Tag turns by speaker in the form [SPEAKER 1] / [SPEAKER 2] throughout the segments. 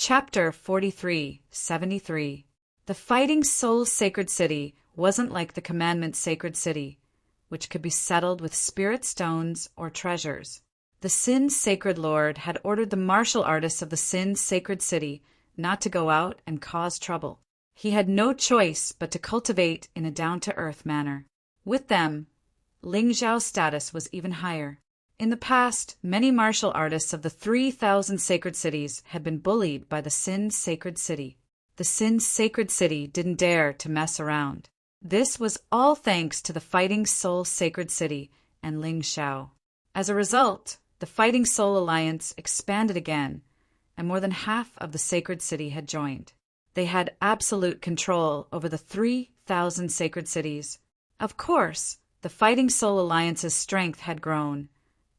[SPEAKER 1] Chapter 43-73. The Fighting Soul Sacred City wasn't like the Commandment Sacred City, which could be settled with spirit stones or treasures. The Sin Sacred Lord had ordered the martial artists of the Sin Sacred City not to go out and cause trouble. He had no choice but to cultivate in a down-to-earth manner. With them, Ling Zhao's status was even higher. In the past, many martial artists of the 3,000 sacred cities had been bullied by the Sin Sacred City. The Sin Sacred City didn't dare to mess around. This was all thanks to the Fighting Soul Sacred City and Ling Zhao. As a result, the Fighting Soul Alliance expanded again, and more than half of the Sacred City had joined. They had absolute control over the 3,000 sacred cities. Of course, the Fighting Soul Alliance's strength had grown,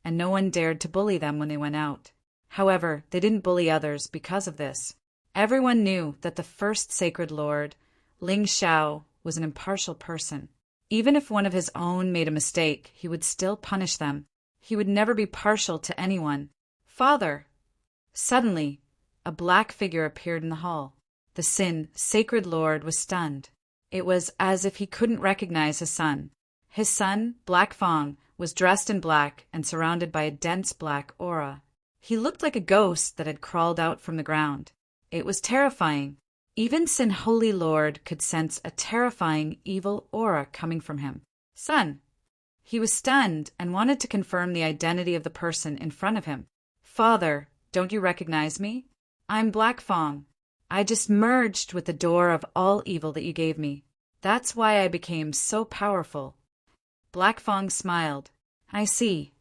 [SPEAKER 1] and no one dared to bully them when they went out. However, they didn't bully others because of this. Everyone knew that the first Sacred Lord, Ling Zhao, was an impartial person. Even if one of his own made a mistake, he would still punish them. He would never be partial to anyone. Father! Suddenly, a black figure appeared in the hall. The Sin Sacred Lord was stunned. It was as if he couldn't recognize his son. His son, Black Fong, was dressed in black and surrounded by a dense black aura. He looked like a ghost that had crawled out from the ground. It was terrifying. Even Sin Holy Lord could sense a terrifying evil aura coming from him. Son! He was stunned and wanted to confirm the identity of the person in front of him. Father, don't you recognize me? I'm Black Fong. I just merged with the door of all evil that you gave me. That's why I became so powerful. Black Fong smiled. I see.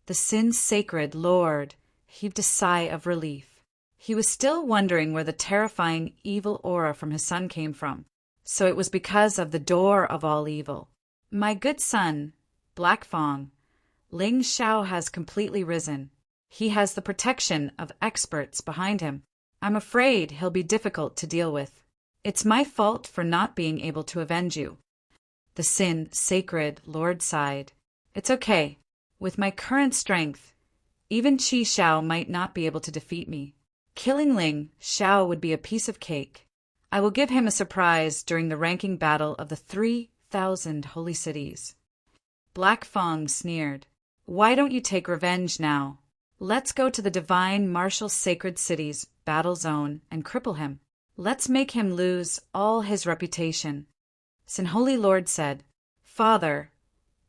[SPEAKER 1] The Sin Sacred Lord heaved a sigh of relief. He was still wondering where the terrifying evil aura from his son came from. So it was because of the door of all evil. My good son, Black Fong, Ling Zhao has completely risen. He has the protection of experts behind him. I'm afraid he'll be difficult to deal with. It's my fault for not being able to avenge you. The Sin Sacred Lord sighed. It's okay. With my current strength, even Qi Xiao might not be able to defeat me. Killing Ling Xiao would be a piece of cake. I will give him a surprise during the ranking battle of the 3,000 holy cities. Black Fong sneered. Why don't you take revenge now? Let's go to the Divine Martial Sacred Cities battle zone and cripple him. Let's make him lose all his reputation. Sin Holy Lord said, Father,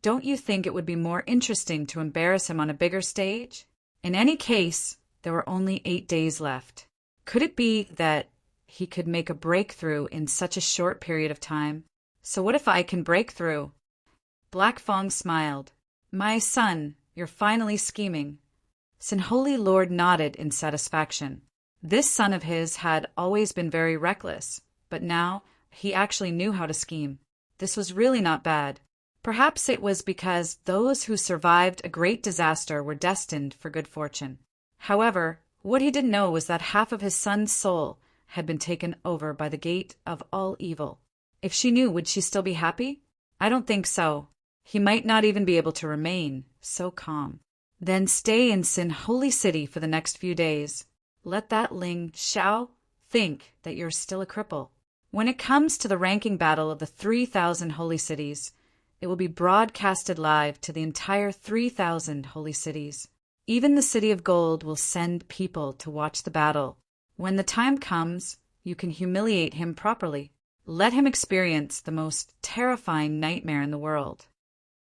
[SPEAKER 1] don't you think it would be more interesting to embarrass him on a bigger stage? In any case, there were only 8 days left. Could it be that he could make a breakthrough in such a short period of time? So what if I can break through? Black Fong smiled. My son, you're finally scheming. Sin Holy Lord nodded in satisfaction. This son of his had always been very reckless, but now he actually knew how to scheme. This was really not bad. Perhaps it was because those who survived a great disaster were destined for good fortune. However, what he didn't know was that half of his son's soul had been taken over by the gate of all evil. If she knew, would she still be happy? I don't think so. He might not even be able to remain so calm. Then stay in Sin Holy City for the next few days. Let that Ling Zhao think that you're still a cripple. When it comes to the ranking battle of the 3,000 holy cities, it will be broadcasted live to the entire 3,000 holy cities. Even the City of Gold will send people to watch the battle. When the time comes, you can humiliate him properly. Let him experience the most terrifying nightmare in the world.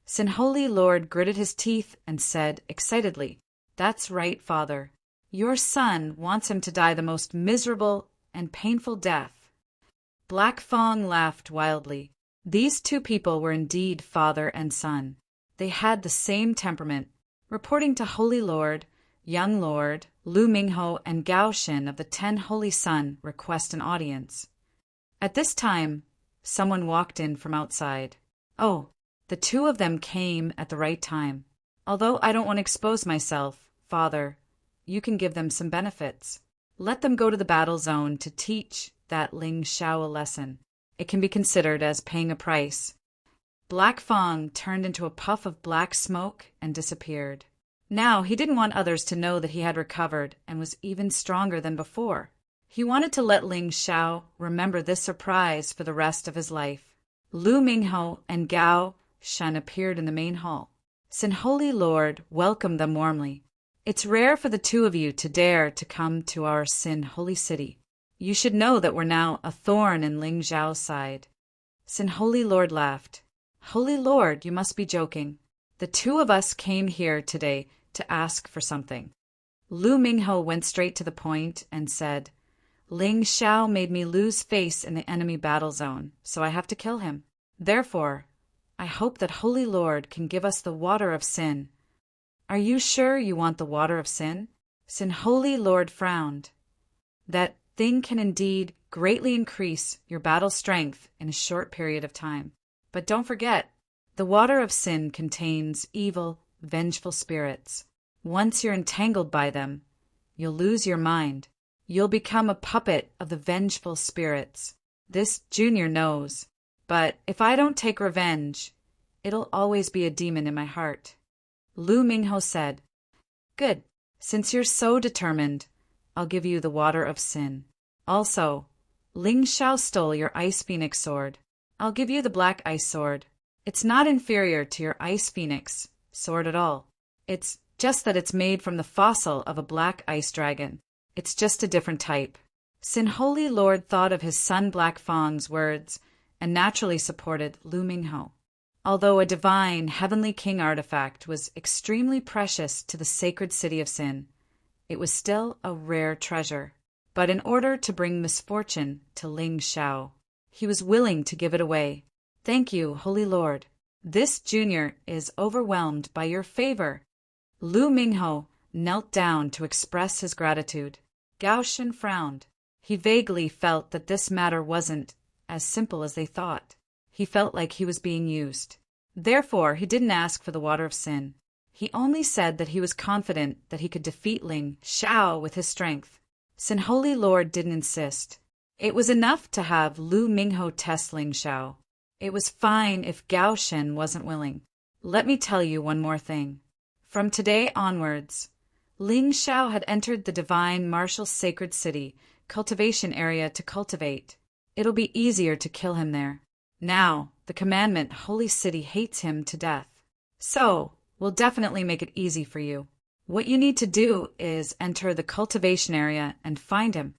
[SPEAKER 1] Sin Holy Lord gritted his teeth and said excitedly, That's right, Father. Your son wants him to die the most miserable and painful death. Black Fong laughed wildly. These two people were indeed father and son. They had the same temperament. Reporting to Holy Lord, Young Lord, Lu Mingho, and Gao Shin of the 10 Holy Sun request an audience. At this time, someone walked in from outside. Oh, the two of them came at the right time. Although I don't want to expose myself, Father, you can give them some benefits. Let them go to the battle zone to teach that Ling Zhao a lesson. It can be considered as paying a price. Black Fong turned into a puff of black smoke and disappeared. Now he didn't want others to know that he had recovered and was even stronger than before. He wanted to let Ling Xiao remember this surprise for the rest of his life. Lu Mingho and Gao Shen appeared in the main hall. Sin Holy Lord welcomed them warmly. It's rare for the two of you to dare to come to our Sin Holy City. You should know that we're now a thorn in Ling Xiao's side. Sin Holy Lord laughed. Holy Lord, you must be joking. The two of us came here today to ask for something. Lu Mingho went straight to the point and said, Ling Xiao made me lose face in the enemy battle zone, so I have to kill him. Therefore, I hope that Holy Lord can give us the water of sin. Are you sure you want the water of sin? Sin Holy Lord frowned. That thing can indeed greatly increase your battle strength in a short period of time. But don't forget, the water of sin contains evil, vengeful spirits. Once you're entangled by them, you'll lose your mind. You'll become a puppet of the vengeful spirits. This Junior knows. But if I don't take revenge, it'll always be a demon in my heart. Lu Mingho said, Good. Since you're so determined, I'll give you the water of sin. Also, Ling Xiao stole your Ice Phoenix sword. I'll give you the Black Ice sword. It's not inferior to your Ice Phoenix sword at all. It's just that it's made from the fossil of a black ice dragon. It's just a different type. Sin Holy Lord thought of his son Black Fong's words and naturally supported Lu Mingho. Although a divine, heavenly king artifact was extremely precious to the sacred city of Sin, it was still a rare treasure. But in order to bring misfortune to Ling Xiao, he was willing to give it away. Thank you, Holy Lord. This Junior is overwhelmed by your favor. Lu Mingho knelt down to express his gratitude. Gao Shen frowned. He vaguely felt that this matter wasn't as simple as they thought. He felt like he was being used. Therefore, he didn't ask for the water of sin. He only said that he was confident that he could defeat Ling Xiao with his strength. Sin Holy Lord didn't insist. It was enough to have Lu Mingho test Ling Xiao. It was fine if Gao Shen wasn't willing. Let me tell you one more thing. From today onwards, Ling Xiao had entered the divine martial sacred city cultivation area to cultivate. It'll be easier to kill him there. Now, the commandment Holy City hates him to death. So, we'll definitely make it easy for you. What you need to do is enter the cultivation area and find him.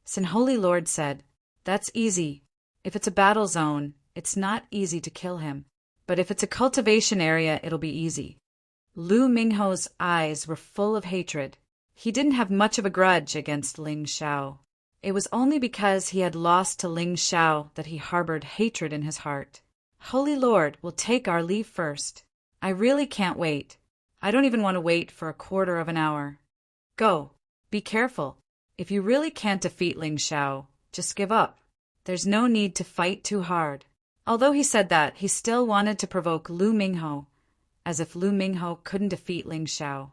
[SPEAKER 1] Sin Holy Lord said, That's easy. If it's a battle zone, it's not easy to kill him. But if it's a cultivation area, it'll be easy. Lu Mingho's eyes were full of hatred. He didn't have much of a grudge against Ling Xiao. It was only because he had lost to Ling Xiao that he harbored hatred in his heart. Holy Lord, we'll take our leave first. I really can't wait. I don't even want to wait for a quarter of an hour. Go. Be careful. If you really can't defeat Ling Xiao, just give up. There's no need to fight too hard. Although he said that, he still wanted to provoke Lu Mingho, as if Lu Mingho couldn't defeat Ling Xiao.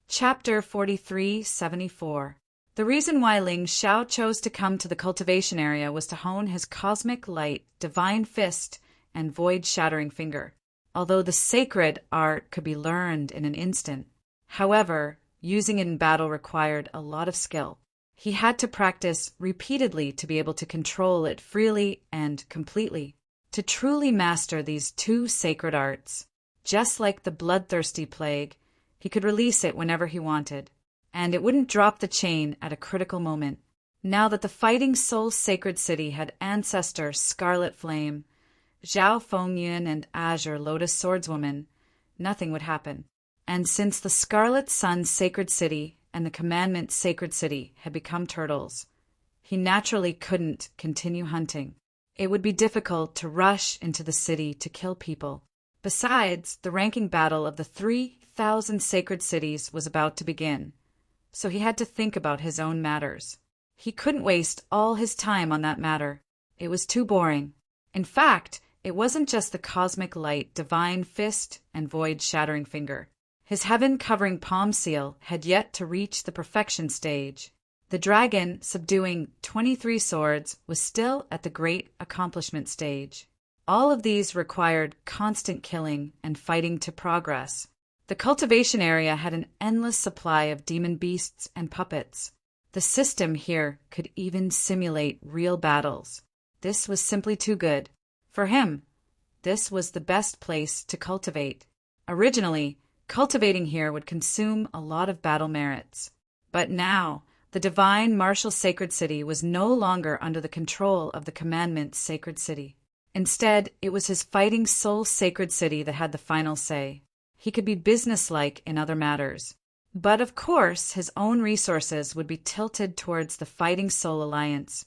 [SPEAKER 1] Chapter 4374. The reason why Ling Xiao chose to come to the cultivation area was to hone his cosmic light, divine fist, and void-shattering finger. Although the sacred art could be learned in an instant. However, using it in battle required a lot of skill. He had to practice repeatedly to be able to control it freely and completely. To truly master these two sacred arts, just like the bloodthirsty plague, he could release it whenever he wanted, and it wouldn't drop the chain at a critical moment. Now that the Fighting Soul Sacred City had ancestor Scarlet Flame, Zhao Fengyun and Azure Lotus Swordswoman, nothing would happen. And since the Scarlet Sun Sacred City and the Commandment Sacred City had become turtles, he naturally couldn't continue hunting. It would be difficult to rush into the city to kill people. Besides, the ranking battle of the 3,000 sacred cities was about to begin, so he had to think about his own matters. He couldn't waste all his time on that matter. It was too boring. In fact, it wasn't just the cosmic light, divine fist, and void-shattering finger. His heaven-covering palm seal had yet to reach the perfection stage. The dragon, subduing 23 swords, was still at the great accomplishment stage. All of these required constant killing and fighting to progress. The cultivation area had an endless supply of demon beasts and puppets. The system here could even simulate real battles. This was simply too good. For him, this was the best place to cultivate. Originally, cultivating here would consume a lot of battle merits. But now, the divine martial sacred city was no longer under the control of the commandment sacred city. Instead, it was his fighting soul sacred city that had the final say. He could be businesslike in other matters. But of course, his own resources would be tilted towards the Fighting Soul Alliance,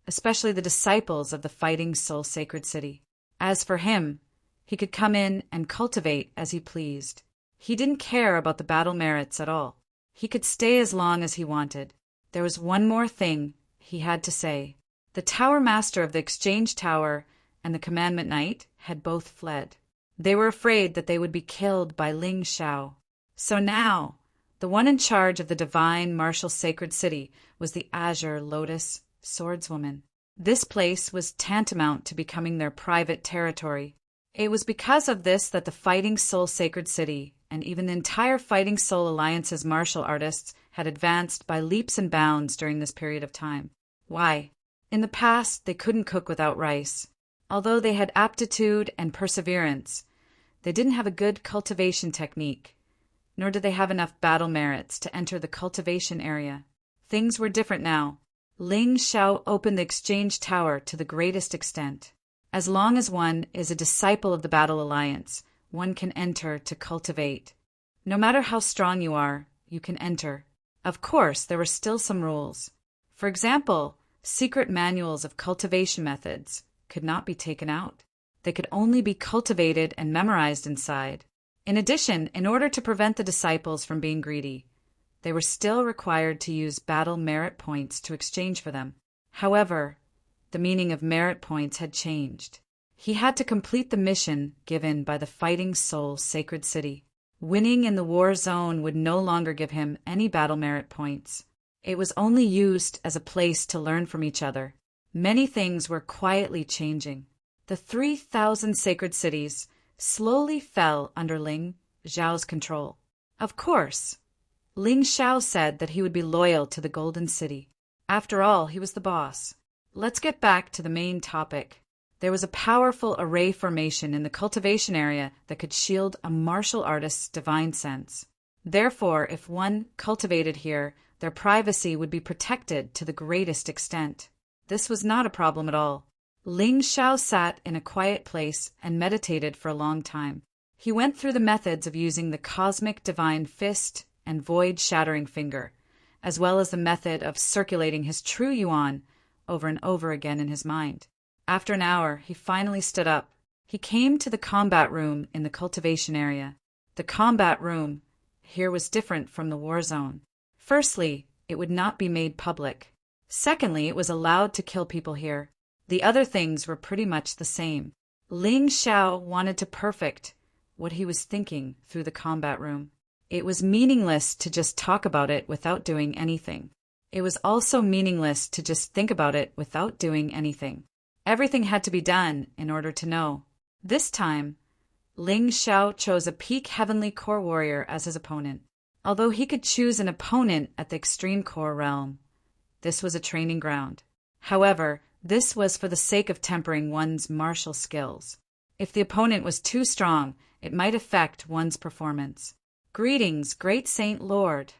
[SPEAKER 1] especially the disciples of the Fighting Soul Sacred City. As for him, he could come in and cultivate as he pleased. He didn't care about the battle merits at all. He could stay as long as he wanted. There was one more thing he had to say. The Tower Master of the Exchange Tower and the Commandment Knight had both fled. They were afraid that they would be killed by Ling Xiao. So now, the one in charge of the divine martial sacred city was the Azure Lotus Swordswoman. This place was tantamount to becoming their private territory. It was because of this that the Fighting Soul Sacred City and even the entire Fighting Soul Alliance's martial artists had advanced by leaps and bounds during this period of time. Why? In the past, they couldn't cook without rice. Although they had aptitude and perseverance, they didn't have a good cultivation technique, nor did they have enough battle merits to enter the cultivation area. Things were different now. Ling Xiao opened the exchange tower to the greatest extent. As long as one is a disciple of the Battle Alliance, one can enter to cultivate. No matter how strong you are, you can enter. Of course, there were still some rules. For example, secret manuals of cultivation methods could not be taken out. They could only be cultivated and memorized inside. In addition, in order to prevent the disciples from being greedy, they were still required to use battle merit points to exchange for them. However, the meaning of merit points had changed. He had to complete the mission given by the Fighting Soul Sacred City. Winning in the war zone would no longer give him any battle merit points. It was only used as a place to learn from each other. Many things were quietly changing. The 3,000 sacred cities slowly fell under Ling Xiao's control. Of course, Ling Xiao said that he would be loyal to the Golden City. After all, he was the boss. Let's get back to the main topic. There was a powerful array formation in the cultivation area that could shield a martial artist's divine sense. Therefore, if one cultivated here, their privacy would be protected to the greatest extent. This was not a problem at all. Ling Xiao sat in a quiet place and meditated for a long time. He went through the methods of using the cosmic divine fist and void shattering finger, as well as the method of circulating his true yuan over and over again in his mind. After an hour, he finally stood up. He came to the combat room in the cultivation area. The combat room here was different from the war zone. Firstly, it would not be made public. Secondly, it was allowed to kill people here. The other things were pretty much the same. Ling Xiao wanted to perfect what he was thinking through the combat room. It was meaningless to just talk about it without doing anything. It was also meaningless to just think about it without doing anything. Everything had to be done in order to know. This time, Ling Xiao chose a peak heavenly core warrior as his opponent. Although he could choose an opponent at the extreme core realm, this was a training ground. However, this was for the sake of tempering one's martial skills. If the opponent was too strong, it might affect one's performance. Greetings, great Saint Lord.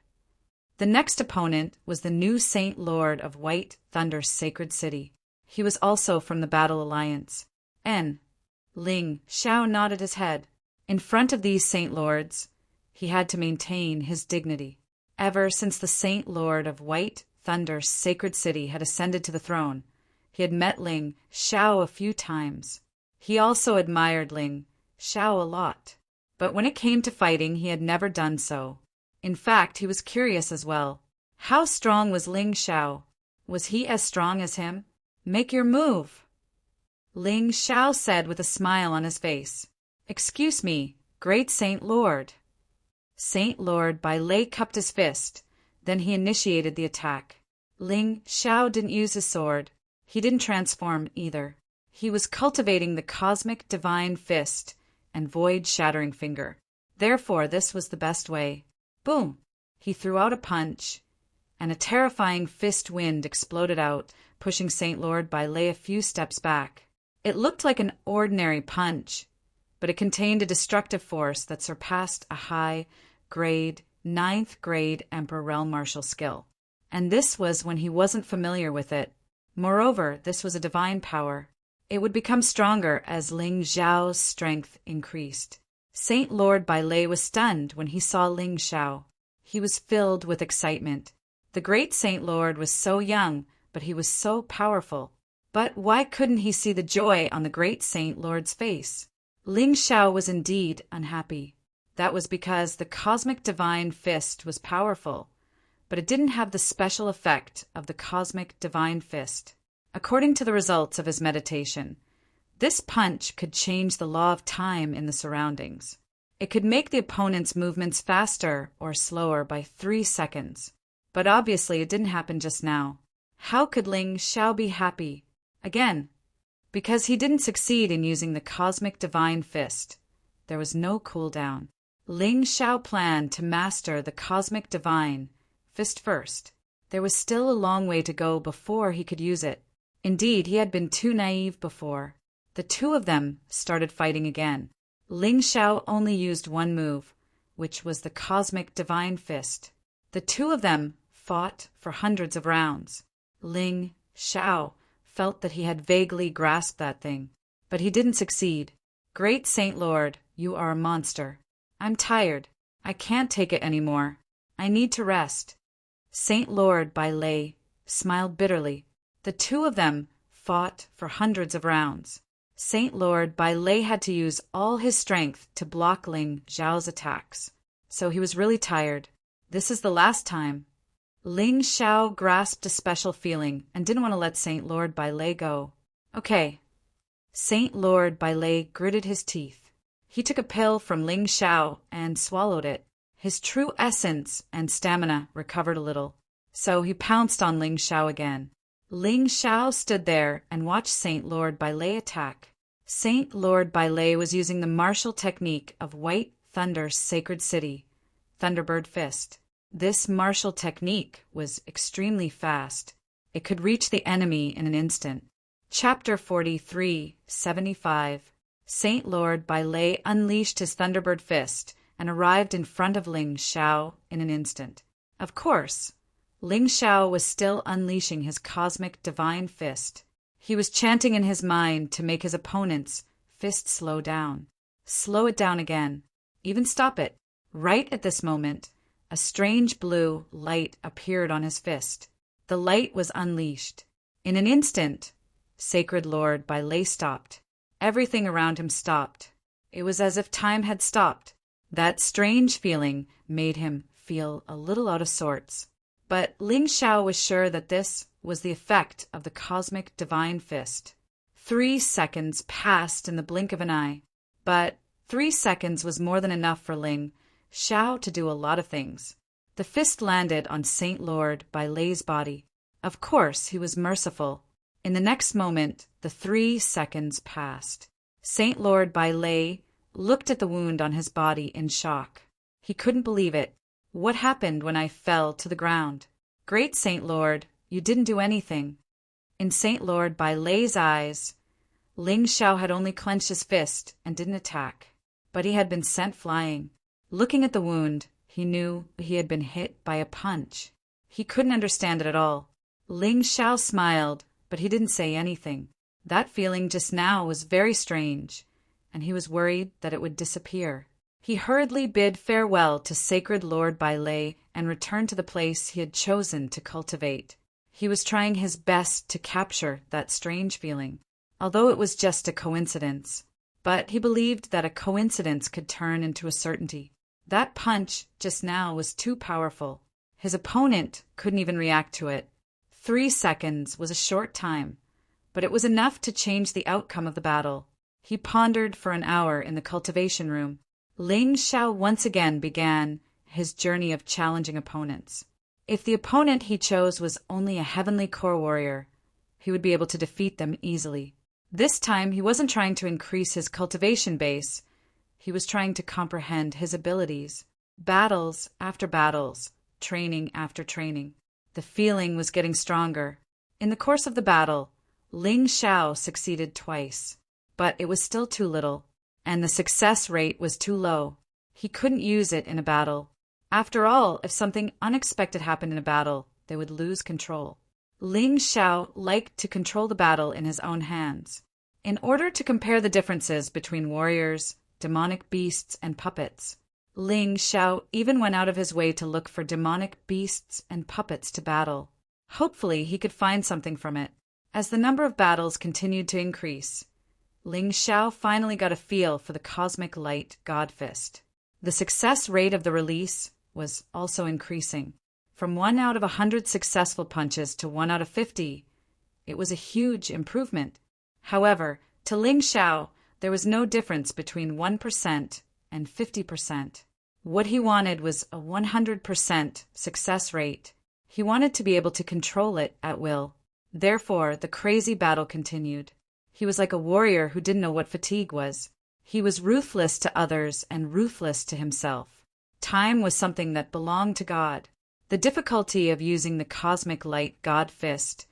[SPEAKER 1] The next opponent was the new Saint Lord of White Thunder's Sacred City. He was also from the Battle Alliance. Ling Xiao nodded his head. In front of these Saint Lords, he had to maintain his dignity. Ever since the Saint Lord of White Thunder's Sacred City had ascended to the throne, he had met Ling Xiao a few times. He also admired Ling Xiao a lot. But when it came to fighting, he had never done so. In fact, he was curious as well. How strong was Ling Xiao? Was he as strong as him? Make your move, Ling Xiao said with a smile on his face. Excuse me, great Saint Lord. Saint Lord Bai Lei cupped his fist. Then he initiated the attack. Ling Xiao didn't use his sword. He didn't transform either. He was cultivating the cosmic divine fist and void shattering finger. Therefore, this was the best way. Boom! He threw out a punch, and a terrifying fist wind exploded out, pushing St. Lord by Lay a few steps back. It looked like an ordinary punch, but it contained a destructive force that surpassed a high-grade, ninth-grade Emperor Realm Martial skill. And this was when he wasn't familiar with it. Moreover, this was a divine power. It would become stronger as Ling Xiao's strength increased. St. Lord Bai Lei was stunned when he saw Ling Xiao. He was filled with excitement. The great St. Lord was so young, but he was so powerful. But why couldn't he see the joy on the great St. Lord's face? Ling Xiao was indeed unhappy. That was because the cosmic divine fist was powerful, but it didn't have the special effect of the cosmic divine fist. According to the results of his meditation, this punch could change the law of time in the surroundings. It could make the opponent's movements faster or slower by 3 seconds. But obviously it didn't happen just now. How could Ling Xiao be happy? Again, because he didn't succeed in using the cosmic divine fist. There was no cooldown. Ling Xiao planned to master the cosmic divine fist first. There was still a long way to go before he could use it. Indeed, he had been too naive before. The two of them started fighting again. Ling Xiao only used one move, which was the cosmic divine fist. The two of them fought for hundreds of rounds. Ling Xiao felt that he had vaguely grasped that thing, but he didn't succeed. Great Saint Lord, you are a monster. I'm tired. I can't take it anymore. I need to rest. Saint Lord Bai Lei smiled bitterly. The two of them fought for hundreds of rounds. Saint Lord Bai Lei had to use all his strength to block Ling Xiao's attacks, so he was really tired. This is the last time. Ling Xiao grasped a special feeling and didn't want to let Saint Lord Bai Lei go. Okay. Saint Lord Bai Lei gritted his teeth. He took a pill from Ling Xiao and swallowed it. His true essence and stamina recovered a little, so he pounced on Ling Xiao again. Ling Xiao stood there and watched Saint Lord Bai Lei attack. Saint Lord Bai Lei was using the martial technique of White Thunder's sacred city, Thunderbird Fist. This martial technique was extremely fast. It could reach the enemy in an instant. Chapter 43:75. Saint Lord Bai Lei unleashed his Thunderbird Fist and arrived in front of Ling Xiao in an instant. Of course, Ling Xiao was still unleashing his cosmic divine fist. He was chanting in his mind to make his opponent's fist slow down. Slow it down again. Even stop it. Right at this moment, a strange blue light appeared on his fist. The light was unleashed. In an instant, Sacred Lord Bai Lei stopped. Everything around him stopped. It was as if time had stopped. That strange feeling made him feel a little out of sorts. But Ling Xiao was sure that this was the effect of the cosmic divine fist. 3 seconds passed in the blink of an eye. But 3 seconds was more than enough for Ling Xiao to do a lot of things. The fist landed on Saint Lord Bai Lei's body. Of course, he was merciful. In the next moment, the 3 seconds passed. Saint Lord Bai Lei looked at the wound on his body in shock. He couldn't believe it. What happened when I fell to the ground? Great Saint Lord, you didn't do anything. In Saint Lord Bai Lei's eyes, Ling Xiao had only clenched his fist and didn't attack. But he had been sent flying. Looking at the wound, he knew he had been hit by a punch. He couldn't understand it at all. Ling Xiao smiled, but he didn't say anything. That feeling just now was very strange, and he was worried that it would disappear. He hurriedly bid farewell to Sacred Lord Bai Lei and returned to the place he had chosen to cultivate. He was trying his best to capture that strange feeling, although it was just a coincidence. But he believed that a coincidence could turn into a certainty. That punch just now was too powerful. His opponent couldn't even react to it. 3 seconds was a short time, but it was enough to change the outcome of the battle. He pondered for an hour in the cultivation room. Ling Xiao once again began his journey of challenging opponents. If the opponent he chose was only a heavenly core warrior, he would be able to defeat them easily. This time he wasn't trying to increase his cultivation base. He was trying to comprehend his abilities. Battles after battles, training after training. The feeling was getting stronger. In the course of the battle, Ling Xiao succeeded twice. But it was still too little, and the success rate was too low. He couldn't use it in a battle. After all, if something unexpected happened in a battle, they would lose control. Ling Xiao liked to control the battle in his own hands. In order to compare the differences between warriors, demonic beasts, and puppets, Ling Xiao even went out of his way to look for demonic beasts and puppets to battle. Hopefully, he could find something from it. As the number of battles continued to increase, Ling Xiao finally got a feel for the cosmic light God Fist. The success rate of the release was also increasing. From 1 out of 100 successful punches to 1 out of 50, it was a huge improvement. However, to Ling Xiao, there was no difference between 1% and 50%. What he wanted was a 100% success rate. He wanted to be able to control it at will. Therefore, the crazy battle continued. He was like a warrior who didn't know what fatigue was. He was ruthless to others and ruthless to himself. Time was something that belonged to God. The difficulty of using the cosmic light God Fist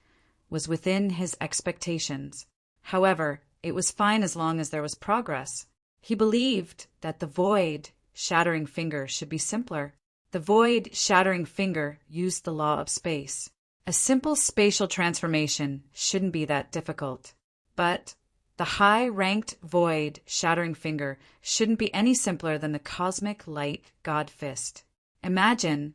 [SPEAKER 1] was within his expectations. However, it was fine as long as there was progress. He believed that the void shattering finger should be simpler. The void shattering finger used the law of space. A simple spatial transformation shouldn't be that difficult. But the high-ranked void shattering finger shouldn't be any simpler than the cosmic light God Fist. Imagine,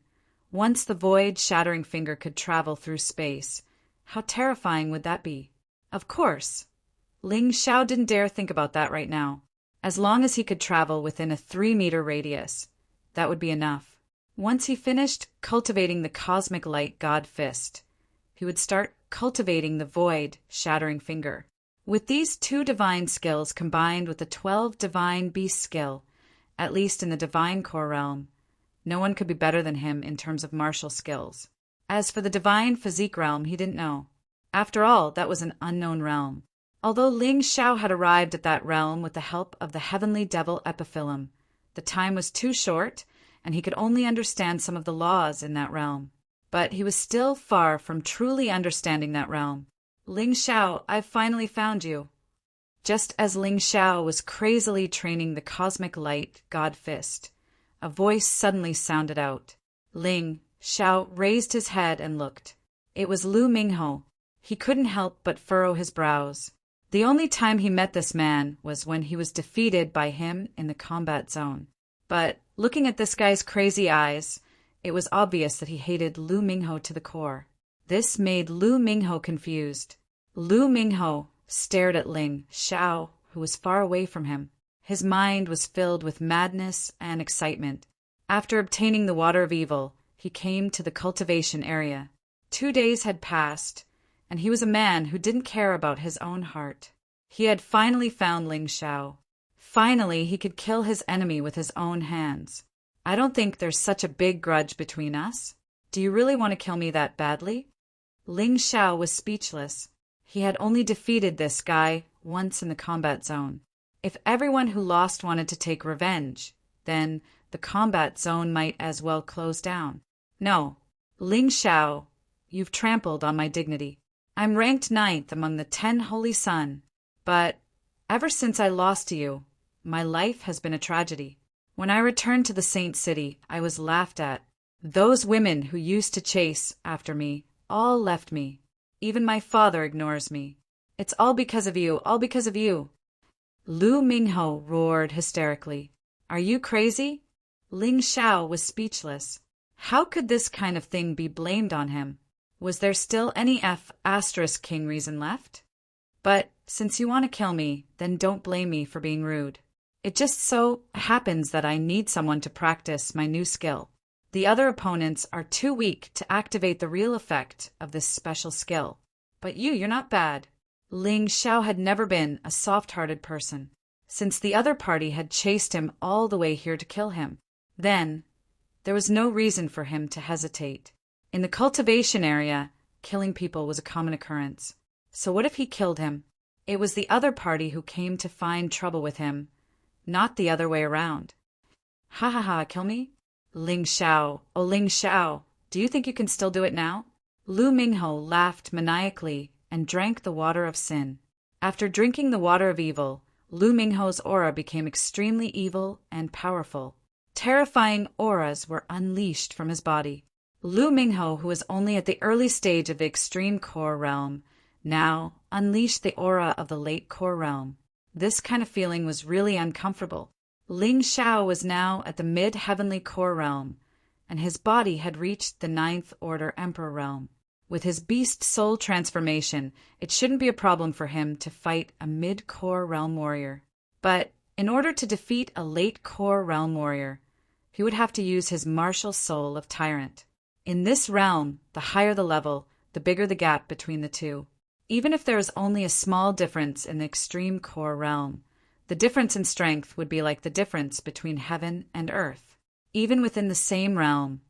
[SPEAKER 1] once the void shattering finger could travel through space, how terrifying would that be? Of course, Ling Xiao didn't dare think about that right now. As long as he could travel within a 3-meter radius, that would be enough. Once he finished cultivating the cosmic light God Fist, he would start cultivating the void shattering finger. With these 2 divine skills combined with the 12 divine beast skill, at least in the divine core realm, no one could be better than him in terms of martial skills. As for the divine physique realm, he didn't know. After all, that was an unknown realm. Although Ling Xiao had arrived at that realm with the help of the heavenly devil epiphyllum, the time was too short, and he could only understand some of the laws in that realm. But he was still far from truly understanding that realm. Ling Xiao, I've finally found you. Just as Ling Xiao was crazily training the cosmic light God Fist, a voice suddenly sounded out. Ling Xiao raised his head and looked. It was Lu Mingho. He couldn't help but furrow his brows. The only time he met this man was when he was defeated by him in the combat zone. But looking at this guy's crazy eyes, it was obvious that he hated Lu Mingho to the core. This made Lu Mingho confused. Lu Mingho stared at Ling Xiao, who was far away from him. His mind was filled with madness and excitement. After obtaining the water of evil, he came to the cultivation area. 2 days had passed, and he was a man who didn't care about his own heart. He had finally found Ling Xiao. Finally, he could kill his enemy with his own hands. I don't think there's such a big grudge between us. Do you really want to kill me that badly? Ling Xiao was speechless. He had only defeated this guy once in the combat zone. If everyone who lost wanted to take revenge, then the combat zone might as well close down. No, Ling Xiao, you've trampled on my dignity. I'm ranked 9th among the 10 Holy Sun, but ever since I lost to you, my life has been a tragedy. When I returned to the Saint City, I was laughed at. Those women who used to chase after me all left me. Even my father ignores me. It's all because of you, all because of you. Lu Mingho roared hysterically. Are you crazy? Ling Xiao was speechless. How could this kind of thing be blamed on him? Was there still any *king reason left? But since you want to kill me, then don't blame me for being rude. It just so happens that I need someone to practice my new skill. The other opponents are too weak to activate the real effect of this special skill. But you're not bad. Ling Xiao had never been a soft-hearted person, since the other party had chased him all the way here to kill him. Then, there was no reason for him to hesitate. In the cultivation area, killing people was a common occurrence. So what if he killed him? It was the other party who came to find trouble with him, not the other way around. Ha ha ha, kill me? Ling Xiao, oh Ling Xiao, do you think you can still do it now? Lu Mingho laughed maniacally and drank the water of sin. After drinking the water of evil, Lu Mingho's aura became extremely evil and powerful. Terrifying auras were unleashed from his body. Lu Mingho, who was only at the early stage of the extreme core realm, now unleashed the aura of the late core realm. This kind of feeling was really uncomfortable. Ling Xiao was now at the mid-heavenly core realm, and his body had reached the ninth order emperor realm. With his beast soul transformation, it shouldn't be a problem for him to fight a mid-core realm warrior. But in order to defeat a late core realm warrior, he would have to use his martial soul of tyrant. In this realm, the higher the level, the bigger the gap between the two. Even if there is only a small difference in the extreme core realm, the difference in strength would be like the difference between heaven and earth. Even within the same realm,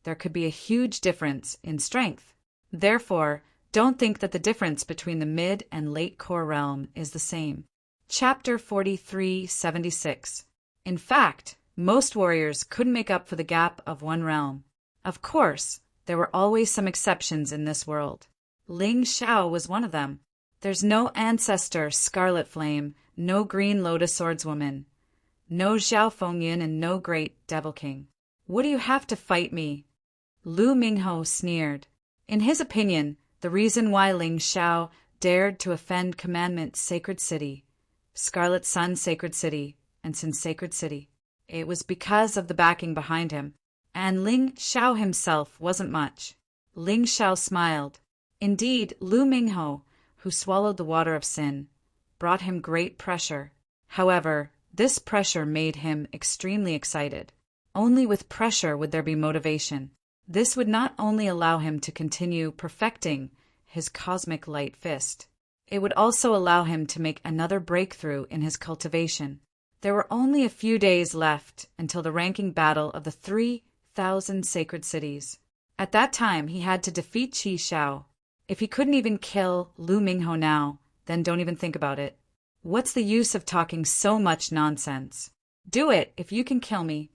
[SPEAKER 1] there could be a huge difference in strength. Therefore, don't think that the difference between the mid and late core realm is the same. Chapter 4376. In fact, most warriors couldn't make up for the gap of one realm. Of course, there were always some exceptions in this world. Ling Xiao was one of them. There's no ancestor Scarlet Flame, no Green Lotus Swordswoman, no Zhao Fengyin, and no Great Devil King. What do you have to fight me? Lu Mingho sneered. In his opinion, the reason why Ling Xiao dared to offend Commandment Sacred City, Scarlet Sun Sacred City, and Sin Sacred City, it was because of the backing behind him, and Ling Xiao himself wasn't much. Ling Xiao smiled. Indeed, Lu Mingho, who swallowed the water of sin, brought him great pressure. However, this pressure made him extremely excited. Only with pressure would there be motivation. This would not only allow him to continue perfecting his cosmic light fist, it would also allow him to make another breakthrough in his cultivation. There were only a few days left until the ranking battle of the 3,000 sacred cities. At that time, he had to defeat Qi Xiao. If he couldn't even kill Lu Mingho now, then don't even think about it. What's the use of talking so much nonsense? Do it if you can kill me.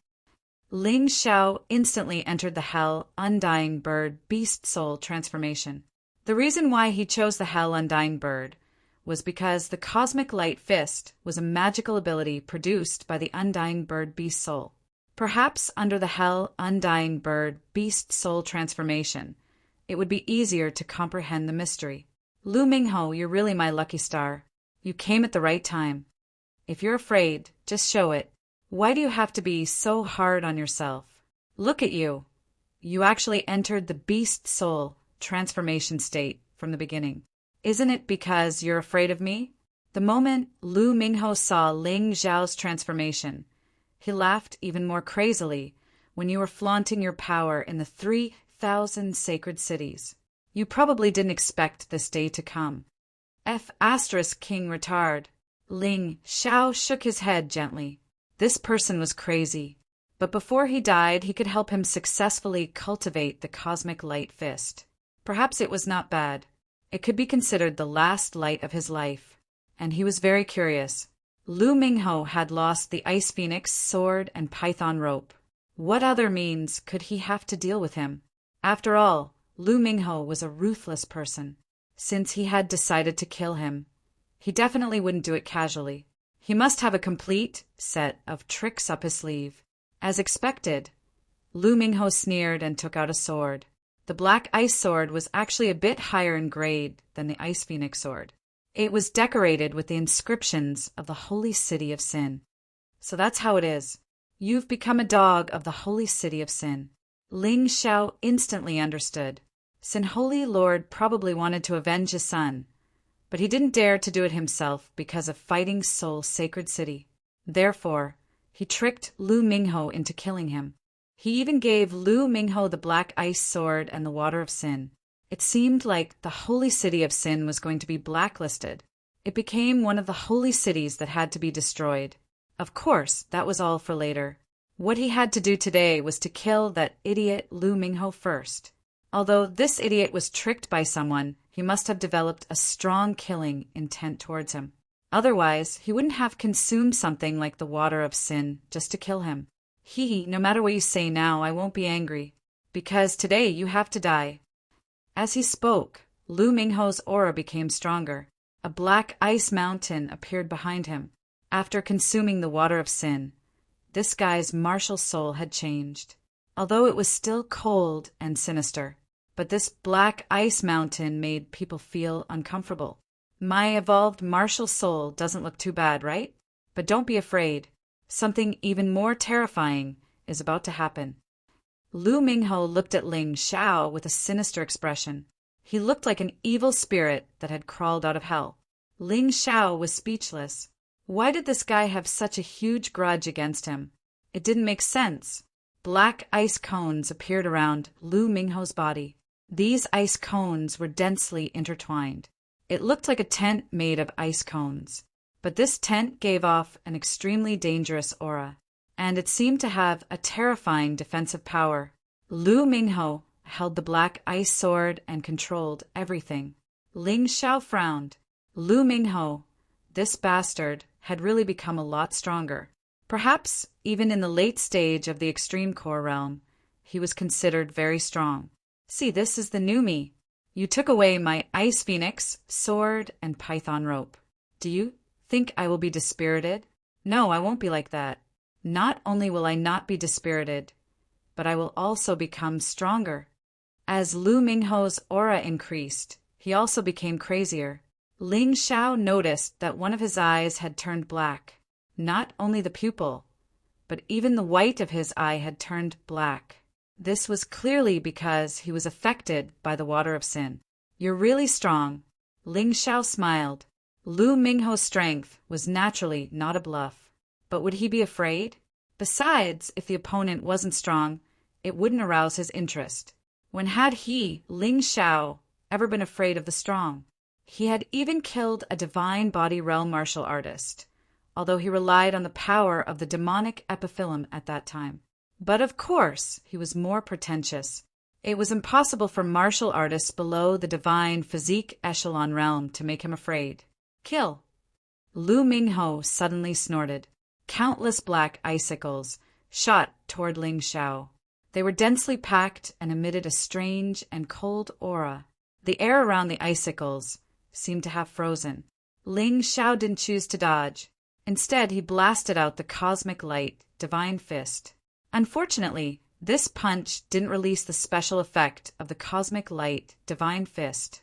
[SPEAKER 1] Ling Xiao instantly entered the Hell Undying Bird Beast Soul transformation. The reason why he chose the Hell Undying Bird was because the Cosmic Light Fist was a magical ability produced by the Undying Bird Beast Soul. Perhaps under the Hell Undying Bird Beast Soul transformation, it would be easier to comprehend the mystery. Lu Mingho, you're really my lucky star. You came at the right time. If you're afraid, just show it. Why do you have to be so hard on yourself? Look at you. You actually entered the beast soul transformation state from the beginning. Isn't it because you're afraid of me? The moment Lu Mingho saw Ling Xiao's transformation, he laughed even more crazily when you were flaunting your power in the 3,000 sacred cities. You probably didn't expect this day to come. King retard. Ling Xiao shook his head gently. This person was crazy, but before he died, he could help him successfully cultivate the cosmic light fist. Perhaps it was not bad. It could be considered the last light of his life, and he was very curious. Lu Mingho had lost the Ice Phoenix sword and python rope. What other means could he have to deal with him? After all, Lu Mingho was a ruthless person. Since he had decided to kill him, he definitely wouldn't do it casually. He must have a complete set of tricks up his sleeve. As expected, Lu Mingho sneered and took out a sword. The Black Ice Sword was actually a bit higher in grade than the Ice Phoenix Sword. It was decorated with the inscriptions of the Holy City of Sin. So that's how it is. You've become a dog of the Holy City of Sin. Ling Xiao instantly understood. Sin Holy Lord probably wanted to avenge his son, but he didn't dare to do it himself because of Fighting Soul Sacred City. Therefore, he tricked Lu Mingho into killing him. He even gave Lu Mingho the Black Ice Sword and the Water of Sin. It seemed like the Holy City of Sin was going to be blacklisted. It became one of the holy cities that had to be destroyed. Of course, that was all for later. What he had to do today was to kill that idiot Lu Mingho first. Although this idiot was tricked by someone, he must have developed a strong killing intent towards him. Otherwise, he wouldn't have consumed something like the Water of Sin just to kill him. No matter what you say now, I won't be angry, because today you have to die. As he spoke, Lu Mingho's aura became stronger. A black ice mountain appeared behind him. After consuming the water of sin, this guy's martial soul had changed. Although it was still cold and sinister, but this black ice mountain made people feel uncomfortable. My evolved martial soul doesn't look too bad, right? But don't be afraid. Something even more terrifying is about to happen. Lu Mingho looked at Ling Xiao with a sinister expression. He looked like an evil spirit that had crawled out of hell. Ling Xiao was speechless. Why did this guy have such a huge grudge against him? It didn't make sense. Black ice cones appeared around Lu Mingho's body. These ice cones were densely intertwined. It looked like a tent made of ice cones. But this tent gave off an extremely dangerous aura, and it seemed to have a terrifying defensive power. Lu Mingho held the black ice sword and controlled everything. Ling Xiao frowned. Lu Mingho, this bastard, had really become a lot stronger. Perhaps, even in the late stage of the extreme core realm, he was considered very strong. See, this is the new me. You took away my ice phoenix, sword, and python rope. Do you think I will be dispirited? No, I won't be like that. Not only will I not be dispirited, but I will also become stronger. As Lu Mingho's aura increased, he also became crazier. Ling Xiao noticed that one of his eyes had turned black. Not only the pupil, but even the white of his eye had turned black. This was clearly because he was affected by the water of sin. You're really strong. Ling Xiao smiled. Lu Mingho's strength was naturally not a bluff. But would he be afraid? Besides, if the opponent wasn't strong, it wouldn't arouse his interest. When had he, Ling Xiao, ever been afraid of the strong? He had even killed a divine body realm martial artist, although he relied on the power of the demonic epiphyllum at that time. But of course, he was more pretentious. It was impossible for martial artists below the divine physique echelon realm to make him afraid. Kill! Lu Mingho suddenly snorted. Countless black icicles shot toward Ling Xiao. They were densely packed and emitted a strange and cold aura. The air around the icicles seemed to have frozen. Ling Xiao didn't choose to dodge. Instead, he blasted out the cosmic light, divine fist. Unfortunately, this punch didn't release the special effect of the cosmic light, divine fist.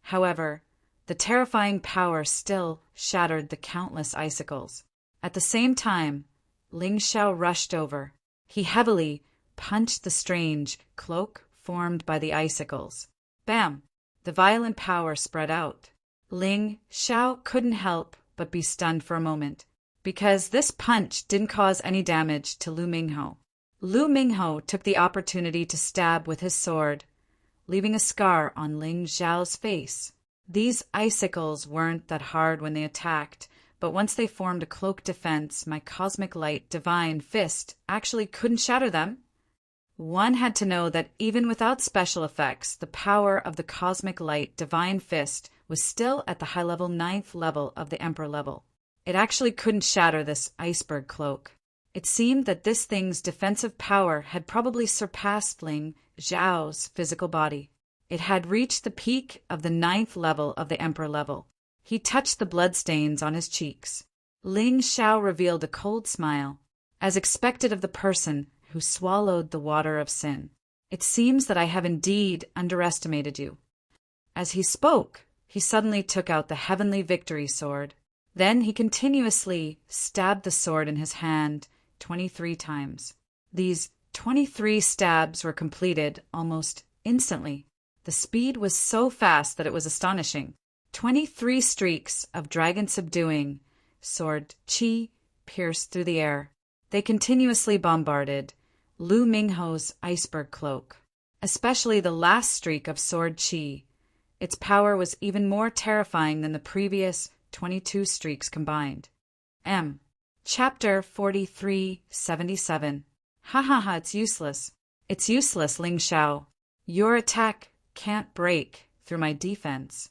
[SPEAKER 1] However, the terrifying power still shattered the countless icicles. At the same time, Ling Xiao rushed over. He heavily punched the strange cloak formed by the icicles. Bam! The violent power spread out. Ling Xiao couldn't help but be stunned for a moment, because this punch didn't cause any damage to Lu Mingho. Lu Mingho took the opportunity to stab with his sword, leaving a scar on Ling Xiao's face. These icicles weren't that hard when they attacked, but once they formed a cloak defense, my cosmic light divine fist actually couldn't shatter them. One had to know that even without special effects, the power of the cosmic light divine fist was still at the high-level 9th level of the Emperor level. It actually couldn't shatter this iceberg cloak. It seemed that this thing's defensive power had probably surpassed Ling Xiao's physical body. It had reached the peak of the 9th level of the Emperor level. He touched the bloodstains on his cheeks. Ling Xiao revealed a cold smile, as expected of the person who swallowed the water of sin. It seems that I have indeed underestimated you. As he spoke, he suddenly took out the heavenly victory sword. Then he continuously stabbed the sword in his hand 23 times. These 23 stabs were completed almost instantly. The speed was so fast that it was astonishing. 23 streaks of dragon-subduing sword chi pierced through the air. They continuously bombarded Lu Mingho's iceberg cloak, especially the last streak of sword chi. Its power was even more terrifying than the previous 22 streaks combined. Chapter 4377. Ha ha ha, it's useless. It's useless, Ling Xiao. Your attack can't break through my defense.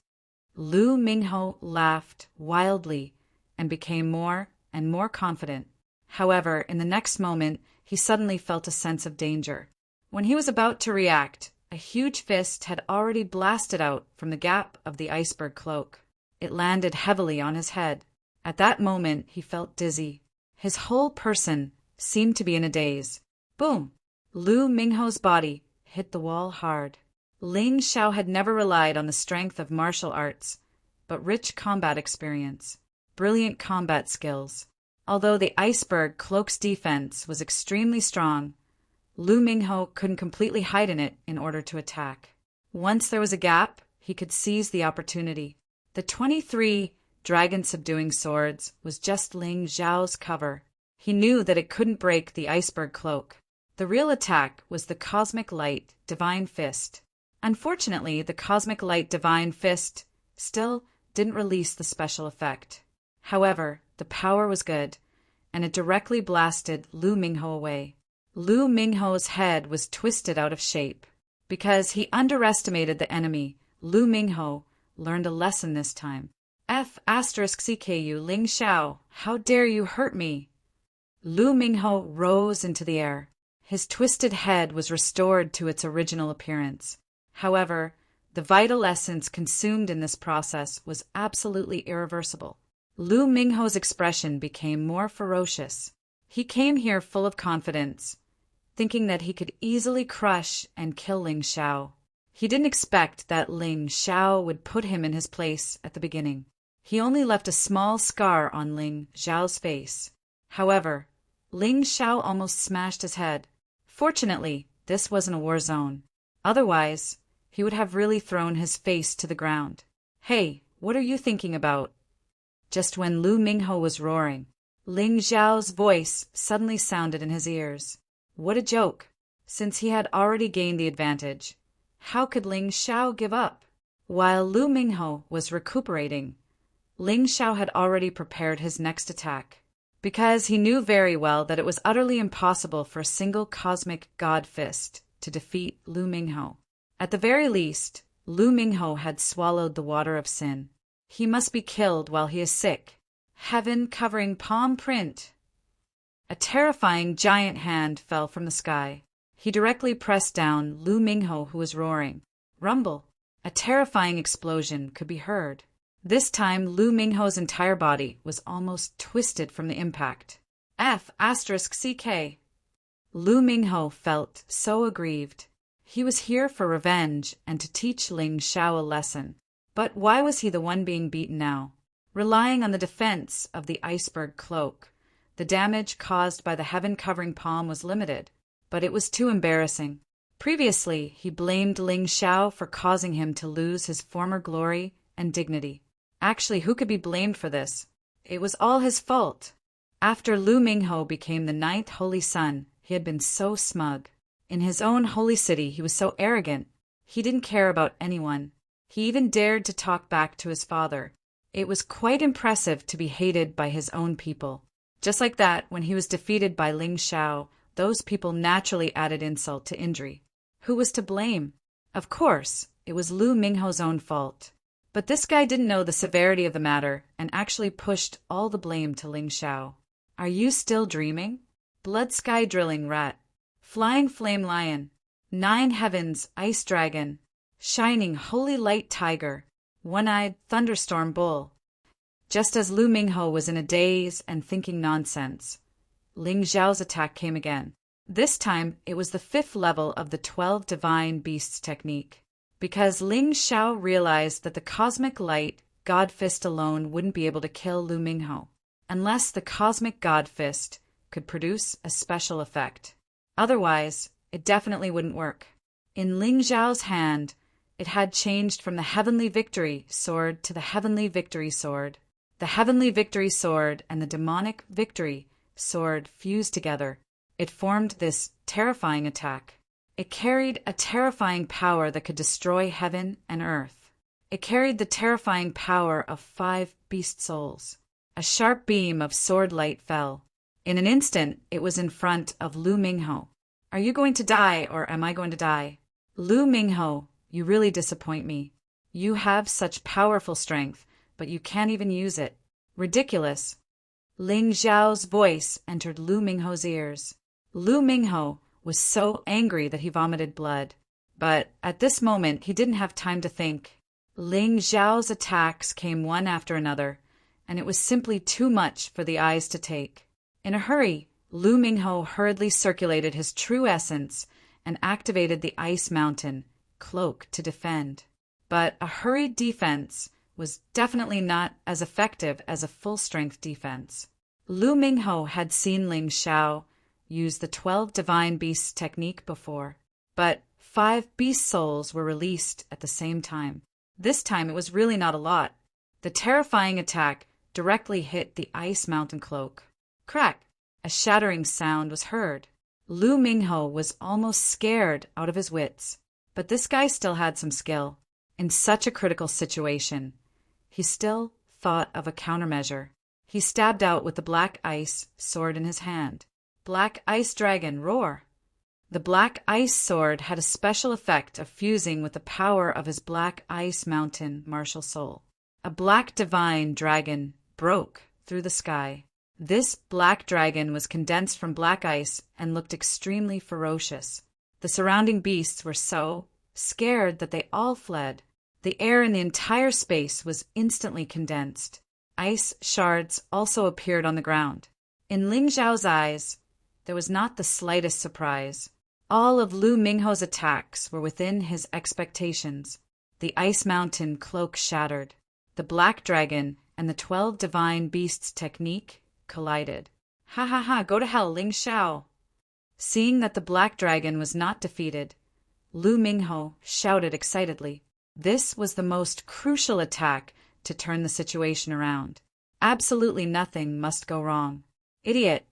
[SPEAKER 1] Lu Mingho laughed wildly and became more and more confident. However, in the next moment, he suddenly felt a sense of danger. When he was about to react, a huge fist had already blasted out from the gap of the iceberg cloak. It landed heavily on his head. At that moment, he felt dizzy. His whole person seemed to be in a daze. Boom! Lu Mingho's body hit the wall hard. Ling Xiao had never relied on the strength of martial arts, but rich combat experience, brilliant combat skills. Although the iceberg cloak's defense was extremely strong, Lu Mingho couldn't completely hide in it in order to attack. Once there was a gap, he could seize the opportunity. The 23 dragon-subduing swords was just Ling Xiao's cover. He knew that it couldn't break the iceberg cloak. The real attack was the Cosmic Light Divine Fist. Unfortunately, the Cosmic Light Divine Fist still didn't release the special effect. However, the power was good, and it directly blasted Lu Mingho away. Lu Mingho's head was twisted out of shape. Because he underestimated the enemy, Lu Mingho learned a lesson this time. F*CKU Ling Xiao, how dare you hurt me? Lu Mingho rose into the air. His twisted head was restored to its original appearance. However, the vital essence consumed in this process was absolutely irreversible. Lu Mingho's expression became more ferocious. He came here full of confidence, thinking that he could easily crush and kill Ling Xiao. He didn't expect that Ling Xiao would put him in his place at the beginning. He only left a small scar on Ling Xiao's face. However, Ling Xiao almost smashed his head. Fortunately, this wasn't a war zone. Otherwise, he would have really thrown his face to the ground. Hey, what are you thinking about? Just when Lu Mingho was roaring, Ling Xiao's voice suddenly sounded in his ears. What a joke! Since he had already gained the advantage, how could Ling Xiao give up? While Lu Mingho was recuperating, Ling Xiao had already prepared his next attack. Because he knew very well that it was utterly impossible for a single cosmic god fist to defeat Lu Mingho. At the very least, Lu Mingho had swallowed the water of sin. He must be killed while he is sick. Heaven covering palm print. A terrifying giant hand fell from the sky. He directly pressed down Lu Mingho, who was roaring. Rumble. A terrifying explosion could be heard. This time, Lu Mingho's entire body was almost twisted from the impact. F*CK. Lu Mingho felt so aggrieved. He was here for revenge and to teach Ling Xiao a lesson. But why was he the one being beaten now? Relying on the defense of the iceberg cloak, the damage caused by the heaven-covering palm was limited, but it was too embarrassing. Previously, he blamed Ling Xiao for causing him to lose his former glory and dignity. Actually, who could be blamed for this? It was all his fault. After Lu Mingho became the 9th holy son, he had been so smug. In his own holy city, he was so arrogant. He didn't care about anyone. He even dared to talk back to his father. It was quite impressive to be hated by his own people. Just like that, when he was defeated by Ling Xiao, those people naturally added insult to injury. Who was to blame? Of course, it was Lu Mingho's own fault. But this guy didn't know the severity of the matter and actually pushed all the blame to Ling Xiao. Are you still dreaming? Blood sky drilling rat. Flying flame lion. 9 heavens ice dragon. Shining holy light tiger. One-eyed thunderstorm bull. Just as Lu Mingho was in a daze and thinking nonsense, Ling Xiao's attack came again. This time, it was the 5th level of the 12 divine beasts technique. Because Ling Xiao realized that the cosmic light God Fist alone wouldn't be able to kill Lu Mingho, unless the cosmic God Fist could produce a special effect. Otherwise, it definitely wouldn't work. In Ling Xiao's hand, it had changed from the Heavenly Victory Sword to the Heavenly Victory Sword. The Heavenly Victory Sword and the Demonic Victory Sword fused together. It formed this terrifying attack. It carried a terrifying power that could destroy heaven and earth. It carried the terrifying power of 5 beast souls. A sharp beam of sword light fell. In an instant, it was in front of Lu Mingho. Are you going to die, or am I going to die? Lu Mingho, you really disappoint me. You have such powerful strength, but you can't even use it. Ridiculous. Ling Xiao's voice entered Lu Mingho's ears. Lu Mingho was so angry that he vomited blood. But at this moment, he didn't have time to think. Ling Zhao's attacks came one after another, and it was simply too much for the eyes to take. In a hurry, Lu Mingho hurriedly circulated his true essence and activated the ice mountain cloak to defend. But a hurried defense was definitely not as effective as a full-strength defense. Lu Mingho had seen Ling Zhao use the 12 divine beasts technique before, but 5 beast souls were released at the same time. This time it was really not a lot. The terrifying attack directly hit the ice mountain cloak. Crack! A shattering sound was heard. Lu Mingho was almost scared out of his wits, but this guy still had some skill. In such a critical situation, he still thought of a countermeasure. He stabbed out with the black ice sword in his hand. Black ice dragon, roar! The black ice sword had a special effect of fusing with the power of his black ice mountain martial soul. A black divine dragon broke through the sky. This black dragon was condensed from black ice and looked extremely ferocious. The surrounding beasts were so scared that they all fled. The air in the entire space was instantly condensed. Ice shards also appeared on the ground. In Ling Zhao's eyes, there was not the slightest surprise. All of Lu Mingho's attacks were within his expectations. The ice mountain cloak shattered. The black dragon and the 12 divine beasts technique collided. Ha ha ha, go to hell, Ling Zhao! Seeing that the black dragon was not defeated, Lu Mingho shouted excitedly. This was the most crucial attack to turn the situation around. Absolutely nothing must go wrong. Idiot!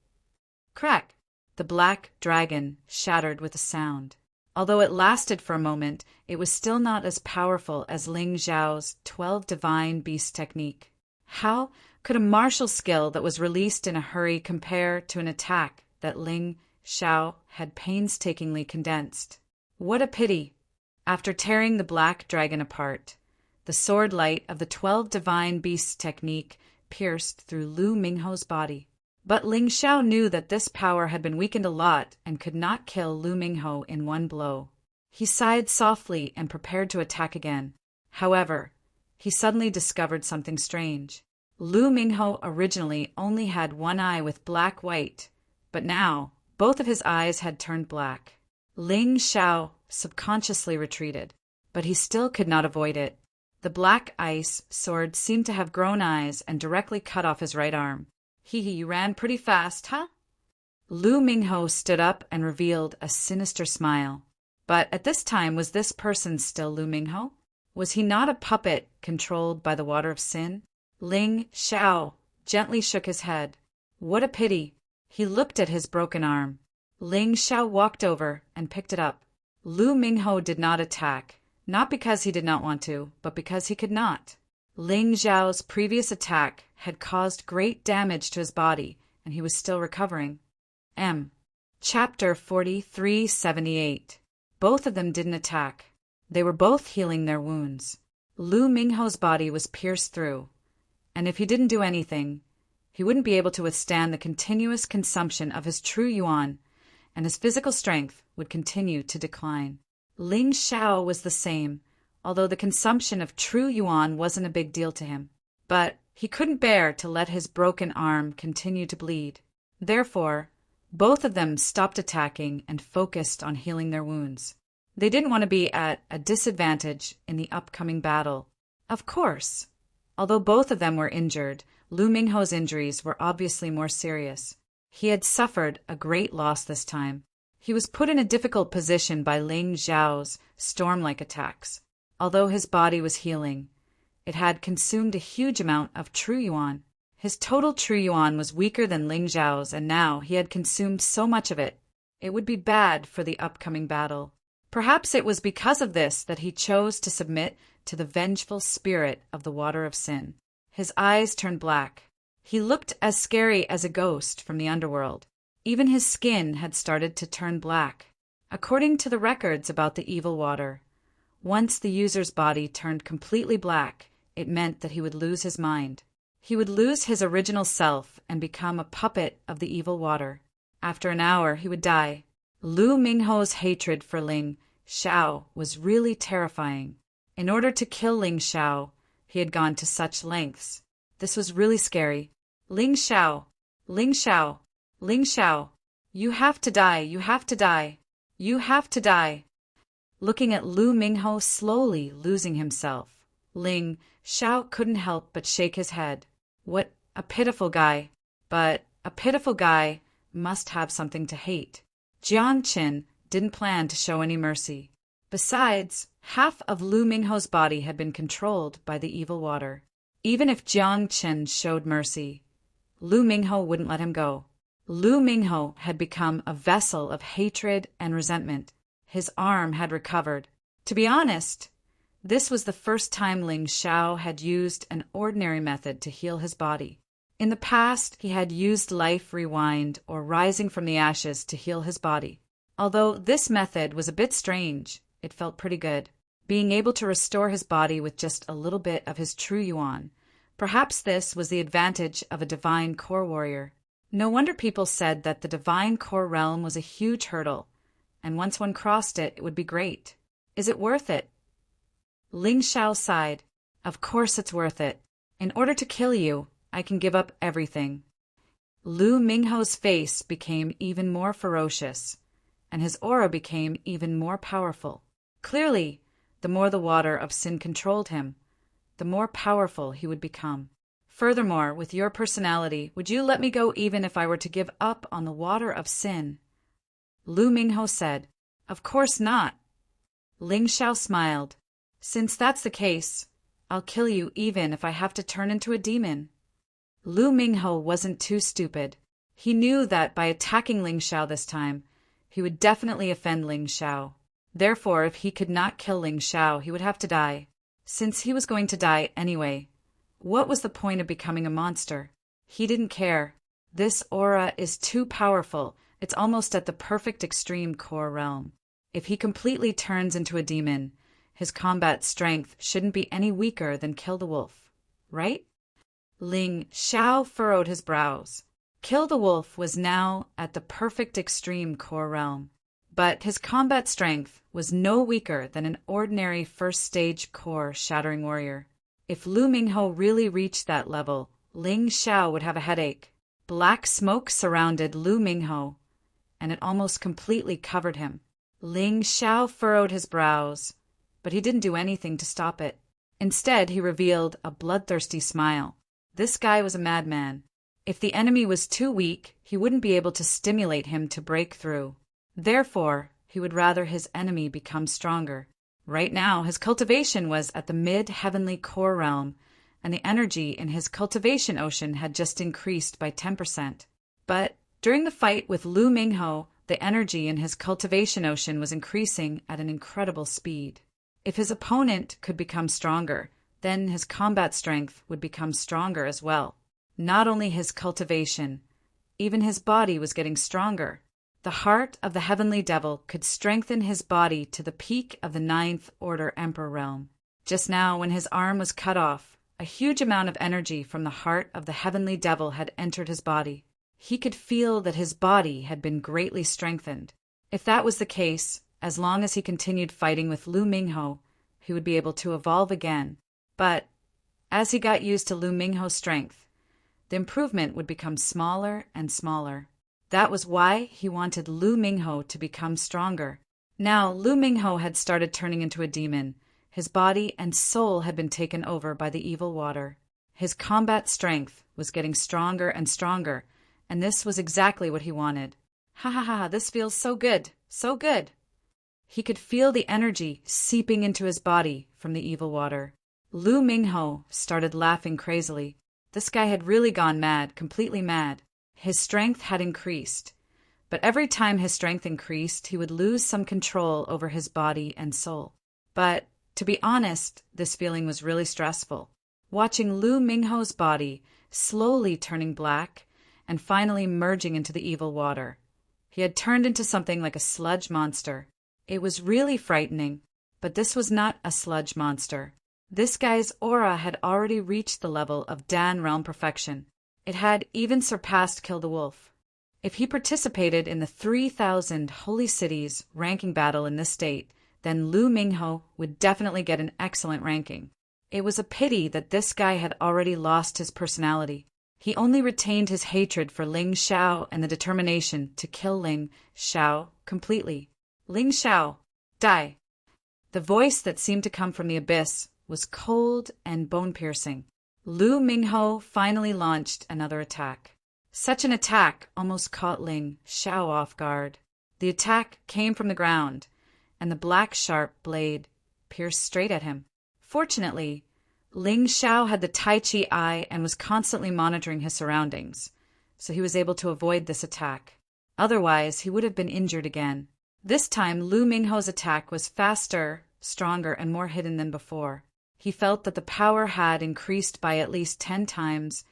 [SPEAKER 1] Crack! The black dragon shattered with a sound. Although it lasted for a moment, it was still not as powerful as Ling Zhao's 12 divine beast technique. How could a martial skill that was released in a hurry compare to an attack that Ling Zhao had painstakingly condensed? What a pity! After tearing the black dragon apart, the sword light of the 12 divine beasts technique pierced through Lu Mingho's body. But Ling Zhao knew that this power had been weakened a lot and could not kill Lu Mingho in one blow. He sighed softly and prepared to attack again. However, he suddenly discovered something strange. Lu Mingho originally only had one eye with black-white, but now both of his eyes had turned black. Ling Zhao subconsciously retreated, but he still could not avoid it. The black ice sword seemed to have grown eyes and directly cut off his right arm. Hee, you ran pretty fast, huh? Lu Mingho stood up and revealed a sinister smile. But at this time, was this person still Lu Mingho? Was he not a puppet controlled by the water of sin? Ling Zhao gently shook his head. What a pity! He looked at his broken arm. Ling Zhao walked over and picked it up. Lu Mingho did not attack, not because he did not want to, but because he could not. Ling Zhao's previous attack had caused great damage to his body, and he was still recovering. Chapter 4378. Both of them didn't attack. They were both healing their wounds. Lu Mingho's body was pierced through, and if he didn't do anything, he wouldn't be able to withstand the continuous consumption of his true yuan, and his physical strength would continue to decline. Ling Zhao was the same, although the consumption of true yuan wasn't a big deal to him. But he couldn't bear to let his broken arm continue to bleed. Therefore, both of them stopped attacking and focused on healing their wounds. They didn't want to be at a disadvantage in the upcoming battle. Of course, although both of them were injured, Lu Mingho's injuries were obviously more serious. He had suffered a great loss this time. He was put in a difficult position by Ling Zhao's storm-like attacks. Although his body was healing, it had consumed a huge amount of true yuan. His total true yuan was weaker than Ling Zhao's, and now he had consumed so much of it. It would be bad for the upcoming battle. Perhaps it was because of this that he chose to submit to the vengeful spirit of the water of sin. His eyes turned black. He looked as scary as a ghost from the underworld. Even his skin had started to turn black. According to the records about the evil water, once the user's body turned completely black, it meant that he would lose his mind. He would lose his original self and become a puppet of the evil water. After an hour, he would die. Lu Mingho's hatred for Ling Xiao was really terrifying. In order to kill Ling Xiao, he had gone to such lengths. This was really scary. Ling Xiao, Ling Xiao, Ling Xiao, you have to die, you have to die, you have to die. Looking at Lu Mingho slowly losing himself, Ling Xiao couldn't help but shake his head. What a pitiful guy. But a pitiful guy must have something to hate. Jiang Qin didn't plan to show any mercy. Besides, half of Lu Mingho's body had been controlled by the evil water. Even if Jiang Qin showed mercy, Lu Mingho wouldn't let him go. Lu Mingho had become a vessel of hatred and resentment. His arm had recovered. To be honest, this was the first time Ling Xiao had used an ordinary method to heal his body. In the past, he had used Life Rewind or Rising from the Ashes to heal his body. Although this method was a bit strange, it felt pretty good. Being able to restore his body with just a little bit of his true yuan. Perhaps this was the advantage of a divine core warrior. No wonder people said that the divine core realm was a huge hurdle, and once one crossed it, it would be great. Is it worth it? Ling Xiao sighed. Of course it's worth it. In order to kill you, I can give up everything. Lu Mingho's face became even more ferocious, and his aura became even more powerful. Clearly, the more the water of sin controlled him, the more powerful he would become. Furthermore, with your personality, would you let me go even if I were to give up on the water of sin? Lu Mingho said, Of course not. Ling Xiao smiled. Since that's the case, I'll kill you even if I have to turn into a demon. Lu Mingho wasn't too stupid. He knew that by attacking Ling Xiao this time, he would definitely offend Ling Xiao. Therefore, if he could not kill Ling Xiao, he would have to die. Since he was going to die anyway, what was the point of becoming a monster? He didn't care. This aura is too powerful. It's almost at the perfect extreme core realm. If he completely turns into a demon, his combat strength shouldn't be any weaker than Kill the Wolf, right? Ling Xiao furrowed his brows. Kill the Wolf was now at the perfect extreme core realm, but his combat strength was no weaker than an ordinary first-stage core shattering warrior. If Lu Mingho really reached that level, Ling Xiao would have a headache. Black smoke surrounded Lu Mingho, and it almost completely covered him. Ling Xiao furrowed his brows, but he didn't do anything to stop it. Instead, he revealed a bloodthirsty smile. This guy was a madman. If the enemy was too weak, he wouldn't be able to stimulate him to break through. Therefore, he would rather his enemy become stronger. Right now, his cultivation was at the mid-heavenly core realm, and the energy in his cultivation ocean had just increased by 10%. But during the fight with Lu Mingho, the energy in his cultivation ocean was increasing at an incredible speed. If his opponent could become stronger, then his combat strength would become stronger as well. Not only his cultivation, even his body was getting stronger. The heart of the heavenly devil could strengthen his body to the peak of the Ninth Order Emperor realm. Just now, when his arm was cut off, a huge amount of energy from the heart of the heavenly devil had entered his body. He could feel that his body had been greatly strengthened. If that was the case, as long as he continued fighting with Lu Mingho, he would be able to evolve again. But as he got used to Lu Mingho's strength, the improvement would become smaller and smaller. That was why he wanted Lu Mingho to become stronger. Now, Lu Mingho had started turning into a demon. His body and soul had been taken over by the evil water. His combat strength was getting stronger and stronger, and this was exactly what he wanted. Ha ha ha, this feels so good, so good. He could feel the energy seeping into his body from the evil water. Lu Mingho started laughing crazily. This guy had really gone mad, completely mad. His strength had increased, but every time his strength increased, he would lose some control over his body and soul. But, to be honest, this feeling was really stressful. Watching Lu Mingho's body slowly turning black and finally merging into the evil water. He had turned into something like a sludge monster. It was really frightening, but this was not a sludge monster. This guy's aura had already reached the level of Dan realm perfection. It had even surpassed Kill the Wolf. If he participated in the 3,000 Holy Cities ranking battle in this state, then Lu Mingho would definitely get an excellent ranking. It was a pity that this guy had already lost his personality. He only retained his hatred for Ling Xiao and the determination to kill Ling Xiao completely. Ling Xiao, die! The voice that seemed to come from the abyss was cold and bone-piercing. Lu Mingho finally launched another attack. Such an attack almost caught Ling Xiao off guard. The attack came from the ground, and the black sharp blade pierced straight at him. Fortunately, Ling Xiao had the Tai Chi eye and was constantly monitoring his surroundings, so he was able to avoid this attack. Otherwise, he would have been injured again. This time, Lu Mingho's attack was faster, stronger, and more hidden than before. He felt that the power had increased by at least 10 times,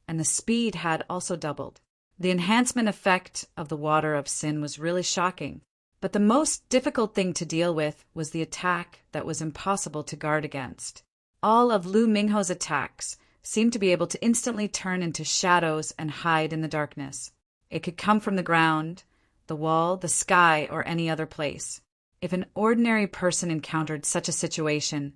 [SPEAKER 1] and the speed had also doubled. The enhancement effect of the water of sin was really shocking, but the most difficult thing to deal with was the attack that was impossible to guard against. All of Lu Mingho's attacks seemed to be able to instantly turn into shadows and hide in the darkness. It could come from the ground, the wall, the sky, or any other place. If an ordinary person encountered such a situation,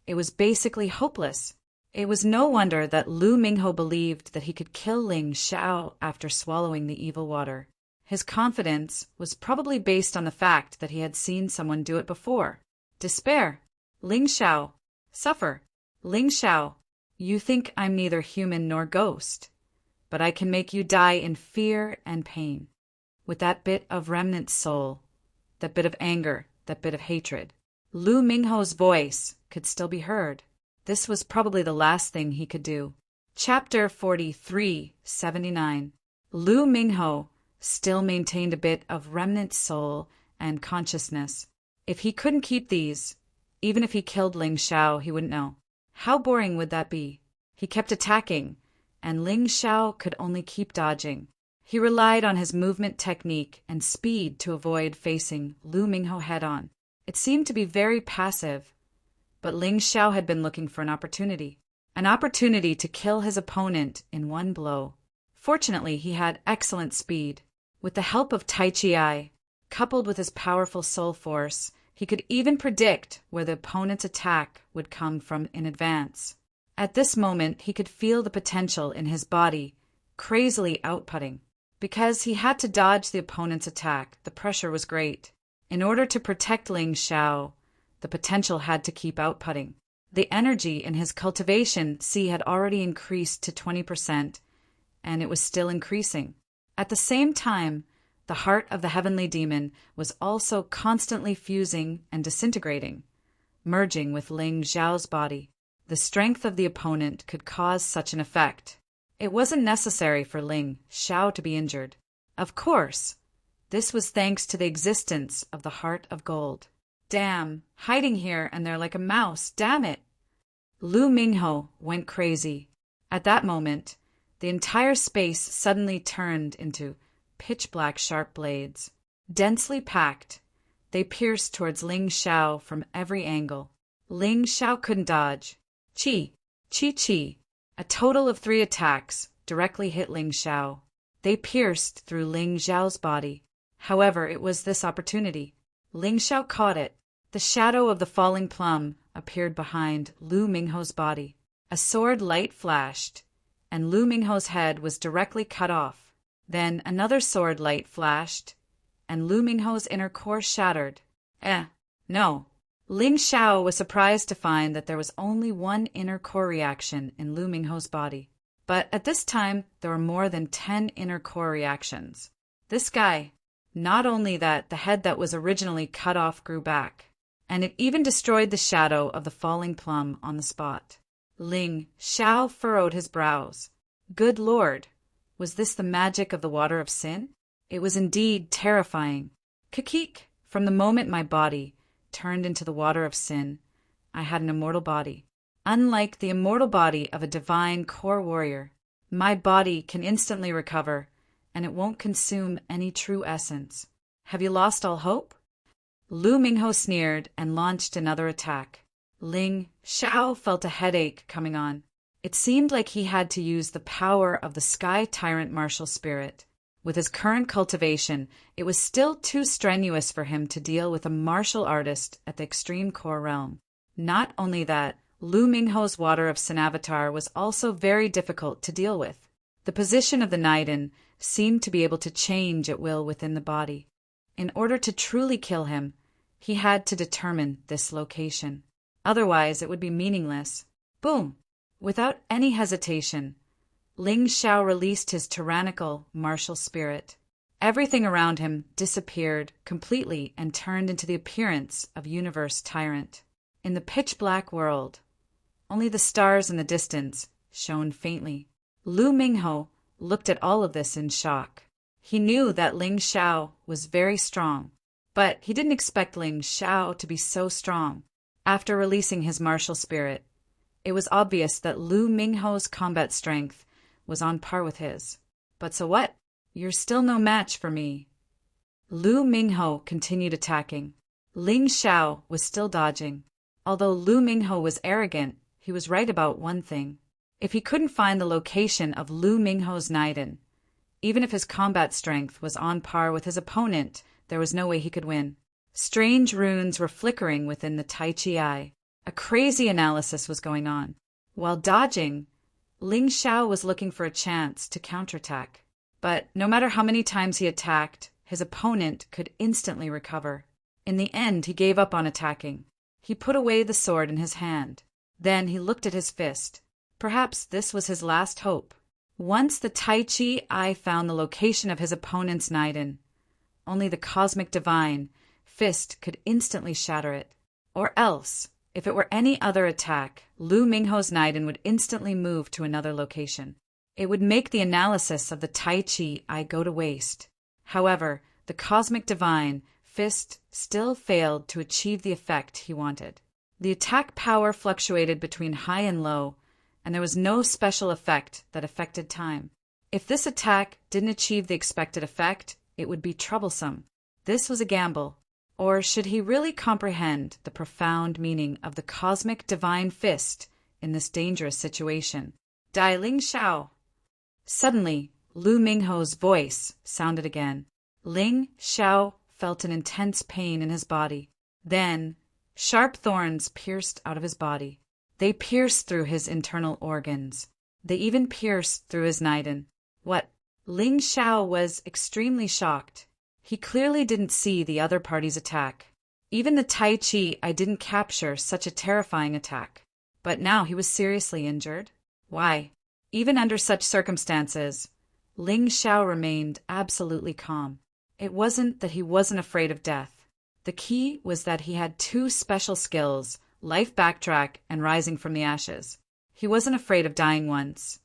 [SPEAKER 1] it was basically hopeless. It was no wonder that Lu Mingho believed that he could kill Ling Xiao after swallowing the evil water. His confidence was probably based on the fact that he had seen someone do it before. Despair. Ling Xiao. Suffer. Ling Xiao. You think I'm neither human nor ghost, but I can make you die in fear and pain. With that bit of remnant soul, that bit of anger, that bit of hatred. Lu Mingho's voice could still be heard. This was probably the last thing he could do. Chapter 43:79. Lu Mingho still maintained a bit of remnant soul and consciousness. If he couldn't keep these, even if he killed Ling Xiao, he wouldn't know. How boring would that be? He kept attacking, and Ling Xiao could only keep dodging. He relied on his movement technique and speed to avoid facing Lu Mingho head-on. It seemed to be very passive, but Ling Xiao had been looking for an opportunity to kill his opponent in one blow. Fortunately, he had excellent speed. With the help of Tai Chi, coupled with his powerful soul force, he could even predict where the opponent's attack would come from in advance. At this moment, he could feel the potential in his body crazily outputting. Because he had to dodge the opponent's attack, the pressure was great. In order to protect Ling Xiao, the potential had to keep outputting. The energy in his cultivation had already increased to 20%, and it was still increasing. At the same time, the heart of the heavenly demon was also constantly fusing and disintegrating, merging with Ling Xiao's body. The strength of the opponent could cause such an effect. It wasn't necessary for Ling Xiao to be injured. Of course, this was thanks to the existence of the heart of gold. Damn, hiding here and there like a mouse, damn it! Lu Mingho went crazy. At that moment, the entire space suddenly turned into pitch-black sharp blades. Densely packed, they pierced towards Ling Xiao from every angle. Ling Xiao couldn't dodge. Chi. A total of 3 attacks directly hit Ling Xiao. They pierced through Ling Xiao's body. However, it was this opportunity. Ling Xiao caught it. The shadow of the falling plum appeared behind Lu Mingho's body. A sword light flashed, and Lu Mingho's head was directly cut off. Then another sword light flashed, and Lu Mingho's inner core shattered. No. Ling Xiao was surprised to find that there was only one inner core reaction in Lu Mingho's body. But at this time, there were more than 10 inner core reactions. This guy, not only that, the head that was originally cut off grew back, and it even destroyed the shadow of the falling plum on the spot. Ling Xiao furrowed his brows. Good Lord, was this the magic of the water of sin? It was indeed terrifying. Kakik, from the moment my body turned into the water of sin, I had an immortal body. Unlike the immortal body of a divine core warrior, my body can instantly recover, and it won't consume any true essence. Have you lost all hope? Lu Mingho sneered and launched another attack. Ling Xiao felt a headache coming on. It seemed like he had to use the power of the Sky Tyrant martial spirit, With his current cultivation, it was still too strenuous for him to deal with a martial artist at the extreme core realm. Not only that, Lu Mingho's water of Sinavatar was also very difficult to deal with. The position of the Naiden seemed to be able to change at will within the body. In order to truly kill him, he had to determine this location. Otherwise, it would be meaningless. Boom! Without any hesitation, Ling Xiao released his tyrannical, martial spirit. Everything around him disappeared completely and turned into the appearance of universe tyrant. In the pitch-black world, only the stars in the distance shone faintly. Lu Mingho looked at all of this in shock. He knew that Ling Xiao was very strong, but he didn't expect Ling Xiao to be so strong. After releasing his martial spirit, it was obvious that Lu Mingho's combat strength was on par with his. But so what? You're still no match for me. Lu Mingho continued attacking. Ling Xiao was still dodging. Although Lu Mingho was arrogant, he was right about one thing. If he couldn't find the location of Lu Mingho's Naiden, even if his combat strength was on par with his opponent, there was no way he could win. Strange runes were flickering within the Tai Chi eye. A crazy analysis was going on. While dodging, Ling Xiao was looking for a chance to counterattack. But no matter how many times he attacked, his opponent could instantly recover. In the end, he gave up on attacking. He put away the sword in his hand. Then he looked at his fist. Perhaps this was his last hope. Once the Tai Chi eye found the location of his opponent's Naiden, only the cosmic divine fist could instantly shatter it. Or else, if it were any other attack, Lu Mingho's Naiden would instantly move to another location. It would make the analysis of the Tai Chi eye go to waste. However, the cosmic divine fist still failed to achieve the effect he wanted. The attack power fluctuated between high and low, and there was no special effect that affected time. If this attack didn't achieve the expected effect, it would be troublesome. This was a gamble. Or should he really comprehend the profound meaning of the cosmic divine fist in this dangerous situation? Dai Ling Xiao. Suddenly, Lu Mingho's voice sounded again. Ling Xiao felt an intense pain in his body. Then, sharp thorns pierced out of his body. They pierced through his internal organs. They even pierced through his Naiden. What? Ling Xiao was extremely shocked. He clearly didn't see the other party's attack. Even the Tai Chi I didn't capture such a terrifying attack. But now he was seriously injured. Why? Even under such circumstances, Ling Xiao remained absolutely calm. It wasn't that he wasn't afraid of death. The key was that he had two special skills, life backtrack and rising from the ashes. He wasn't afraid of dying once,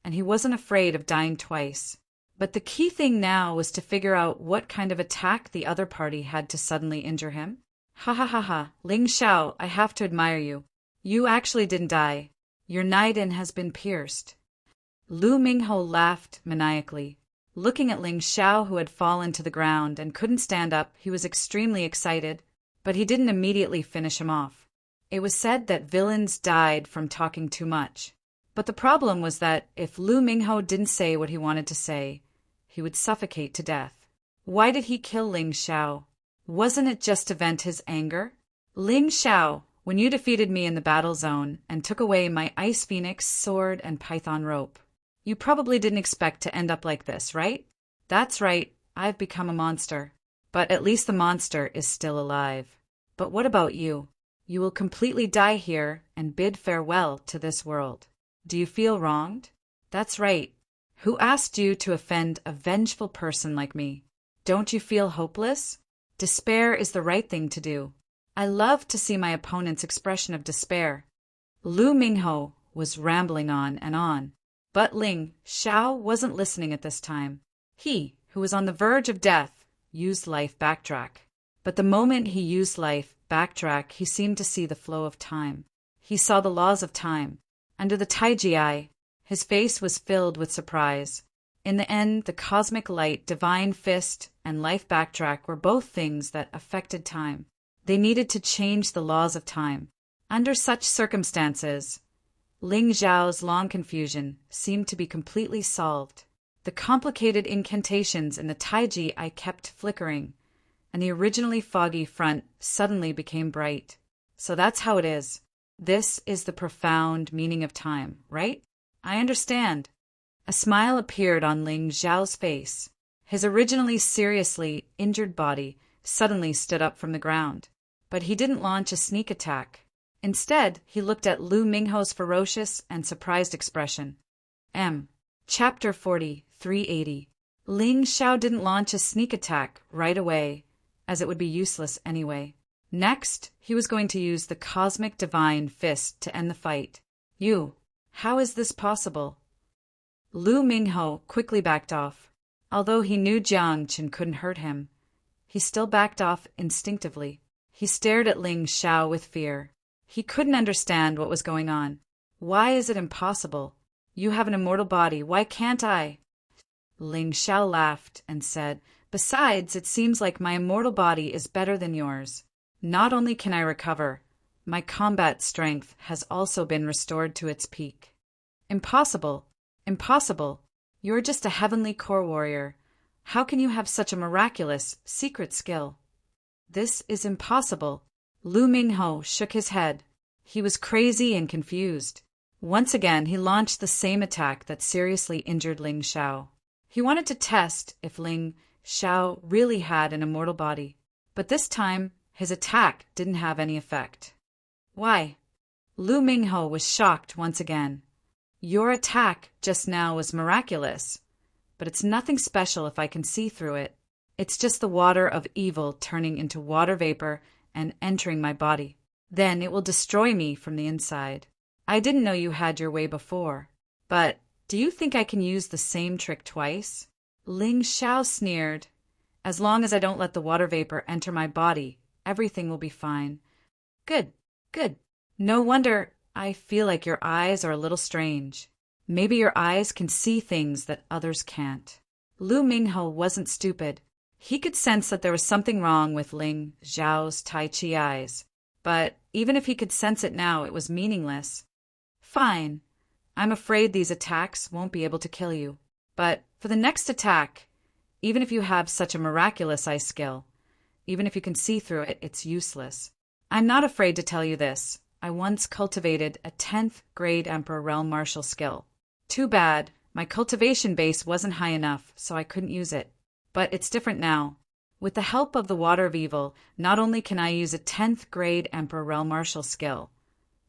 [SPEAKER 1] and he wasn't afraid of dying twice. But the key thing now was to figure out what kind of attack the other party had to suddenly injure him. Ha ha ha ha, Ling Xiao, I have to admire you. You actually didn't die. Your Naiden has been pierced. Lu Mingho laughed maniacally. Looking at Ling Xiao, who had fallen to the ground and couldn't stand up, he was extremely excited, but he didn't immediately finish him off. It was said that villains died from talking too much. But the problem was that if Lu Mingho didn't say what he wanted to say, he would suffocate to death. Why did he kill Ling Xiao? Wasn't it just to vent his anger? Ling Xiao, when you defeated me in the battle zone and took away my Ice Phoenix sword and python rope, you probably didn't expect to end up like this, right? That's right, I've become a monster. But at least the monster is still alive. But what about you? You will completely die here and bid farewell to this world. Do you feel wronged? That's right. Who asked you to offend a vengeful person like me? Don't you feel hopeless? Despair is the right thing to do. I love to see my opponent's expression of despair. Lu Mingho was rambling on, but Ling Xiao wasn't listening at this time. He, who was on the verge of death, used life backtrack. But the moment he used life backtrack, he seemed to see the flow of time. He saw the laws of time. Under the Taiji eye, his face was filled with surprise. In the end, the cosmic light, divine fist, and life backtrack were both things that affected time. They needed to change the laws of time. Under such circumstances, Ling Xiao's long confusion seemed to be completely solved. The complicated incantations in the taiji I kept flickering, and the originally foggy front suddenly became bright. So that's how it is. This is the profound meaning of time, right? I understand. A smile appeared on Ling Xiao's face. His originally seriously injured body suddenly stood up from the ground. But he didn't launch a sneak attack. Instead, he looked at Lu Mingho's ferocious and surprised expression. Chapter 40, 380. Ling Xiao didn't launch a sneak attack right away, as it would be useless anyway. Next, he was going to use the cosmic divine fist to end the fight. How is this possible? Lu Mingho quickly backed off. Although he knew Jiang Qin couldn't hurt him, he still backed off instinctively. He stared at Ling Xiao with fear. He couldn't understand what was going on. Why is it impossible? You have an immortal body, why can't I? Ling Xiao laughed and said, Besides, it seems like my immortal body is better than yours. Not only can I recover, my combat strength has also been restored to its peak. Impossible. Impossible. You're just a heavenly core warrior. How can you have such a miraculous, secret skill? This is impossible. Lu Mingho shook his head. He was crazy and confused. Once again, he launched the same attack that seriously injured Ling Xiao. He wanted to test if Ling Xiao really had an immortal body. But this time, his attack didn't have any effect. Why? Lu Mingho was shocked once again. Your attack just now was miraculous, but it's nothing special if I can see through it. It's just the water of evil turning into water vapor and entering my body. Then it will destroy me from the inside. I didn't know you had your way before, but do you think I can use the same trick twice? Ling Xiao sneered. As long as I don't let the water vapor enter my body, everything will be fine. Good, good. No wonder I feel like your eyes are a little strange. Maybe your eyes can see things that others can't. Lu Mingho wasn't stupid. He could sense that there was something wrong with Ling Xiao's Tai Chi eyes. But even if he could sense it now, it was meaningless. Fine. I'm afraid these attacks won't be able to kill you. But for the next attack, even if you have such a miraculous eye skill, even if you can see through it, it's useless. I'm not afraid to tell you this. I once cultivated a 10th grade Emperor Realm martial skill. Too bad, my cultivation base wasn't high enough, so I couldn't use it. But it's different now. With the help of the Water of Evil, not only can I use a 10th grade Emperor Realm martial skill,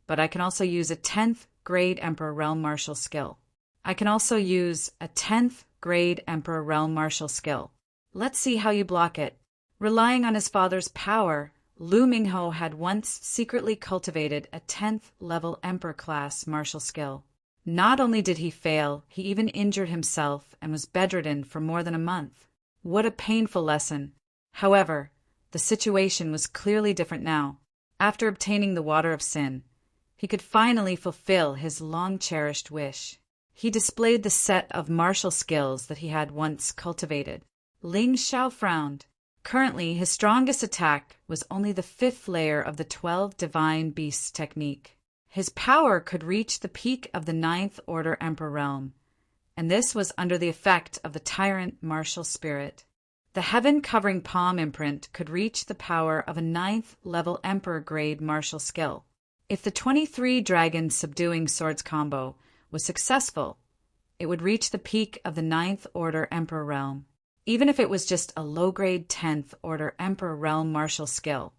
[SPEAKER 1] but I can also use a 10th grade Emperor Realm martial skill. I can also use a 10th grade Emperor Realm martial skill. Let's see how you block it. Relying on his father's power, Lu Mingho had once secretly cultivated a 10th level Emperor class martial skill. Not only did he fail, he even injured himself and was bedridden for more than a month. What a painful lesson. However, the situation was clearly different now. After obtaining the Water of Sin, he could finally fulfill his long-cherished wish. He displayed the set of martial skills that he had once cultivated. Ling Xiao frowned. Currently, his strongest attack was only the 5th layer of the 12 Divine Beasts technique. His power could reach the peak of the 9th Order Emperor Realm, and this was under the effect of the Tyrant Martial Spirit. The Heaven-covering palm imprint could reach the power of a 9th level Emperor grade martial skill. If the 23 Dragon Subduing Swords combo was successful, it would reach the peak of the 9th Order Emperor Realm. Even if it was just a low-grade 10th Order Emperor Realm martial skill,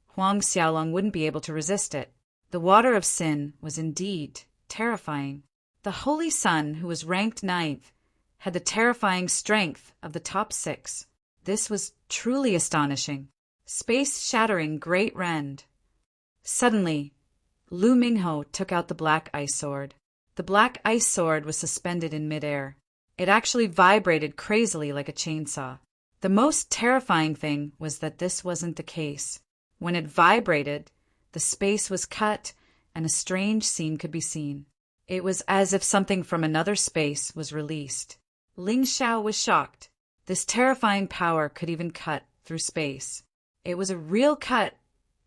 [SPEAKER 1] Huang Xiaolong wouldn't be able to resist it. The Water of Sin was indeed terrifying. The Holy Sun, who was ranked 9th, had the terrifying strength of the top 6. This was truly astonishing. Space-shattering great rend. Suddenly, Lu Mingho took out the black ice sword. The black ice sword was suspended in midair. It actually vibrated crazily like a chainsaw. The most terrifying thing was that this wasn't the case. When it vibrated, the space was cut and a strange scene could be seen. It was as if something from another space was released. Ling Xiao was shocked. This terrifying power could even cut through space. It was a real cut,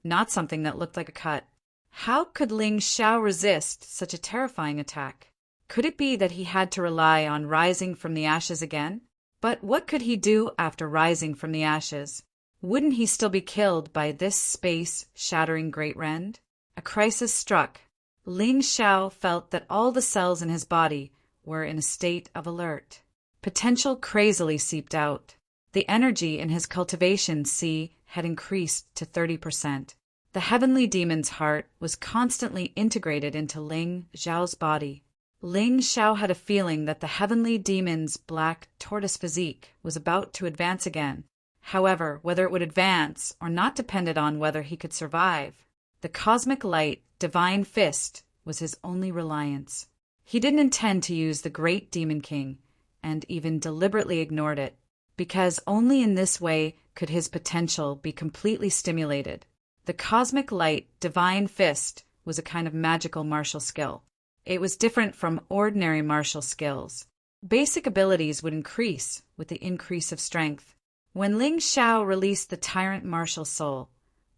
[SPEAKER 1] not something that looked like a cut. How could Ling Xiao resist such a terrifying attack? Could it be that he had to rely on rising from the ashes again? But what could he do after rising from the ashes? Wouldn't he still be killed by this space-shattering great rend? A crisis struck. Ling Xiao felt that all the cells in his body were in a state of alert. Potential crazily seeped out. The energy in his cultivation sea had increased to 30%. The heavenly demon's heart was constantly integrated into Ling Xiao's body. Ling Xiao had a feeling that the heavenly demon's black tortoise physique was about to advance again. However, whether it would advance or not depended on whether he could survive. The cosmic light, divine fist, was his only reliance. He didn't intend to use the great demon king, and even deliberately ignored it, because only in this way could his potential be completely stimulated. The cosmic light, divine fist, was a kind of magical martial skill. It was different from ordinary martial skills. Basic abilities would increase with the increase of strength. When Ling Xiao released the tyrant martial soul,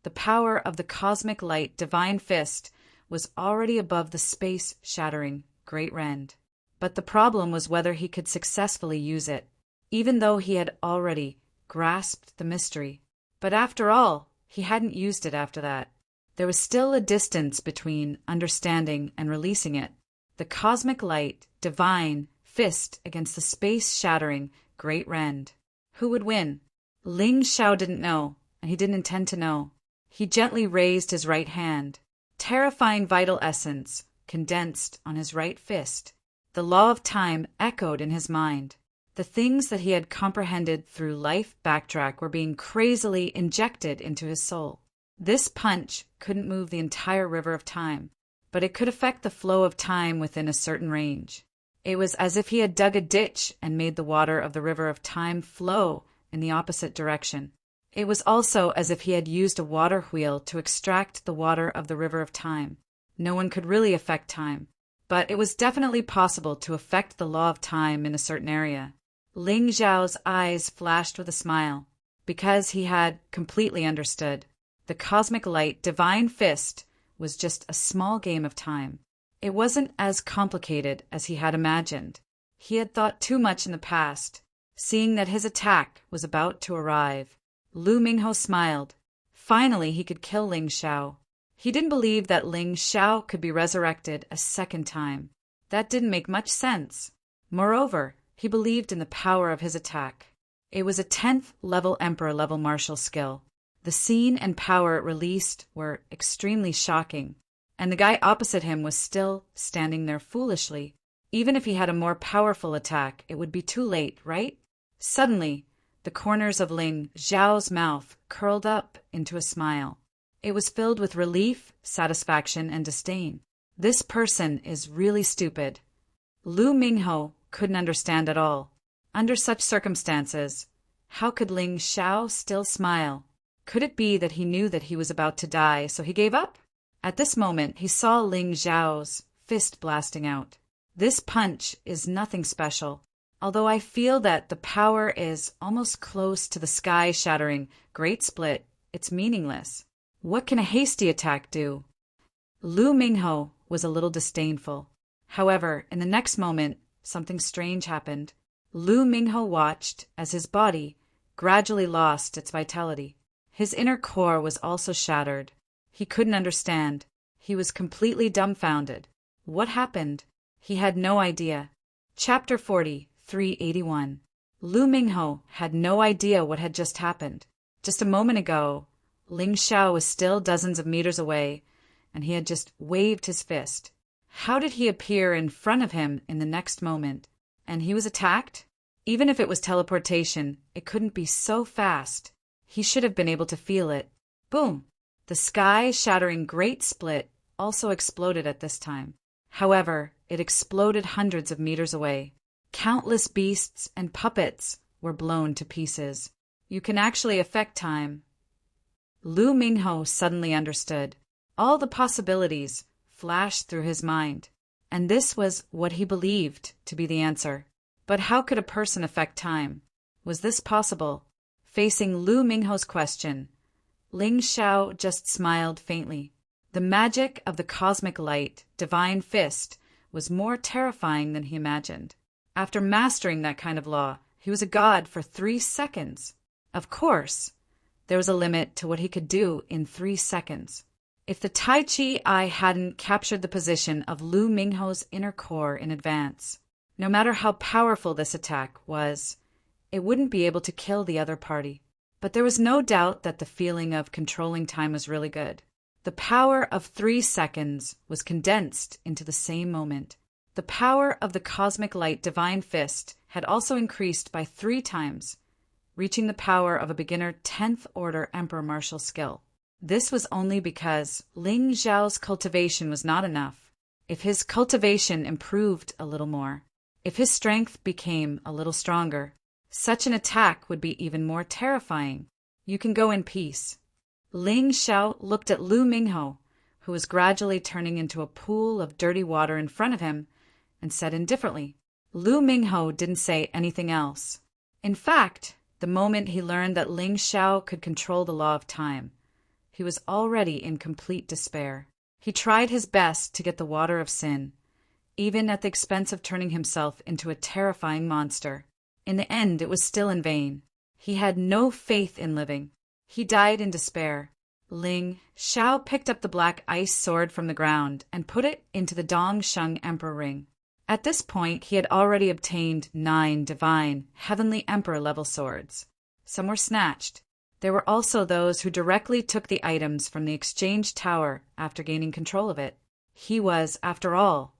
[SPEAKER 1] the power of the cosmic light divine fist was already above the space-shattering great rend. But the problem was whether he could successfully use it, even though he had already grasped the mystery. But after all, he hadn't used it after that. There was still a distance between understanding and releasing it. The cosmic light, divine, fist against the space-shattering great rend. Who would win? Ling Xiao didn't know, and he didn't intend to know. He gently raised his right hand. Terrifying vital essence condensed on his right fist. The law of time echoed in his mind. The things that he had comprehended through life backtrack were being crazily injected into his soul. This punch couldn't move the entire river of time, but it could affect the flow of time within a certain range. It was as if he had dug a ditch and made the water of the river of time flow in the opposite direction. It was also as if he had used a water wheel to extract the water of the river of time. No one could really affect time, but it was definitely possible to affect the law of time in a certain area. Ling Xiao's eyes flashed with a smile, because he had completely understood. The cosmic light, divine fist, was just a small game of time. It wasn't as complicated as he had imagined. He had thought too much in the past. Seeing that his attack was about to arrive, Lu Mingho smiled. Finally, he could kill Ling Xiao. He didn't believe that Ling Xiao could be resurrected a second time. That didn't make much sense. Moreover, he believed in the power of his attack. It was a 10th level Emperor level martial skill. The scene and power it released were extremely shocking, and the guy opposite him was still standing there foolishly. Even if he had a more powerful attack, it would be too late, right? Suddenly, the corners of Ling Xiao's mouth curled up into a smile. It was filled with relief, satisfaction, and disdain. This person is really stupid. Lu Mingho couldn't understand at all. Under such circumstances, how could Ling Xiao still smile? Could it be that he knew that he was about to die, so he gave up? At this moment, he saw Ling Xiao's fist blasting out. This punch is nothing special, although I feel that the power is almost close to the sky-shattering great split. It's meaningless. What can a hasty attack do? Lu Mingho was a little disdainful. However, in the next moment, something strange happened. Lu Mingho watched as his body gradually lost its vitality. His inner core was also shattered. He couldn't understand. He was completely dumbfounded. What happened? He had no idea. Chapter 40, 381. Lu Mingho had no idea what had just happened. Just a moment ago, Ling Xiao was still dozens of meters away, and he had just waved his fist. How did he appear in front of him in the next moment? And he was attacked? Even if it was teleportation, it couldn't be so fast. He should have been able to feel it. Boom! The sky-shattering great split also exploded at this time. However, it exploded hundreds of meters away. Countless beasts and puppets were blown to pieces. You can actually affect time. Lu Mingho suddenly understood. All the possibilities flashed through his mind, and this was what he believed to be the answer. But how could a person affect time? Was this possible? Facing Lu Mingho's question, Ling Xiao just smiled faintly. The magic of the cosmic light, divine fist, was more terrifying than he imagined. After mastering that kind of law, he was a god for 3 seconds. Of course, there was a limit to what he could do in 3 seconds. If the Tai Chi eye hadn't captured the position of Lu Mingho's inner core in advance, no matter how powerful this attack was, it wouldn't be able to kill the other party. But there was no doubt that the feeling of controlling time was really good. The power of 3 seconds was condensed into the same moment. The power of the cosmic light divine fist had also increased by 3 times, reaching the power of a beginner 10th order emperor martial skill. This was only because Ling Xiao's cultivation was not enough. If his cultivation improved a little more, if his strength became a little stronger, such an attack would be even more terrifying. You can go in peace. Ling Xiao looked at Lu Mingho, who was gradually turning into a pool of dirty water in front of him, and said indifferently. Lu Mingho didn't say anything else. In fact, the moment he learned that Ling Xiao could control the law of time, he was already in complete despair. He tried his best to get the water of sin, even at the expense of turning himself into a terrifying monster. In the end, it was still in vain. He had no faith in living. He died in despair. Ling Xiao picked up the black ice sword from the ground and put it into the Dong Sheng Emperor ring. At this point, he had already obtained 9 divine, heavenly emperor-level swords. Some were snatched. There were also those who directly took the items from the exchange tower after gaining control of it. He was, after all,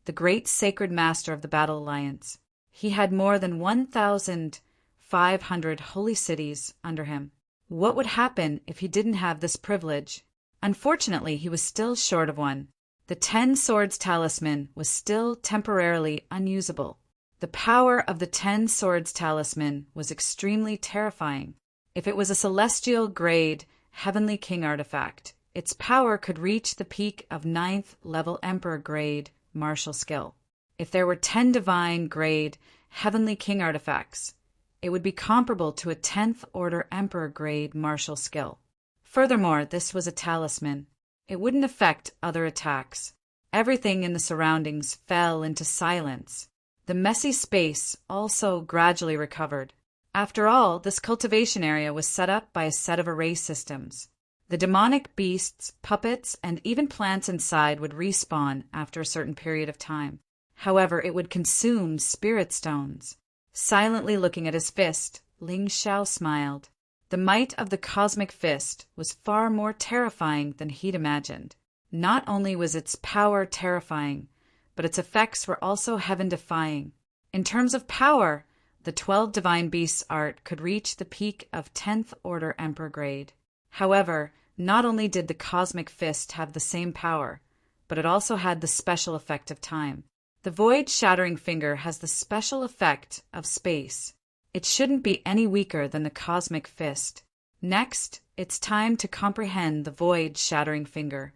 [SPEAKER 1] the great sacred master of the Battle Alliance. He had more than 1,500 holy cities under him. What would happen if he didn't have this privilege? Unfortunately, he was still short of one. The 10 Swords Talisman was still temporarily unusable. The power of the 10 Swords Talisman was extremely terrifying. If it was a celestial grade, Heavenly King artifact, its power could reach the peak of 9th level Emperor grade martial skill. If there were 10 divine grade, Heavenly King artifacts, it would be comparable to a 10th order Emperor grade martial skill. Furthermore, this was a talisman. It wouldn't affect other attacks. Everything in the surroundings fell into silence. The messy space also gradually recovered. After all, this cultivation area was set up by a set of array systems. The demonic beasts, puppets, and even plants inside would respawn after a certain period of time. However, it would consume spirit stones. Silently looking at his fist, Ling Xiao smiled. The might of the cosmic fist was far more terrifying than he'd imagined. Not only was its power terrifying, but its effects were also heaven-defying. In terms of power, the 12 Divine Beasts art could reach the peak of 10th Order Emperor grade. However, not only did the Cosmic Fist have the same power, but it also had the special effect of time. The Void Shattering Finger has the special effect of space. It shouldn't be any weaker than the Cosmic Fist. Next, it's time to comprehend the Void Shattering Finger.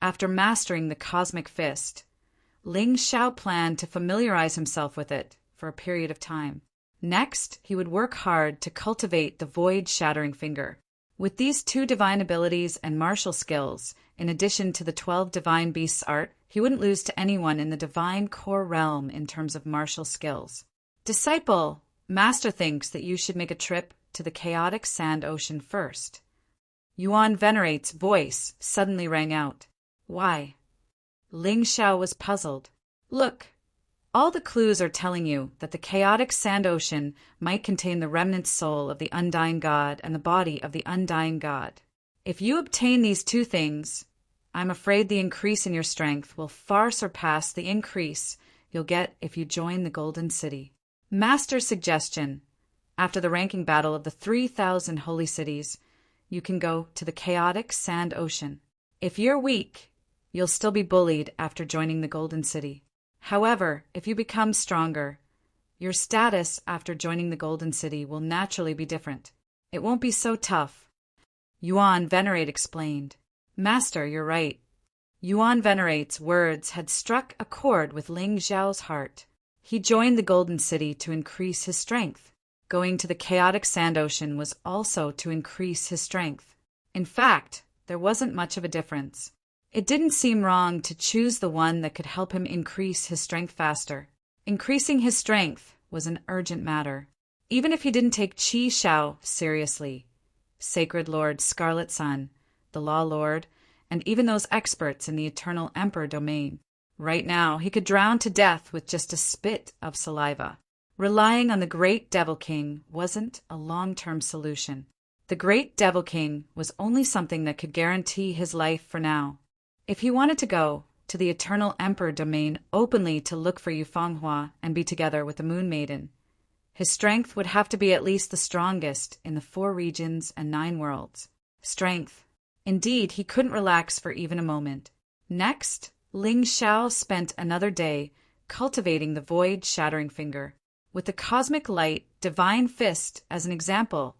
[SPEAKER 1] After mastering the Cosmic Fist, Ling Xiao planned to familiarize himself with it for a period of time. Next, he would work hard to cultivate the Void Shattering Finger. With these 2 divine abilities and martial skills, in addition to the 12 Divine Beasts art, he wouldn't lose to anyone in the Divine Core realm in terms of martial skills. Disciple, Master thinks that you should make a trip to the chaotic sand ocean first. Yuan Venerate's voice suddenly rang out. Why? Ling Xiao was puzzled. Look, all the clues are telling you that the chaotic sand ocean might contain the remnant soul of the undying god and the body of the undying god. If you obtain these 2 things, I'm afraid the increase in your strength will far surpass the increase you'll get if you join the Golden City. Master's suggestion: after the ranking battle of the 3,000 holy cities, you can go to the chaotic sand ocean. If you're weak, you'll still be bullied after joining the Golden City. However, if you become stronger, your status after joining the Golden City will naturally be different. It won't be so tough. Yuan Venerate explained. Master, you're right. Yuan Venerate's words had struck a chord with Ling Xiao's heart. He joined the Golden City to increase his strength. Going to the chaotic sand ocean was also to increase his strength. In fact, there wasn't much of a difference. It didn't seem wrong to choose the one that could help him increase his strength faster. Increasing his strength was an urgent matter, even if he didn't take Qi Shao seriously. Sacred Lord Scarlet Sun, the Law Lord, and even those experts in the Eternal Emperor domain. Right now, he could drown to death with just a spit of saliva. Relying on the Great Devil King wasn't a long-term solution. The Great Devil King was only something that could guarantee his life for now. If he wanted to go to the Eternal Emperor domain openly to look for Yufanghua and be together with the Moon Maiden, his strength would have to be at least the strongest in the 4 regions and 9 worlds. Strength. Indeed, he couldn't relax for even a moment. Next, Ling Xiao spent another day cultivating the void-shattering finger. With the cosmic light divine fist as an example,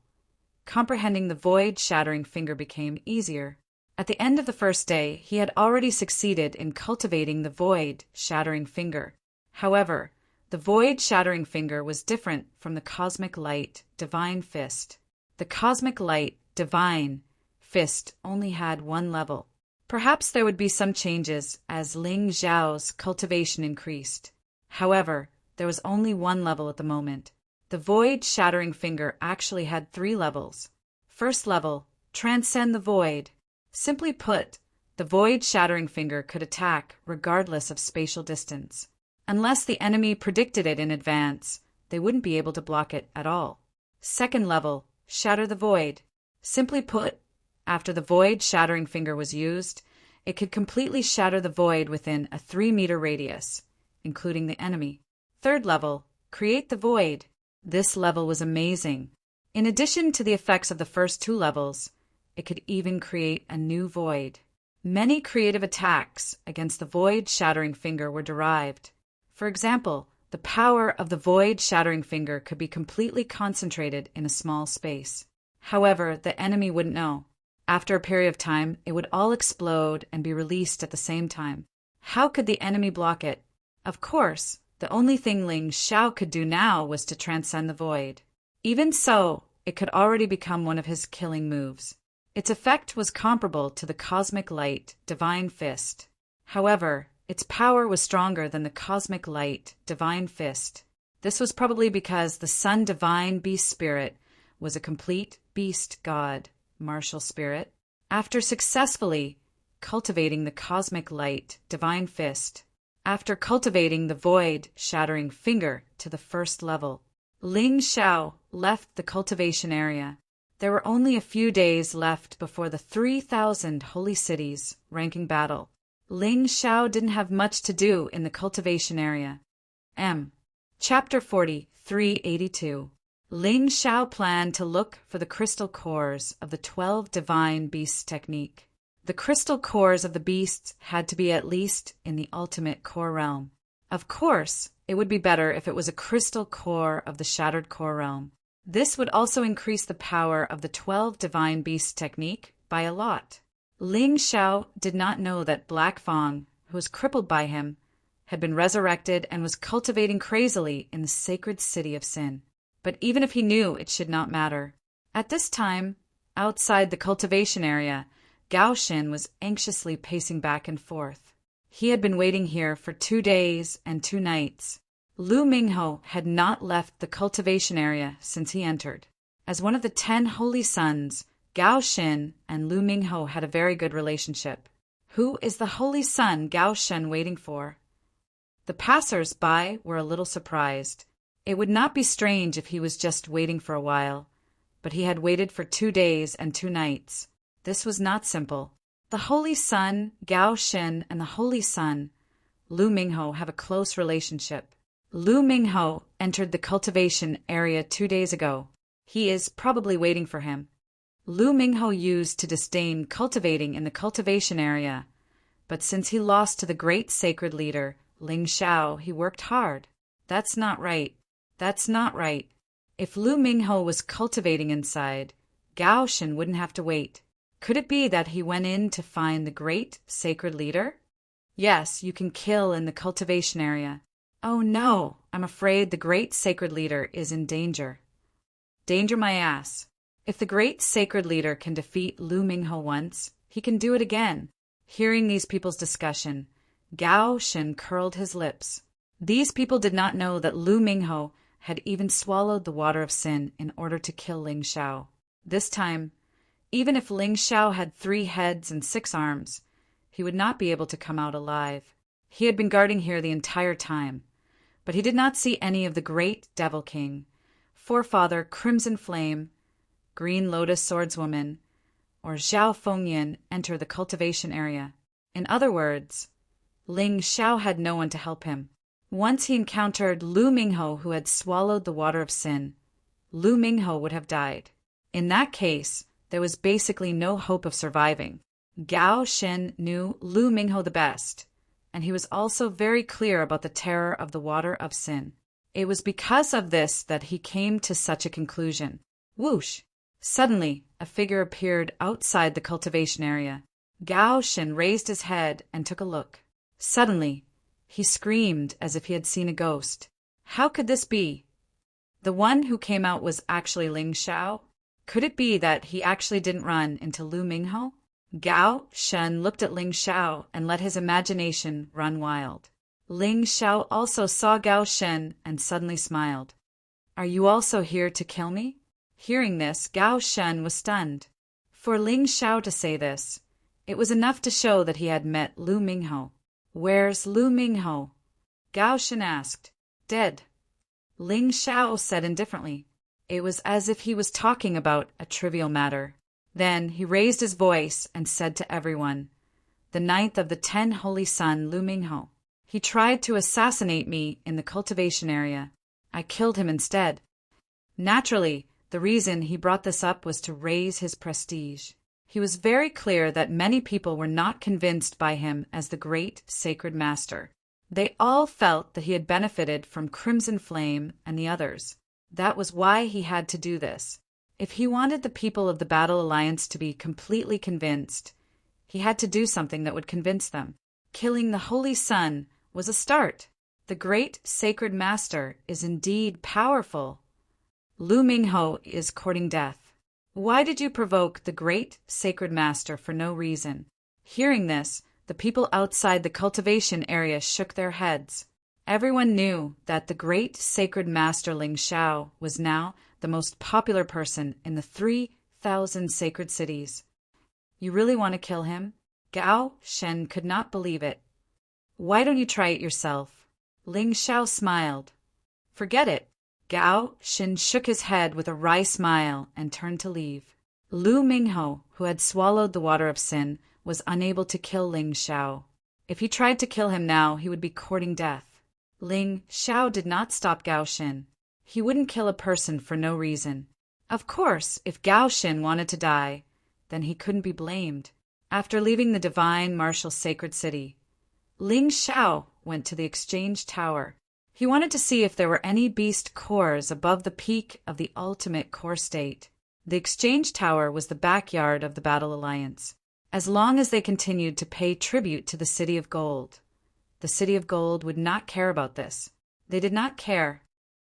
[SPEAKER 1] comprehending the void-shattering finger became easier. At the end of the first day, he had already succeeded in cultivating the void-shattering finger. However, the void-shattering finger was different from the cosmic light divine fist. The cosmic light divine fist only had 1 level. Perhaps there would be some changes as Ling Xiao's cultivation increased. However, there was only 1 level at the moment. The void-shattering finger actually had 3 levels. First level, transcend the void. Simply put, the void-shattering finger could attack regardless of spatial distance. Unless the enemy predicted it in advance, they wouldn't be able to block it at all. Second level, shatter the void. Simply put, after the void-shattering finger was used, it could completely shatter the void within a 3-meter radius, including the enemy. Third level, create the void. This level was amazing. In addition to the effects of the first 2 levels, it could even create a new void. Many creative attacks against the void-shattering finger were derived. For example, the power of the void-shattering finger could be completely concentrated in a small space. However, the enemy wouldn't know. After a period of time, it would all explode and be released at the same time. How could the enemy block it? Of course, the only thing Ling Xiao could do now was to transcend the void. Even so, it could already become one of his killing moves. Its effect was comparable to the cosmic light divine fist. However, its power was stronger than the cosmic light divine fist. This was probably because the Sun divine beast spirit was a complete beast god, martial spirit. After successfully cultivating the cosmic light divine fist, after cultivating the void-shattering finger to the first level, Ling Xiao left the cultivation area. There were only a few days left before the 3,000 holy cities ranking battle. Ling Xiao didn't have much to do in the cultivation area. Chapter 40, 382. Ling Xiao planned to look for the crystal cores of the 12 divine beasts technique. The crystal cores of the beasts had to be at least in the ultimate core realm. Of course, it would be better if it was a crystal core of the shattered core realm. This would also increase the power of the 12 divine beasts technique by a lot. Ling Xiao did not know that Black Fang, who was crippled by him, had been resurrected and was cultivating crazily in the sacred city of sin. But even if he knew, it should not matter. At this time, outside the cultivation area, Gao Xin was anxiously pacing back and forth. He had been waiting here for 2 days and 2 nights. Lu Mingho had not left the cultivation area since he entered. As one of the 10 holy sons, Gao Xin and Lu Mingho had a very good relationship. Who is the holy son Gao Shen waiting for? The passers-by were a little surprised. It would not be strange if he was just waiting for a while, but he had waited for 2 days and 2 nights. This was not simple. The holy son, Gao Shen, and the holy son, Lu Mingho, have a close relationship. Lu Mingho entered the cultivation area 2 days ago. He is probably waiting for him. Lu Mingho used to disdain cultivating in the cultivation area, but since he lost to the great sacred leader, Ling Xiao, he worked hard. That's not right. That's not right. If Lu Mingho was cultivating inside, Gao Shen wouldn't have to wait. Could it be that he went in to find the great sacred leader? Yes, you can kill in the cultivation area. Oh no, I'm afraid the great sacred leader is in danger. Danger my ass. If the great sacred leader can defeat Lu Mingho once, he can do it again. Hearing these people's discussion, Gao Shen curled his lips. These people did not know that Lu Mingho had even swallowed the water of sin in order to kill Ling Xiao. This time, even if Ling Xiao had 3 heads and 6 arms, he would not be able to come out alive. He had been guarding here the entire time, but he did not see any of the great Devil King, Forefather Crimson Flame, Green Lotus Swordswoman, or Zhao Fengyan enter the cultivation area. In other words, Ling Xiao had no one to help him. Once he encountered Lu Mingho, who had swallowed the water of sin, Lu Mingho would have died. In that case, there was basically no hope of surviving. Gao Shen knew Lu Mingho the best, and he was also very clear about the terror of the water of sin. It was because of this that he came to such a conclusion. Whoosh! Suddenly, a figure appeared outside the cultivation area. Gao Shen raised his head and took a look. Suddenly, he screamed as if he had seen a ghost. How could this be? The one who came out was actually Ling Xiao? Could it be that he actually didn't run into Lu Mingho? Gao Shen looked at Ling Xiao and let his imagination run wild. Ling Xiao also saw Gao Shen and suddenly smiled. Are you also here to kill me? Hearing this, Gao Shen was stunned. For Ling Xiao to say this, it was enough to show that he had met Lu Mingho. Where's Lu Mingho? Gao Shen asked. Dead. Ling Xiao said indifferently. It was as if he was talking about a trivial matter. Then he raised his voice and said to everyone, the 9th of the 10 Holy Sun, Lu Mingho. He tried to assassinate me in the cultivation area. I killed him instead. Naturally, the reason he brought this up was to raise his prestige. He was very clear that many people were not convinced by him as the great sacred master. They all felt that he had benefited from Crimson Flame and the others. That was why he had to do this. If he wanted the people of the Battle Alliance to be completely convinced, he had to do something that would convince them. Killing the Holy Sun was a start. The great sacred master is indeed powerful. Lu Mingho is courting death. Why did you provoke the great sacred master for no reason? Hearing this, the people outside the cultivation area shook their heads. Everyone knew that the great sacred master Ling Xiao was now the most popular person in the 3,000 sacred cities. You really want to kill him? Gao Shen could not believe it. Why don't you try it yourself? Ling Xiao smiled. Forget it. Gao Shen shook his head with a wry smile and turned to leave. Lu Mingho, who had swallowed the water of sin, was unable to kill Ling Xiao. If he tried to kill him now, he would be courting death. Ling Xiao did not stop Gao Shen. He wouldn't kill a person for no reason. Of course, if Gao Shen wanted to die, then he couldn't be blamed. After leaving the divine martial sacred city, Ling Xiao went to the exchange tower. He wanted to see if there were any beast cores above the peak of the ultimate core state. The exchange tower was the backyard of the Battle Alliance. As long as they continued to pay tribute to the City of Gold, the City of Gold would not care about this. They did not care.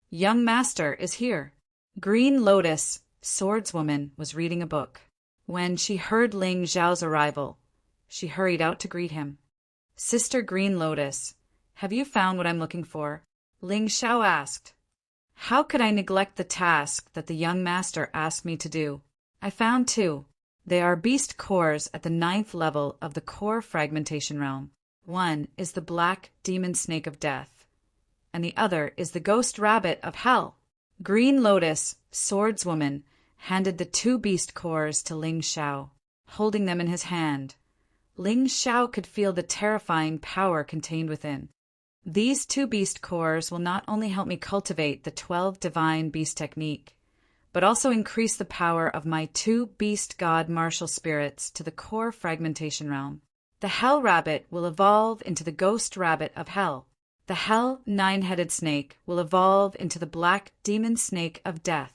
[SPEAKER 1] Young Master is here. Green Lotus Swordswoman was reading a book. When she heard Ling Xiao's arrival, she hurried out to greet him. Sister Green Lotus, have you found what I'm looking for? Ling Xiao asked. How could I neglect the task that the young master asked me to do? I found 2. They are beast cores at the 9th level of the core fragmentation realm. One is the black demon snake of death, and the other is the ghost rabbit of hell. Green Lotus Swordswoman handed the 2 beast cores to Ling Xiao, holding them in his hand. Ling Xiao could feel the terrifying power contained within. These 2 beast cores will not only help me cultivate the 12 divine beast technique, but also increase the power of my 2 beast god martial spirits to the core fragmentation realm. The hell rabbit will evolve into the ghost rabbit of hell. The hell 9-headed snake will evolve into the black demon snake of death.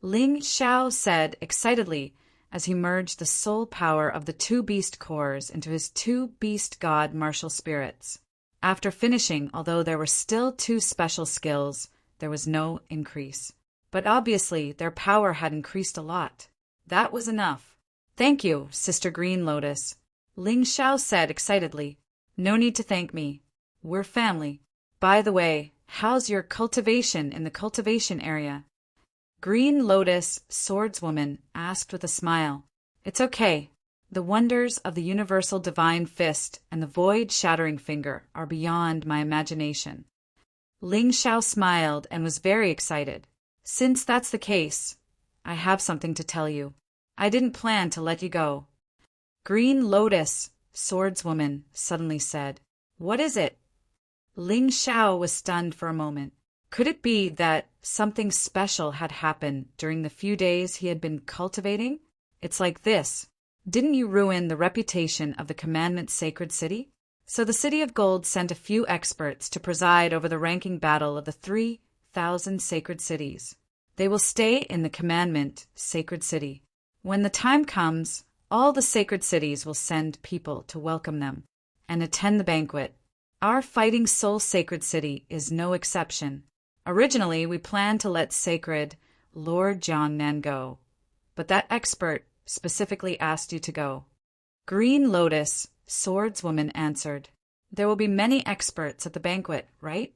[SPEAKER 1] Ling Xiao said excitedly as he merged the soul power of the 2 beast cores into his 2 beast god martial spirits. After finishing, although there were still 2 special skills, there was no increase. But obviously, their power had increased a lot. That was enough. Thank you, Sister Green Lotus. Ling Xiao said excitedly. No need to thank me. We're family. By the way, how's your cultivation in the cultivation area? Green Lotus Swordswoman asked with a smile. It's okay. The wonders of the universal divine fist and the void-shattering finger are beyond my imagination. Ling Xiao smiled and was very excited. Since that's the case, I have something to tell you. I didn't plan to let you go. Green Lotus Swordswoman suddenly said. What is it? Ling Xiao was stunned for a moment. Could it be that something special had happened during the few days he had been cultivating? It's like this. Didn't you ruin the reputation of the Commandment Sacred City? So the City of Gold sent a few experts to preside over the ranking battle of the 3,000 sacred cities. They will stay in the Commandment Sacred City. When the time comes, all the sacred cities will send people to welcome them and attend the banquet. Our Fighting Soul Sacred City is no exception. Originally, we planned to let Sacred Lord Jiangnan go, but that expert specifically asked you to go. Green Lotus Swordswoman answered. There will be many experts at the banquet, right?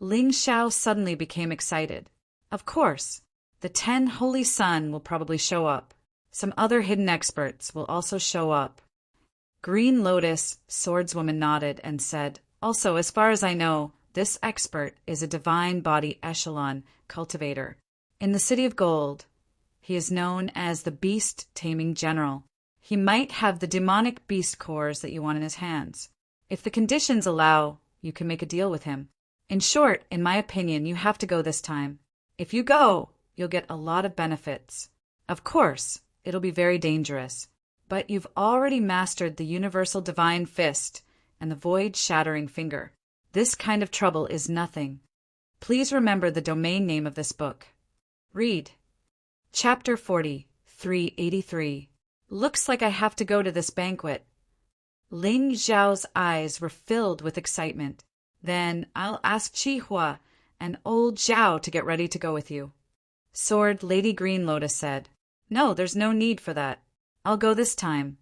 [SPEAKER 1] Ling Xiao suddenly became excited. Of course. The 10 Holy Sun will probably show up. Some other hidden experts will also show up. Green Lotus Swordswoman nodded and said, also, as far as I know, this expert is a divine body echelon cultivator. In the City of Gold, he is known as the Beast-Taming General. He might have the demonic beast cores that you want in his hands. If the conditions allow, you can make a deal with him. In short, in my opinion, you have to go this time. If you go, you'll get a lot of benefits. Of course, it'll be very dangerous. But you've already mastered the universal divine fist and the void-shattering finger. This kind of trouble is nothing. Please remember the domain name of this book. Read. Chapter 40, 383. Looks like I have to go to this banquet. Ling Xiao's eyes were filled with excitement. Then I'll ask Qihua and old Zhao to get ready to go with you. Sword Lady Green Lotus said. No, there's no need for that. I'll go this time.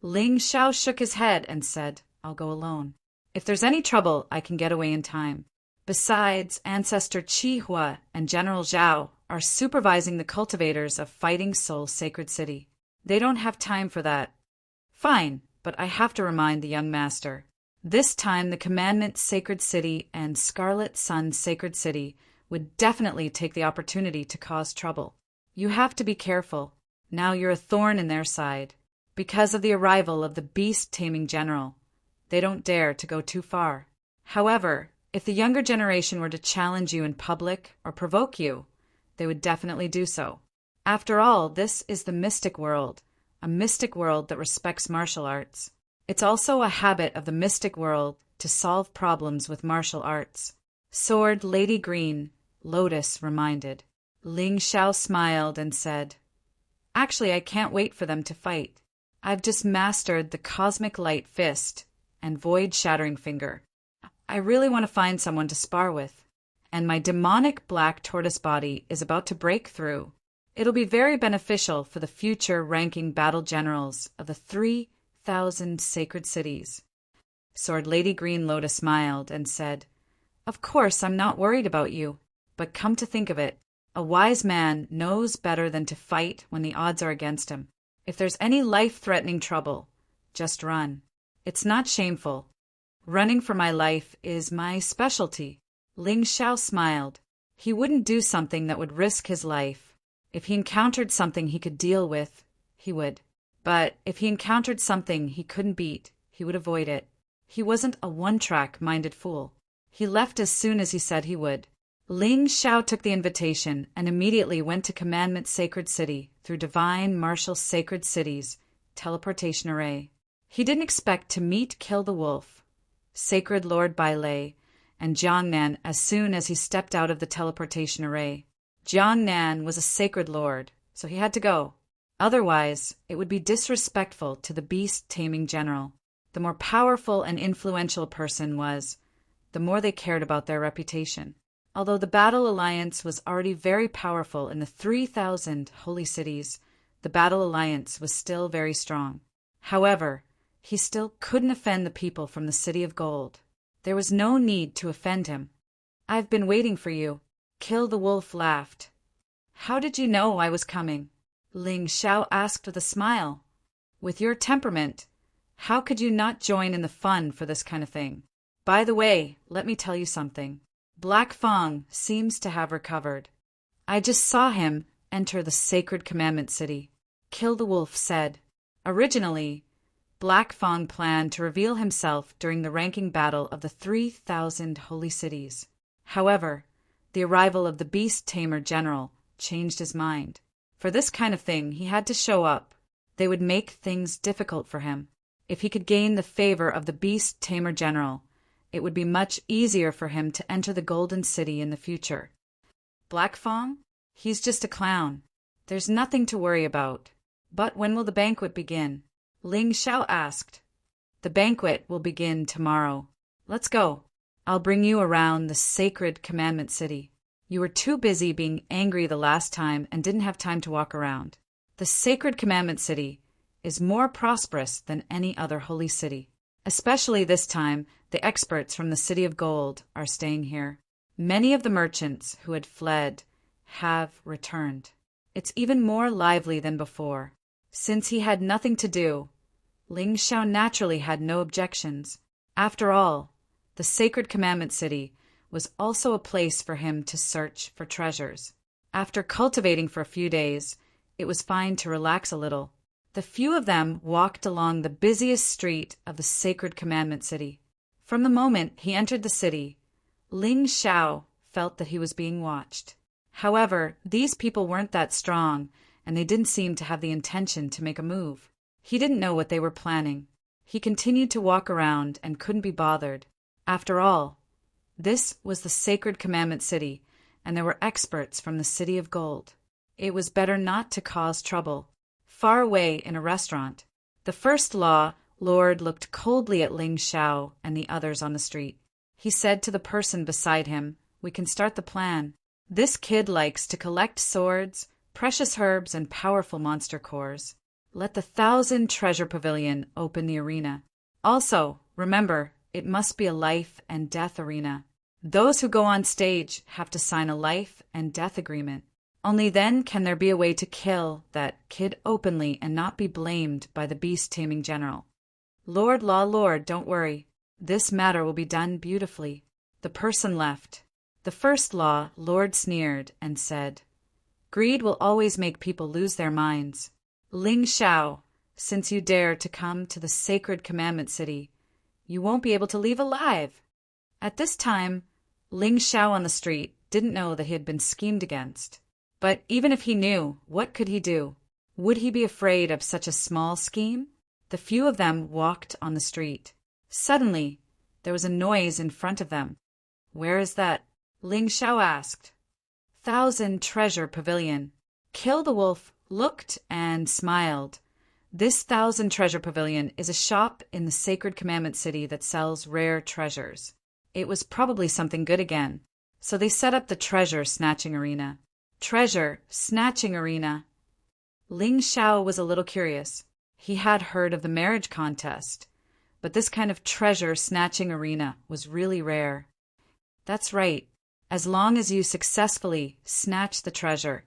[SPEAKER 1] Ling Xiao shook his head and said, I'll go alone. If there's any trouble, I can get away in time. Besides, Ancestor Qihua and General Zhao are supervising the cultivators of Fighting Soul Sacred City. They don't have time for that. Fine, but I have to remind the young master. This time the Commandment Sacred City and Scarlet Sun Sacred City would definitely take the opportunity to cause trouble. You have to be careful. Now you're a thorn in their side. Because of the arrival of the Beast-Taming General, they don't dare to go too far. However, if the younger generation were to challenge you in public or provoke you, they would definitely do so. After all, this is the mystic world, a mystic world that respects martial arts. It's also a habit of the mystic world to solve problems with martial arts. Sword Lady Green Lotus reminded. Ling Xiao smiled and said, Actually, I can't wait for them to fight. I've just mastered the Cosmic Light Fist and Void-Shattering Finger. I really want to find someone to spar with. And my demonic black tortoise body is about to break through. It'll be very beneficial for the future ranking battle generals of the 3,000 sacred cities. Sword Lady Green Lotus smiled and said, Of course, I'm not worried about you. But come to think of it, a wise man knows better than to fight when the odds are against him. If there's any life-threatening trouble, just run. It's not shameful. Running for my life is my specialty. Ling Xiao smiled. He wouldn't do something that would risk his life. If he encountered something he could deal with, he would. But if he encountered something he couldn't beat, he would avoid it. He wasn't a one-track-minded fool. He left as soon as he said he would. Ling Xiao took the invitation and immediately went to Commandment Sacred City through Divine Martial Sacred Cities teleportation array. He didn't expect to meet Kill the Wolf, Sacred Lord Bailei, and Jiangnan as soon as he stepped out of the teleportation array. Jiangnan was a sacred lord, so he had to go. Otherwise, it would be disrespectful to the Beast-Taming General. The more powerful and influential a person was, the more they cared about their reputation. Although the Battle Alliance was already very powerful in the 3,000 holy cities, the Battle Alliance was still very strong. However, he still couldn't offend the people from the City of Gold. There was no need to offend him. "I've been waiting for you." Kill the Wolf laughed. "How did you know I was coming?" Ling Xiao asked with a smile. "With your temperament, how could you not join in the fun for this kind of thing? By the way, let me tell you something. Black Fang seems to have recovered. I just saw him enter the Sacred Commandment City," Kill the Wolf said. Originally, Black Fang planned to reveal himself during the ranking battle of the 3,000 holy cities. However, the arrival of the Beast Tamer General changed his mind. For this kind of thing, he had to show up. They would make things difficult for him. If he could gain the favor of the Beast Tamer General, it would be much easier for him to enter the Golden City in the future. Black Fang? He's just a clown. There's nothing to worry about. But when will the banquet begin? Ling Xiao asked. The banquet will begin tomorrow. Let's go. I'll bring you around the Sacred Commandment City. You were too busy being angry the last time and didn't have time to walk around. The Sacred Commandment City is more prosperous than any other holy city. Especially this time, the experts from the City of Gold are staying here. Many of the merchants who had fled have returned. It's even more lively than before. Since he had nothing to do, Ling Xiao naturally had no objections. After all, the Sacred Commandment City was also a place for him to search for treasures. After cultivating for a few days, it was fine to relax a little. The few of them walked along the busiest street of the Sacred Commandment City. From the moment he entered the city, Ling Xiao felt that he was being watched. However, these people weren't that strong, and they didn't seem to have the intention to make a move. He didn't know what they were planning. He continued to walk around and couldn't be bothered. After all, this was the Sacred Commandment City, and there were experts from the City of Gold. It was better not to cause trouble. Far away in a restaurant, the First Law Lord looked coldly at Ling Xiao and the others on the street. He said to the person beside him, "We can start the plan. This kid likes to collect swords, precious herbs, and powerful monster cores. Let the 1,000 Treasure Pavilion open the arena. Also, remember, it must be a life and death arena. Those who go on stage have to sign a life and death agreement. Only then can there be a way to kill that kid openly and not be blamed by the beast-taming general. Lord Law Lord, don't worry. This matter will be done beautifully." The person left. The First Law Lord sneered and said, "Greed will always make people lose their minds. Ling Xiao, since you dare to come to the Sacred Commandment City, you won't be able to leave alive." At this time, Ling Xiao on the street didn't know that he had been schemed against. But even if he knew, what could he do? Would he be afraid of such a small scheme? The few of them walked on the street. Suddenly, there was a noise in front of them. "Where is that?" Ling Xiao asked. 1,000 Treasure Pavilion. Kill the Wolf looked and smiled. This 1,000 Treasure Pavilion is a shop in the Sacred Commandment City that sells rare treasures. It was probably something good again, so they set up the treasure snatching arena. Treasure snatching arena. Ling Xiao was a little curious. He had heard of the marriage contest, but this kind of treasure snatching arena was really rare. That's right. As long as you successfully snatch the treasure,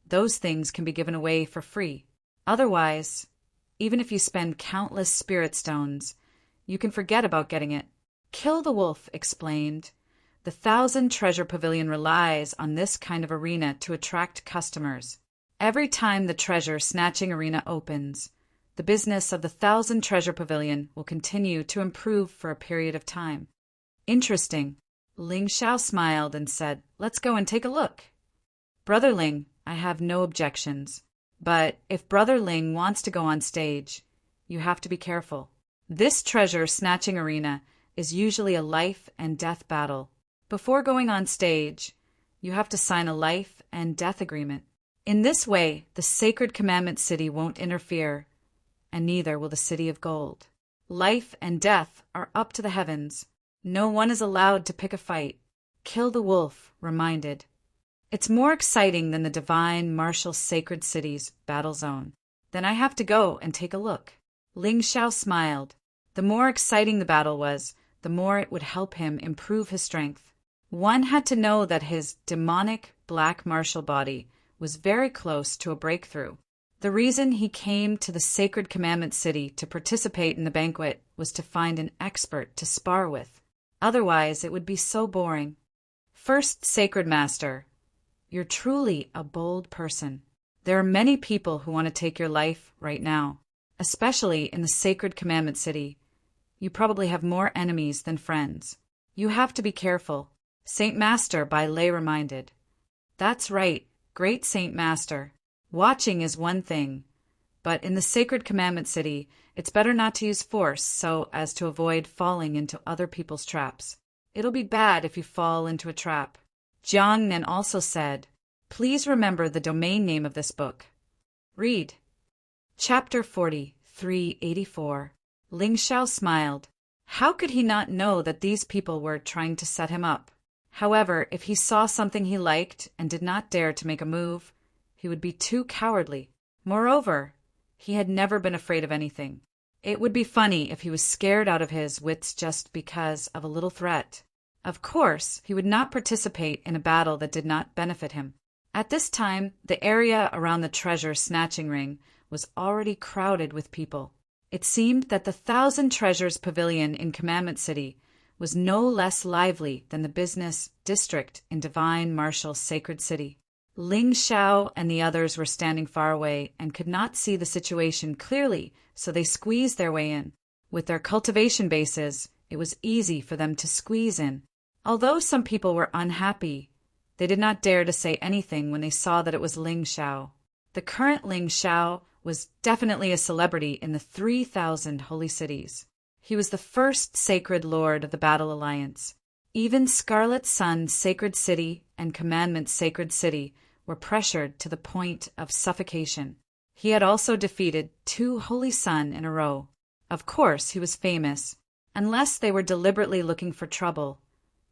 [SPEAKER 1] those things can be given away for free. Otherwise, even if you spend countless spirit stones, you can forget about getting it. Kill the Wolf explained. The 1,000 Treasure Pavilion relies on this kind of arena to attract customers. Every time the treasure snatching arena opens, the business of the 1,000 Treasure Pavilion will continue to improve for a period of time. Interesting. Ling Xiao smiled and said, "Let's go and take a look." Brother Ling, I have no objections. But if Brother Ling wants to go on stage, you have to be careful. This treasure snatching arena is usually a life and death battle. Before going on stage, you have to sign a life and death agreement. In this way, the Sacred Commandment City won't interfere, and neither will the City of Gold. Life and death are up to the heavens. No one is allowed to pick a fight. Kill the Wolf reminded. It's more exciting than the divine martial sacred city's battle zone. Then I have to go and take a look. Ling Xiao smiled. The more exciting the battle was, the more it would help him improve his strength. One had to know that his demonic black martial body was very close to a breakthrough. The reason he came to the Sacred Commandment City to participate in the banquet was to find an expert to spar with. Otherwise, it would be so boring. First Sacred Master, you're truly a bold person. There are many people who want to take your life right now, especially in the Sacred Commandment City. You probably have more enemies than friends. You have to be careful. Saint Master by Lay reminded. That's right, great Saint Master. Watching is one thing, but in the Sacred Commandment City, it's better not to use force so as to avoid falling into other people's traps. It'll be bad if you fall into a trap. Jiang Nan also said, please remember the domain name of this book. Read. Chapter 40, 384. Ling Xiao smiled. How could he not know that these people were trying to set him up? However, if he saw something he liked and did not dare to make a move, he would be too cowardly. Moreover, he had never been afraid of anything. It would be funny if he was scared out of his wits just because of a little threat. Of course, he would not participate in a battle that did not benefit him. At this time, the area around the treasure snatching ring was already crowded with people. It seemed that the Thousand Treasures Pavilion in Commandment City was no less lively than the business district in Divine Martial Sacred City. Ling Xiao and the others were standing far away and could not see the situation clearly, so they squeezed their way in. With their cultivation bases, it was easy for them to squeeze in. Although some people were unhappy, they did not dare to say anything when they saw that it was Ling Xiao. The current Ling Xiao was definitely a celebrity in the 3,000 holy cities. He was the first sacred lord of the Battle Alliance. Even Scarlet Sun Sacred City and Commandment Sacred City were pressured to the point of suffocation. He had also defeated 2 Holy Sun in a row. Of course, he was famous. Unless they were deliberately looking for trouble,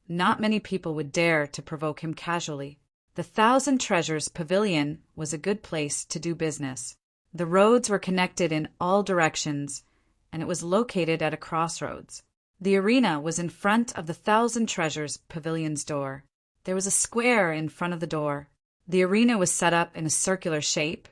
[SPEAKER 1] not many people would dare to provoke him casually. The Thousand Treasures Pavilion was a good place to do business. The roads were connected in all directions, and it was located at a crossroads. The arena was in front of the Thousand Treasures Pavilion's door. There was a square in front of the door. The arena was set up in a circular shape,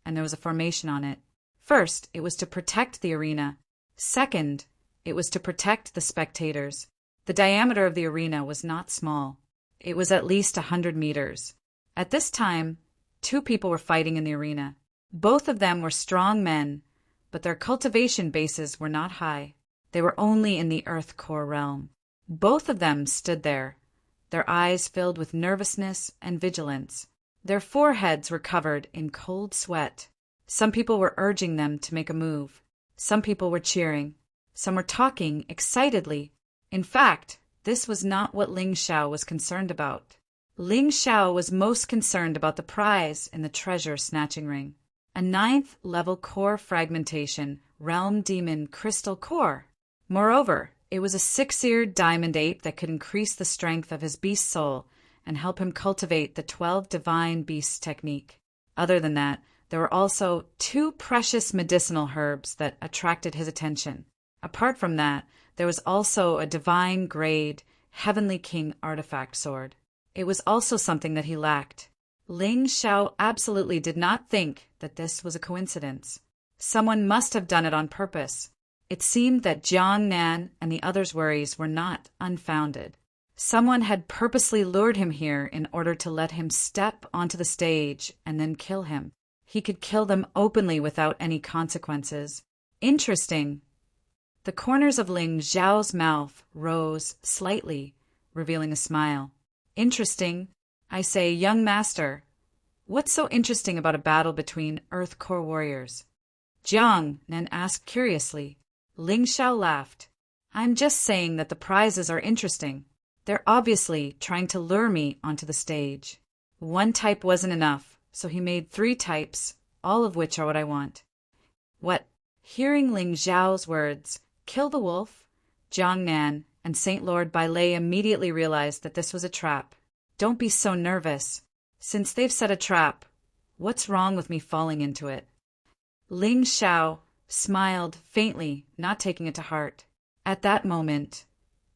[SPEAKER 1] and there was a formation on it. First, it was to protect the arena. Second, it was to protect the spectators. The diameter of the arena was not small. It was at least 100 meters. At this time, 2 people were fighting in the arena. Both of them were strong men, but their cultivation bases were not high. They were only in the earth core realm. Both of them stood there, their eyes filled with nervousness and vigilance. Their foreheads were covered in cold sweat. Some people were urging them to make a move. Some people were cheering. Some were talking excitedly. In fact, this was not what Ling Xiao was concerned about. Ling Xiao was most concerned about the prize in the treasure snatching ring. A 9th level core fragmentation, realm demon crystal core. Moreover, it was a 6-eared diamond ape that could increase the strength of his beast soul and help him cultivate the 12 divine beasts technique. Other than that, there were also 2 precious medicinal herbs that attracted his attention. Apart from that, there was also a divine grade, Heavenly King artifact sword. It was also something that he lacked. Ling Xiao absolutely did not think that this was a coincidence. Someone must have done it on purpose. It seemed that Jiang Nan and the others' worries were not unfounded. Someone had purposely lured him here in order to let him step onto the stage and then kill him. He could kill them openly without any consequences. Interesting. The corners of Ling Xiao's mouth rose slightly, revealing a smile. Interesting. I say, young master, what's so interesting about a battle between Earth Core warriors? Jiang Nan asked curiously. Ling Xiao laughed. I'm just saying that the prizes are interesting. They're obviously trying to lure me onto the stage. 1 type wasn't enough, so he made 3 types, all of which are what I want. What? Hearing Ling Xiao's words, kill the wolf, Jiang Nan and Saint Lord Bailei immediately realized that this was a trap. Don't be so nervous. Since they've set a trap, what's wrong with me falling into it? Ling Xiao smiled faintly, not taking it to heart. At that moment,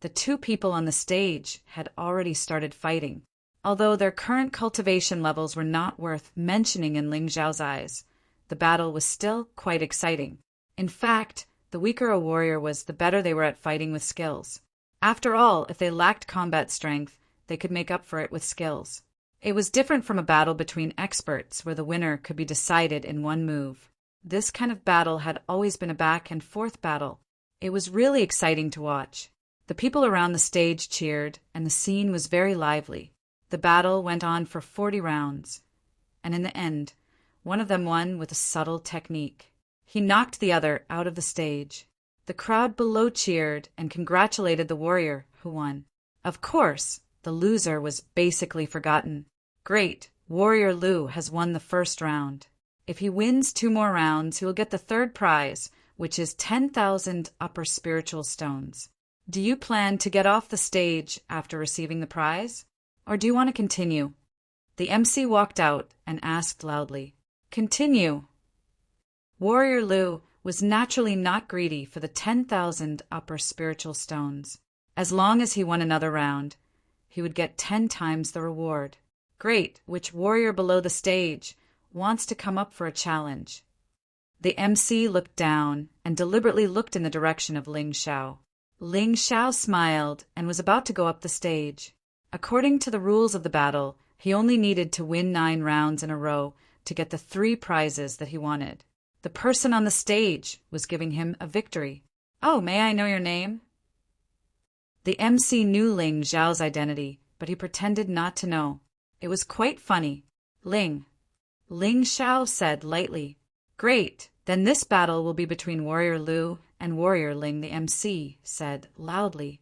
[SPEAKER 1] the two people on the stage had already started fighting. Although their current cultivation levels were not worth mentioning in Ling Xiao's eyes, the battle was still quite exciting. In fact, the weaker a warrior was, the better they were at fighting with skills. After all, if they lacked combat strength, they could make up for it with skills. It was different from a battle between experts where the winner could be decided in one move. This kind of battle had always been a back and forth battle. It was really exciting to watch. The people around the stage cheered, and the scene was very lively. The battle went on for 40 rounds, and in the end, one of them won with a subtle technique. He knocked the other out of the stage. The crowd below cheered and congratulated the warrior who won. Of course, the loser was basically forgotten. Great, Warrior Lu has won the first round. If he wins 2 more rounds, he will get the third prize, which is 10,000 upper spiritual stones. Do you plan to get off the stage after receiving the prize? Or do you want to continue? The MC walked out and asked loudly, "Continue." Warrior Lu was naturally not greedy for the 10,000 upper spiritual stones. As long as he won another round, he would get 10 times the reward. Great, which warrior below the stage wants to come up for a challenge? The MC looked down and deliberately looked in the direction of Ling Xiao. Ling Xiao smiled and was about to go up the stage. According to the rules of the battle, he only needed to win 9 rounds in a row to get the 3 prizes that he wanted. The person on the stage was giving him a victory. "Oh, may I know your name?" The MC knew Ling Xiao's identity, but he pretended not to know. It was quite funny. Ling Xiao said lightly. "Great, then this battle will be between Warrior Lu and Warrior Ling," the MC said loudly.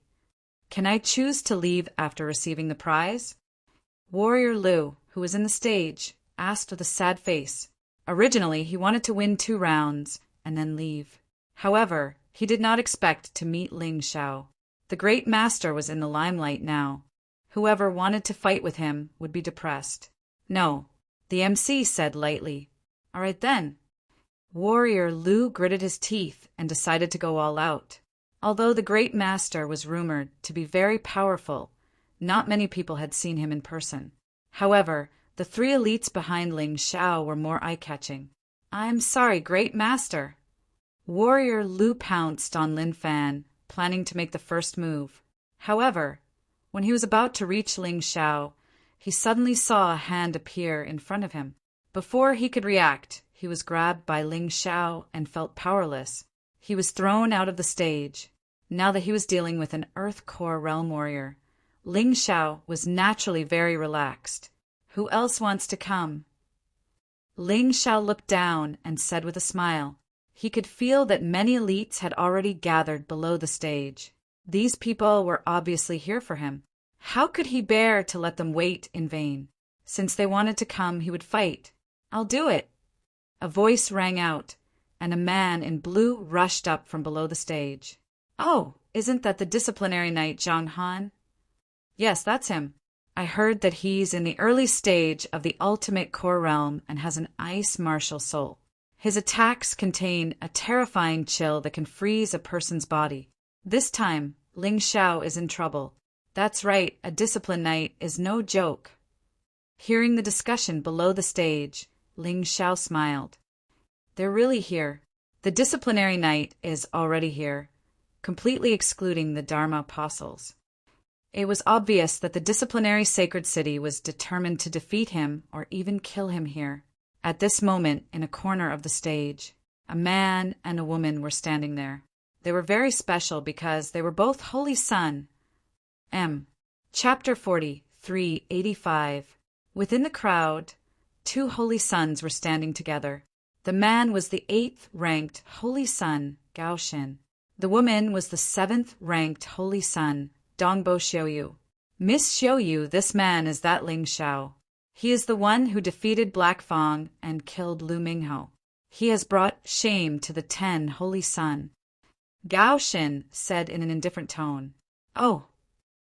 [SPEAKER 1] "Can I choose to leave after receiving the prize?" Warrior Lu, who was in the stage, asked with a sad face. Originally, he wanted to win 2 rounds and then leave. However, he did not expect to meet Ling Xiao. The great master was in the limelight now. Whoever wanted to fight with him would be depressed. "No," the MC said lightly. "All right then." Warrior Lu gritted his teeth and decided to go all out. Although the great master was rumored to be very powerful, not many people had seen him in person. However, the 3 elites behind Ling Xiao were more eye-catching. "I'm sorry, great master." Warrior Lu pounced on Lin Fan, planning to make the first move. However, when he was about to reach Ling Xiao, he suddenly saw a hand appear in front of him. Before he could react, he was grabbed by Ling Xiao and felt powerless. He was thrown out of the stage. Now that he was dealing with an Earth Core Realm warrior, Ling Xiao was naturally very relaxed. "Who else wants to come?" Ling Xiao looked down and said with a smile. He could feel that many elites had already gathered below the stage. These people were obviously here for him. How could he bear to let them wait in vain? Since they wanted to come, he would fight. "I'll do it." A voice rang out, and a man in blue rushed up from below the stage. "Oh, isn't that the disciplinary knight Zhang Han?" "Yes, that's him. I heard that he's in the early stage of the ultimate core realm and has an ice martial soul. His attacks contain a terrifying chill that can freeze a person's body. This time, Ling Xiao is in trouble. That's right, a discipline knight is no joke." Hearing the discussion below the stage, Ling Xiao smiled. "They're really here. The disciplinary knight is already here, completely excluding the Dharma apostles." It was obvious that the disciplinary sacred city was determined to defeat him or even kill him here. At this moment, in a corner of the stage, a man and a woman were standing there. They were very special because they were both Holy Sun. Chapter 40, 385. Within the crowd, 2 Holy Sons were standing together. The man was the 8th-ranked Holy Sun, Gao Xin. The woman was the 7th-ranked Holy Sun, Dongbo Xiuyu. "Miss Xiuyu, this man is that Ling Xiao. He is the one who defeated Black Fang and killed Lu Mingho. He has brought shame to the 10 Holy Sun." Gao Xin said in an indifferent tone. "Oh."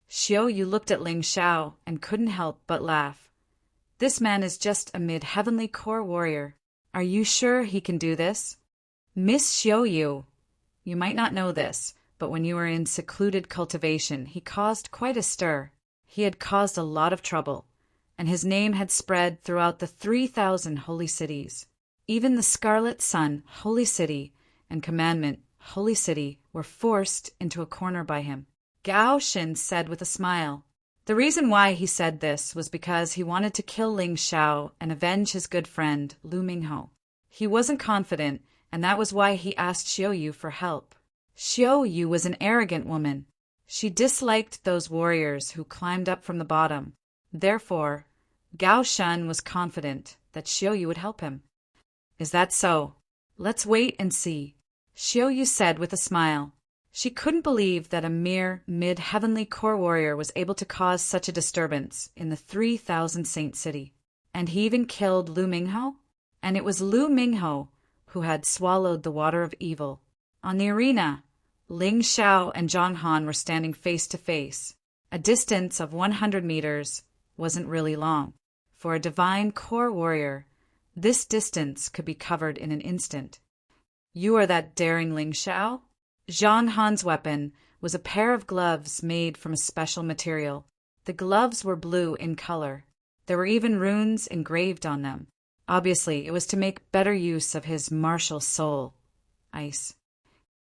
[SPEAKER 1] Xiuyu looked at Ling Xiao and couldn't help but laugh. "This man is just a mid-heavenly core warrior. Are you sure he can do this?" Miss Xiaoyu, you might not know this, but when you were in secluded cultivation, he caused quite a stir. He had caused a lot of trouble, and his name had spread throughout the 3,000 holy cities. Even the Scarlet Sun, Holy City, and Commandment, Holy City, were forced into a corner by him. Gao Shin said with a smile. The reason why he said this was because he wanted to kill Ling Xiao and avenge his good friend, Lu Mingho. He wasn't confident, and that was why he asked Xiaoyu for help. Xiaoyu was an arrogant woman. She disliked those warriors who climbed up from the bottom. Therefore, Gao Shan was confident that Xiaoyu would help him. Is that so? Let's wait and see, Xiaoyu said with a smile. She couldn't believe that a mere mid-heavenly core warrior was able to cause such a disturbance in the 3,000 saint city. And he even killed Lu Mingho? And it was Lu Mingho who had swallowed the water of evil. On the arena, Ling Xiao and Zhang Han were standing face to face. A distance of 100 meters wasn't really long. For a divine core warrior, this distance could be covered in an instant. You are that daring Ling Xiao? Zhang Han's weapon was a pair of gloves made from a special material. The gloves were blue in color. There were even runes engraved on them. Obviously, it was to make better use of his martial soul. Ice.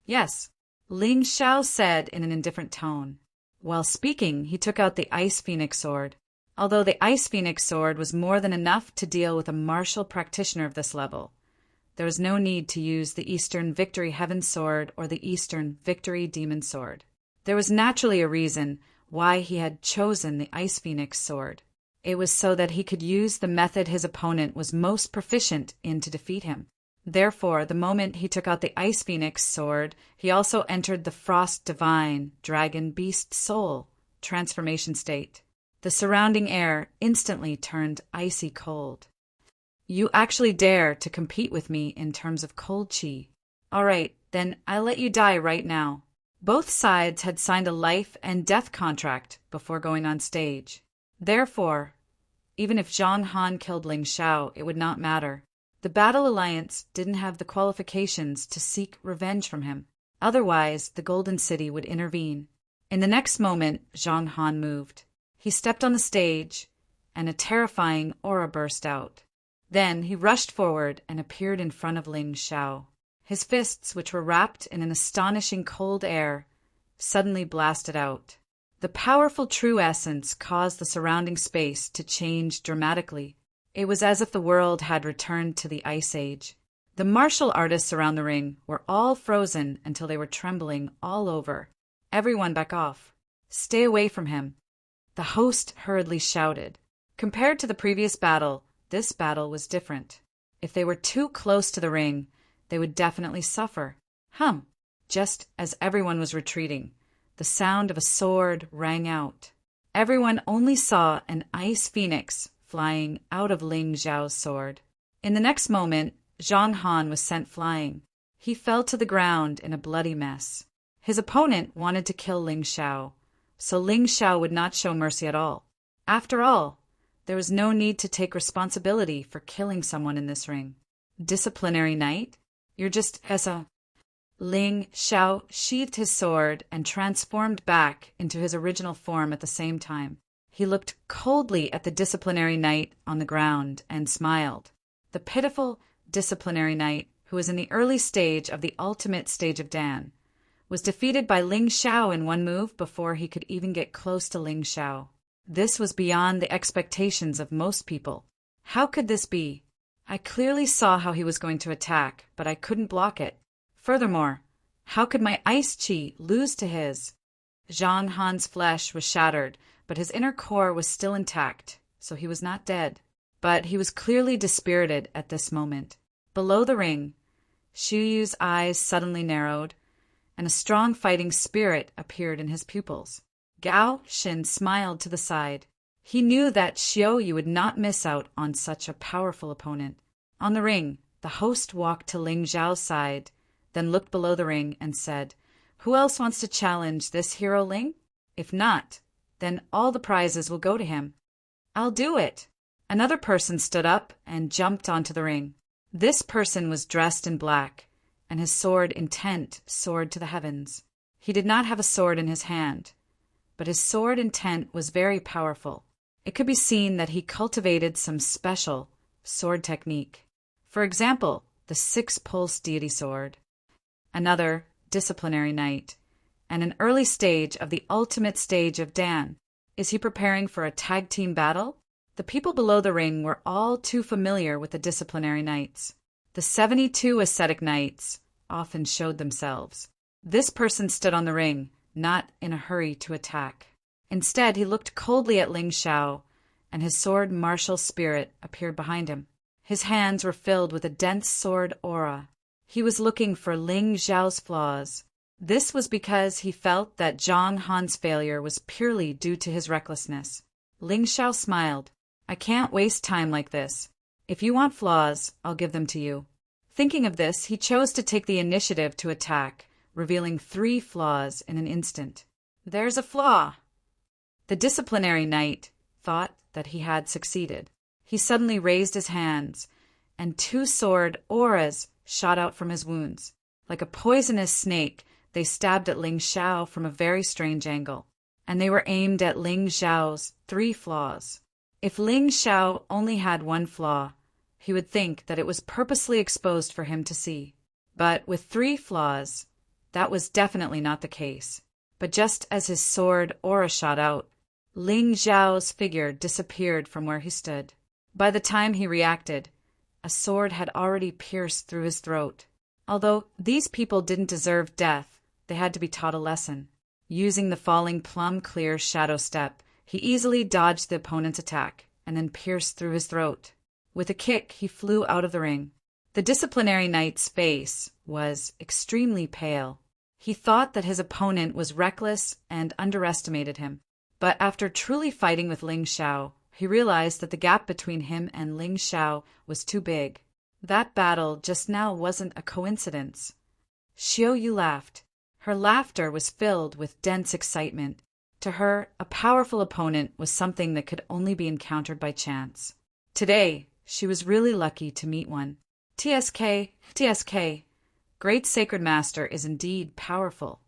[SPEAKER 1] Yes, Ling Xiao said in an indifferent tone. While speaking, he took out the Ice Phoenix sword. Although the Ice Phoenix sword was more than enough to deal with a martial practitioner of this level, there was no need to use the Eastern Victory Heaven Sword or the Eastern Victory Demon Sword. There was naturally a reason why he had chosen the Ice Phoenix sword. It was so that he could use the method his opponent was most proficient in to defeat him. Therefore, the moment he took out the Ice Phoenix sword, he also entered the Frost Divine Dragon Beast Soul transformation state. The surrounding air instantly turned icy cold. You actually dare to compete with me in terms of cold chi. All right, then I'll let you die right now. Both sides had signed a life and death contract before going on stage. Therefore, even if Zhang Han killed Ling Xiao, it would not matter. The Battle Alliance didn't have the qualifications to seek revenge from him. Otherwise, the Golden City would intervene. In the next moment, Zhang Han moved. He stepped on the stage, and a terrifying aura burst out. Then he rushed forward and appeared in front of Ling Xiao. His fists, which were wrapped in an astonishing cold air, suddenly blasted out. The powerful true essence caused the surrounding space to change dramatically. It was as if the world had returned to the Ice Age. The martial artists around the ring were all frozen until they were trembling all over. Everyone back off. Stay away from him. The host hurriedly shouted. Compared to the previous battle, this battle was different. If they were too close to the ring, they would definitely suffer. Just as everyone was retreating, the sound of a sword rang out. Everyone only saw an ice phoenix flying out of Ling Xiao's sword. In the next moment, Zhang Han was sent flying. He fell to the ground in a bloody mess. His opponent wanted to kill Ling Xiao, so Ling Xiao would not show mercy at all. After all, there was no need to take responsibility for killing someone in this ring. Disciplinary night? You're just as a... Ling Xiao sheathed his sword and transformed back into his original form at the same time. He looked coldly at the disciplinary knight on the ground and smiled. The pitiful disciplinary knight, who was in the early stage of the ultimate stage of Dan, was defeated by Ling Xiao in one move before he could even get close to Ling Xiao. This was beyond the expectations of most people. How could this be? I clearly saw how he was going to attack, but I couldn't block it. Furthermore, how could my ice chi lose to his? Zhang Han's flesh was shattered, but his inner core was still intact, so he was not dead. But he was clearly dispirited at this moment. Below the ring, Shuyu's eyes suddenly narrowed, and a strong fighting spirit appeared in his pupils. Gao Shin smiled to the side. He knew that Xiaoyu would not miss out on such a powerful opponent. On the ring, the host walked to Ling Xiao's side, then looked below the ring and said, "Who else wants to challenge this hero Ling? If not, then all the prizes will go to him." "I'll do it." Another person stood up and jumped onto the ring. This person was dressed in black and his sword intent soared to the heavens. He did not have a sword in his hand, but his sword intent was very powerful. It could be seen that he cultivated some special sword technique. For example, the six-pulse deity sword, another disciplinary knight, and an early stage of the ultimate stage of Dan. Is he preparing for a tag team battle? The people below the ring were all too familiar with the disciplinary knights. The 72 ascetic knights often showed themselves. This person stood on the ring, not in a hurry to attack. Instead, he looked coldly at Ling Xiao, and his sword martial spirit appeared behind him. His hands were filled with a dense sword aura. He was looking for Ling Xiao's flaws. This was because he felt that Zhang Han's failure was purely due to his recklessness. Ling Xiao smiled. I can't waste time like this. If you want flaws, I'll give them to you. Thinking of this, he chose to take the initiative to attack, revealing 3 flaws in an instant. There's a flaw! The disciplinary knight thought that he had succeeded. He suddenly raised his hands, and 2 sword auras shot out from his wounds. Like a poisonous snake, they stabbed at Ling Xiao from a very strange angle, and they were aimed at Ling Xiao's 3 flaws. If Ling Xiao only had 1 flaw, he would think that it was purposely exposed for him to see. But with 3 flaws, that was definitely not the case. But just as his sword aura shot out, Ling Xiao's figure disappeared from where he stood. By the time he reacted, a sword had already pierced through his throat. Although these people didn't deserve death, they had to be taught a lesson. Using the falling plum-clear shadow step, he easily dodged the opponent's attack and then pierced through his throat. With a kick, he flew out of the ring. The disciplinary knight's face was extremely pale. He thought that his opponent was reckless and underestimated him. But after truly fighting with Ling Xiao, he realized that the gap between him and Ling Xiao was too big. That battle just now wasn't a coincidence. Xiao Yu laughed. Her laughter was filled with dense excitement. To her, a powerful opponent was something that could only be encountered by chance. Today, she was really lucky to meet one. TSK. Great Sacred Master is indeed powerful.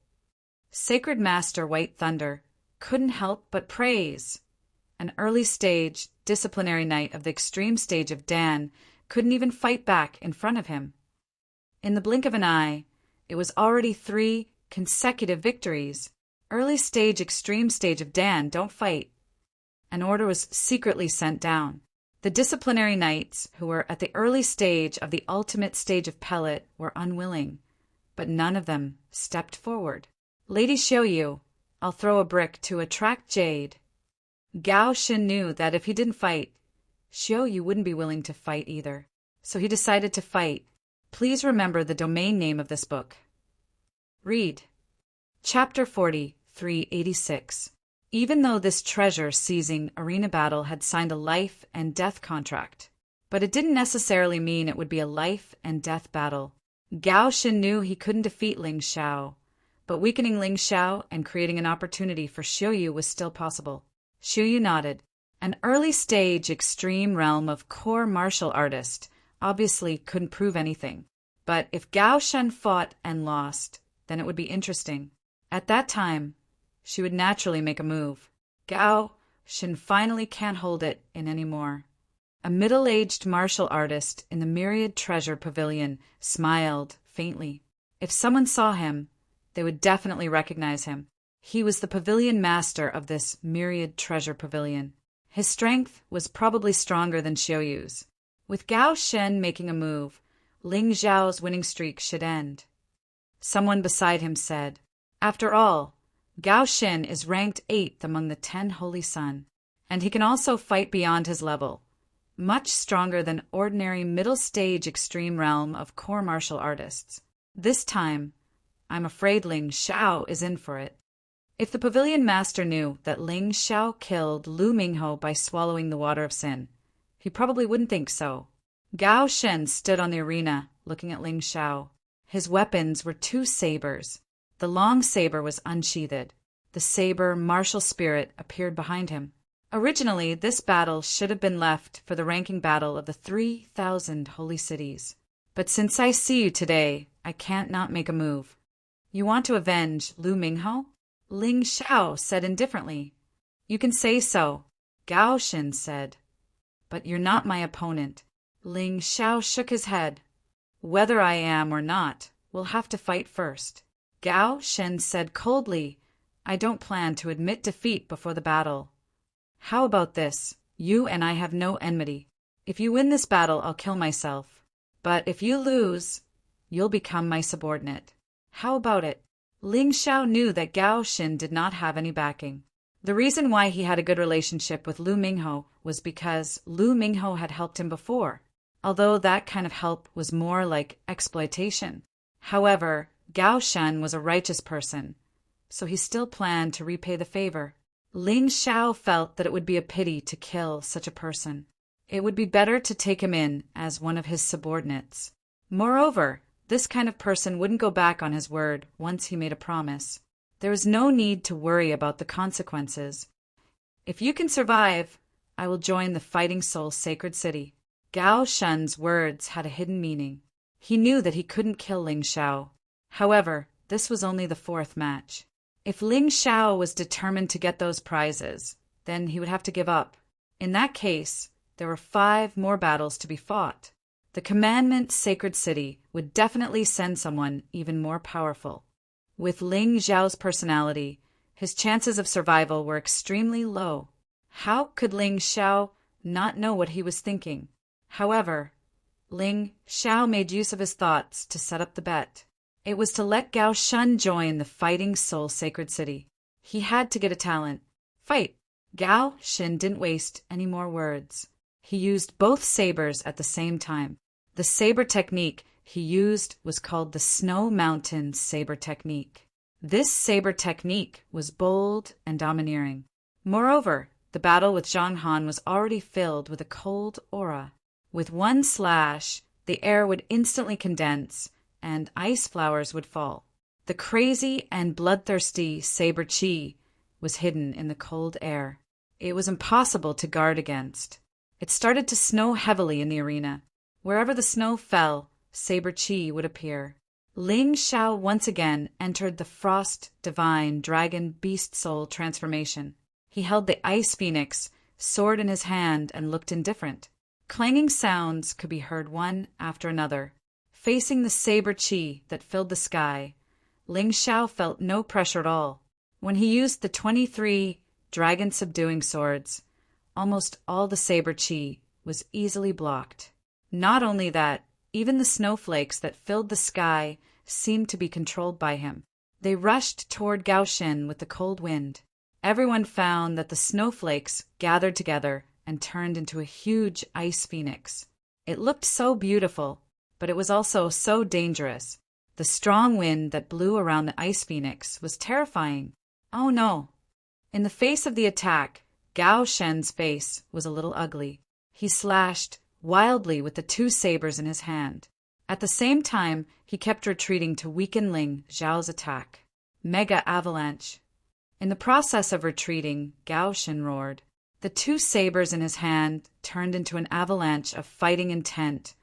[SPEAKER 1] Sacred Master White Thunder couldn't help but praise. An early stage, disciplinary knight of the extreme stage of Dan couldn't even fight back in front of him. In the blink of an eye, it was already 3 consecutive victories. Early stage, extreme stage of Dan, don't fight. An order was secretly sent down. The disciplinary knights, who were at the early stage of the ultimate stage of Pellet, were unwilling, but none of them stepped forward. Lady Xiaoyu, I'll throw a brick to attract Jade. Gao Xin knew that if he didn't fight, Xiaoyu wouldn't be willing to fight either, so he decided to fight. Please remember the domain name of this book. Read. Chapter 40, 386. Even though this treasure-seizing arena battle had signed a life and death contract, but it didn't necessarily mean it would be a life and death battle. Gao Xin knew he couldn't defeat Ling Xiao, but weakening Ling Xiao and creating an opportunity for Xiaoyu was still possible. Xiaoyu nodded. An early-stage extreme realm of core martial artist obviously couldn't prove anything. But if Gao Shen fought and lost, then it would be interesting. At that time, she would naturally make a move. Gao Shen finally can't hold it in anymore. A middle-aged martial artist in the Myriad Treasure Pavilion smiled faintly. If someone saw him, they would definitely recognize him. He was the pavilion master of this Myriad Treasure Pavilion. His strength was probably stronger than Xiaoyu's. With Gao Shen making a move, Ling Xiao's winning streak should end. Someone beside him said, "After all, Gao Shen is ranked 8th among the 10 Holy Sun, and he can also fight beyond his level, much stronger than ordinary middle-stage extreme realm of core martial artists. This time, I'm afraid Ling Xiao is in for it." If the pavilion master knew that Ling Xiao killed Lu Mingho by swallowing the water of sin, he probably wouldn't think so. Gao Shen stood on the arena, looking at Ling Xiao. His weapons were 2 sabers. The long saber was unsheathed. The saber martial spirit appeared behind him. Originally, this battle should have been left for the ranking battle of the 3,000 holy cities. But since I see you today, I can't not make a move. You want to avenge Lu Mingho? Ling Xiao said indifferently. You can say so, Gao Shen said. But you're not my opponent. Ling Xiao shook his head. Whether I am or not, we'll have to fight first. Gao Shen said coldly, I don't plan to admit defeat before the battle. How about this? You and I have no enmity. If you win this battle, I'll kill myself. But if you lose, you'll become my subordinate. How about it? Ling Xiao knew that Gao Shen did not have any backing. The reason why he had a good relationship with Lu Mingho was because Lu Mingho had helped him before, although that kind of help was more like exploitation. However, Gao Shen was a righteous person, so he still planned to repay the favor. Ling Xiao felt that it would be a pity to kill such a person. It would be better to take him in as one of his subordinates. Moreover, this kind of person wouldn't go back on his word once he made a promise. There is no need to worry about the consequences. If you can survive, I will join the Fighting Soul Sacred City. Gao Shen's words had a hidden meaning. He knew that he couldn't kill Ling Xiao. However, this was only the fourth match. If Ling Xiao was determined to get those prizes, then he would have to give up. In that case, there were 5 more battles to be fought. The Commandment Sacred City would definitely send someone even more powerful. With Ling Xiao's personality, his chances of survival were extremely low. How could Ling Xiao not know what he was thinking? However, Ling Xiao made use of his thoughts to set up the bet. It was to let Gao Shen join the Fighting Soul Sacred City. He had to get a talent. Fight! Gao Shen didn't waste any more words. He used both sabers at the same time. The saber technique he used was called the Snow Mountain Saber Technique. This saber technique was bold and domineering. Moreover, the battle with Zhang Han was already filled with a cold aura. With one slash, the air would instantly condense, and ice flowers would fall. The crazy and bloodthirsty saber chi was hidden in the cold air. It was impossible to guard against. It started to snow heavily in the arena. Wherever the snow fell, saber chi would appear. Ling Xiao once again entered the Frost Divine Dragon Beast Soul transformation. He held the Ice Phoenix sword in his hand and looked indifferent. Clanging sounds could be heard one after another. Facing the saber chi that filled the sky, Ling Xiao felt no pressure at all. When he used the 23 dragon-subduing swords, almost all the saber chi was easily blocked. Not only that, even the snowflakes that filled the sky seemed to be controlled by him. They rushed toward Gao Shen with the cold wind. Everyone found that the snowflakes gathered together and turned into a huge ice phoenix. It looked so beautiful, but it was also so dangerous. The strong wind that blew around the ice phoenix was terrifying. Oh no! In the face of the attack, Gao Shen's face was a little ugly. He slashed wildly with the 2 sabers in his hand. At the same time, he kept retreating to weaken Ling Xiao's attack. Mega Avalanche. In the process of retreating, Gao Shen roared. The 2 sabers in his hand turned into an avalanche of fighting intent,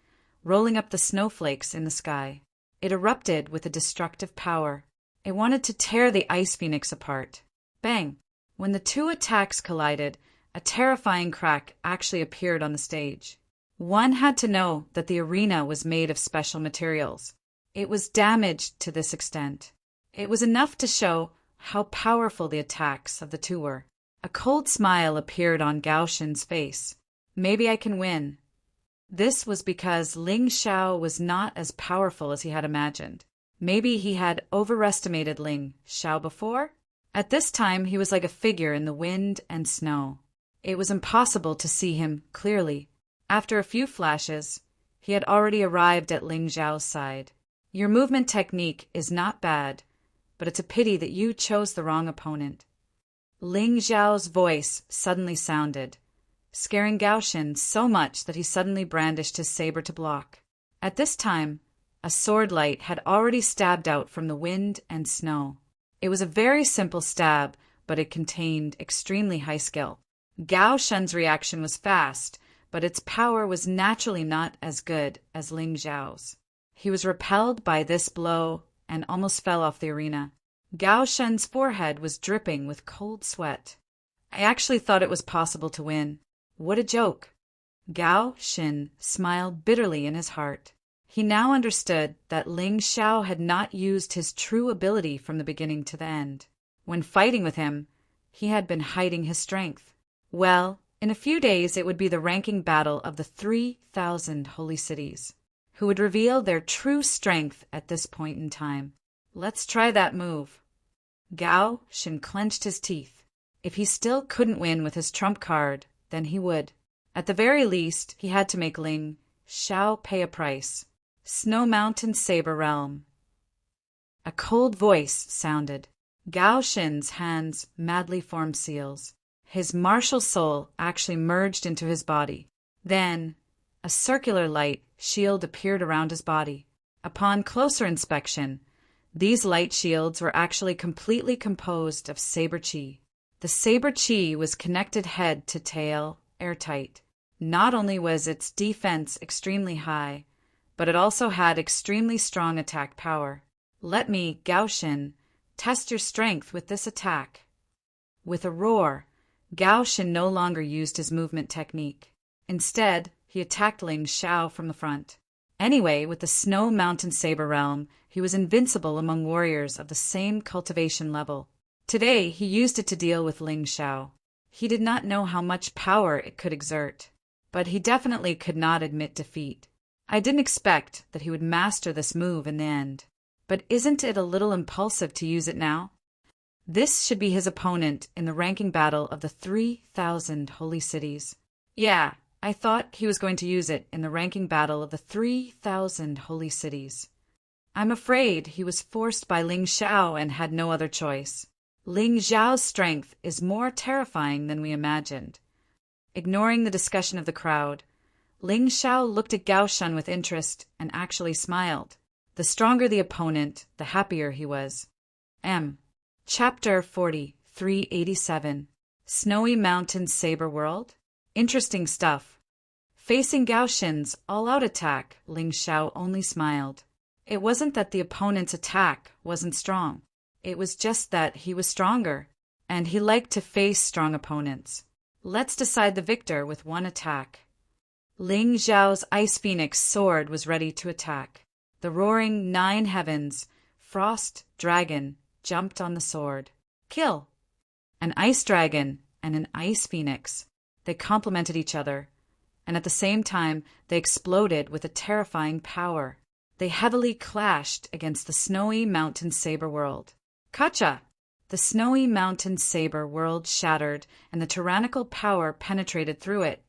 [SPEAKER 1] rolling up the snowflakes in the sky. It erupted with a destructive power. It wanted to tear the ice phoenix apart. Bang! When the 2 attacks collided, a terrifying crack actually appeared on the stage. One had to know that the arena was made of special materials. It was damaged to this extent. It was enough to show how powerful the attacks of the 2 were. A cold smile appeared on Gao Shen's face. Maybe I can win. This was because Ling Xiao was not as powerful as he had imagined. Maybe he had overestimated Ling Xiao before? At this time, he was like a figure in the wind and snow. It was impossible to see him clearly. After a few flashes, he had already arrived at Ling Xiao's side. Your movement technique is not bad, but it's a pity that you chose the wrong opponent. Ling Xiao's voice suddenly sounded, scaring Gao Shen so much that he suddenly brandished his saber to block. At this time, a sword light had already stabbed out from the wind and snow. It was a very simple stab, but it contained extremely high skill. Gao Shen's reaction was fast, but its power was naturally not as good as Ling Xiao's. He was repelled by this blow and almost fell off the arena. Gao Shen's forehead was dripping with cold sweat. I actually thought it was possible to win. What a joke! Gao Shen smiled bitterly in his heart. He now understood that Ling Xiao had not used his true ability from the beginning to the end. When fighting with him, he had been hiding his strength. Well, in a few days it would be the ranking battle of the 3,000 holy cities, who would reveal their true strength at this point in time. Let's try that move. Gao Shen clenched his teeth. If he still couldn't win with his trump card, then he would. At the very least, he had to make Ling Xiao pay a price. Snow Mountain Saber Realm. A cold voice sounded. Gao Shen's hands madly formed seals. His martial soul actually merged into his body. Then, a circular light shield appeared around his body. Upon closer inspection, these light shields were actually completely composed of saber chi. The saber chi was connected head to tail, airtight. Not only was its defense extremely high, but it also had extremely strong attack power. Let me, Gao Shen, test your strength with this attack. With a roar, Gao Shen no longer used his movement technique. Instead, he attacked Ling Xiao from the front. Anyway, with the Snow Mountain Saber Realm, he was invincible among warriors of the same cultivation level. Today, he used it to deal with Ling Xiao. He did not know how much power it could exert, but he definitely could not admit defeat. I didn't expect that he would master this move in the end. But isn't it a little impulsive to use it now? This should be his opponent in the ranking battle of the 3,000 holy cities. Yeah, I thought he was going to use it in the ranking battle of the 3,000 holy cities. I'm afraid he was forced by Ling Xiao and had no other choice. Ling Xiao's strength is more terrifying than we imagined. Ignoring the discussion of the crowd, Ling Xiao looked at Gao Shen with interest and actually smiled. The stronger the opponent, the happier he was. Chapter 40, 387. Snowy Mountain Saber World? Interesting stuff. Facing Gao Shen's all-out attack, Ling Xiao only smiled. It wasn't that the opponent's attack wasn't strong. It was just that he was stronger, and he liked to face strong opponents. Let's decide the victor with one attack. Ling Xiao's Ice Phoenix sword was ready to attack. The roaring 9 heavens, frost, dragon, jumped on the sword. Kill! An ice dragon and an ice phoenix. They complemented each other, and at the same time they exploded with a terrifying power. They heavily clashed against the Snowy Mountain Saber World. Kacha! The Snowy Mountain Saber World shattered, and the tyrannical power penetrated through it,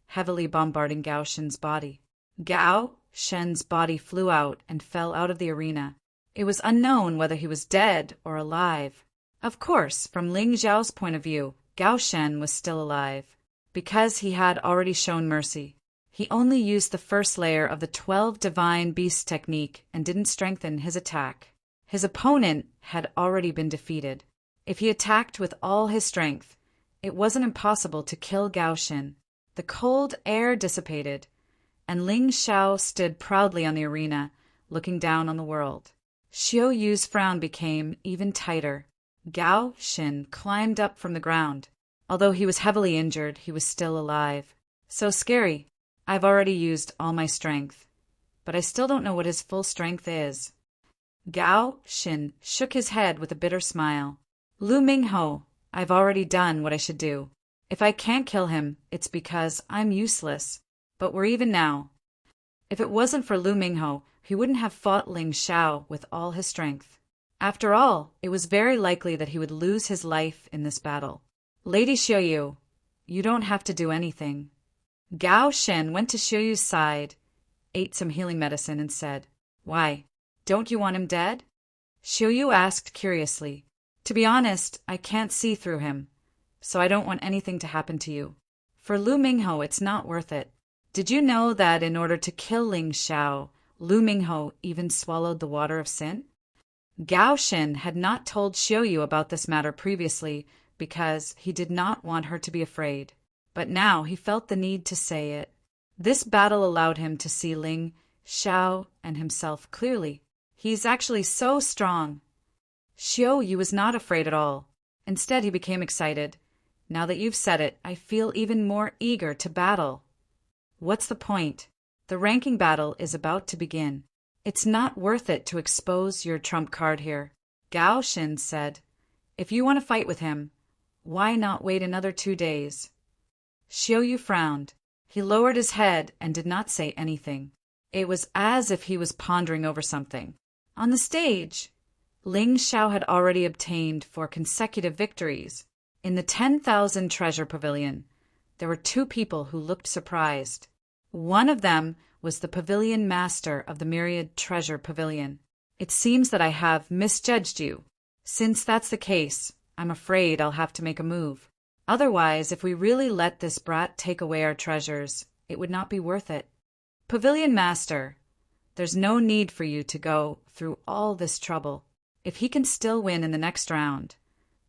[SPEAKER 1] heavily bombarding Gao Shen's body. Gao Shen's body flew out and fell out of the arena. It was unknown whether he was dead or alive. Of course, from Ling Xiao's point of view, Gao Shen was still alive, because he had already shown mercy. He only used the first layer of the 12 Divine Beasts technique and didn't strengthen his attack. His opponent had already been defeated. If he attacked with all his strength, it wasn't impossible to kill Gao Shen. The cold air dissipated, and Ling Xiao stood proudly on the arena, looking down on the world. Xiao Yu's frown became even tighter. Gao Shen climbed up from the ground. Although he was heavily injured, he was still alive. So scary. I've already used all my strength, but I still don't know what his full strength is. Gao Shen shook his head with a bitter smile. Lu Mingho, I've already done what I should do. If I can't kill him, it's because I'm useless. But we're even now. If it wasn't for Lu Mingho, he wouldn't have fought Ling Xiao with all his strength. After all, it was very likely that he would lose his life in this battle. Lady Xiaoyu, you don't have to do anything. Gao Shen went to Xiaoyu's side, ate some healing medicine, and said, Why, don't you want him dead? Xiaoyu asked curiously. To be honest, I can't see through him, so I don't want anything to happen to you. For Lu Mingho, it's not worth it. Did you know that in order to kill Ling Xiao, Lu Mingho even swallowed the water of sin? Gao Shen had not told Xiaoyu about this matter previously because he did not want her to be afraid, but now he felt the need to say it. This battle allowed him to see Ling Xiao and himself clearly. He's actually so strong. Xiao Yu was not afraid at all. Instead, he became excited. Now that you've said it, I feel even more eager to battle. What's the point? The ranking battle is about to begin. It's not worth it to expose your trump card here. Gao Xin said, if you want to fight with him, why not wait another 2 days? Xiao Yu frowned. He lowered his head and did not say anything. It was as if he was pondering over something. On the stage, Ling Xiao had already obtained 4 consecutive victories. In the 10,000 treasure pavilion, there were 2 people who looked surprised. One of them was the pavilion master of the Myriad Treasure Pavilion. It seems that I have misjudged you. Since that's the case, I'm afraid I'll have to make a move. Otherwise, if we really let this brat take away our treasures, it would not be worth it. Pavilion master, there's no need for you to go through all this trouble. If he can still win in the next round,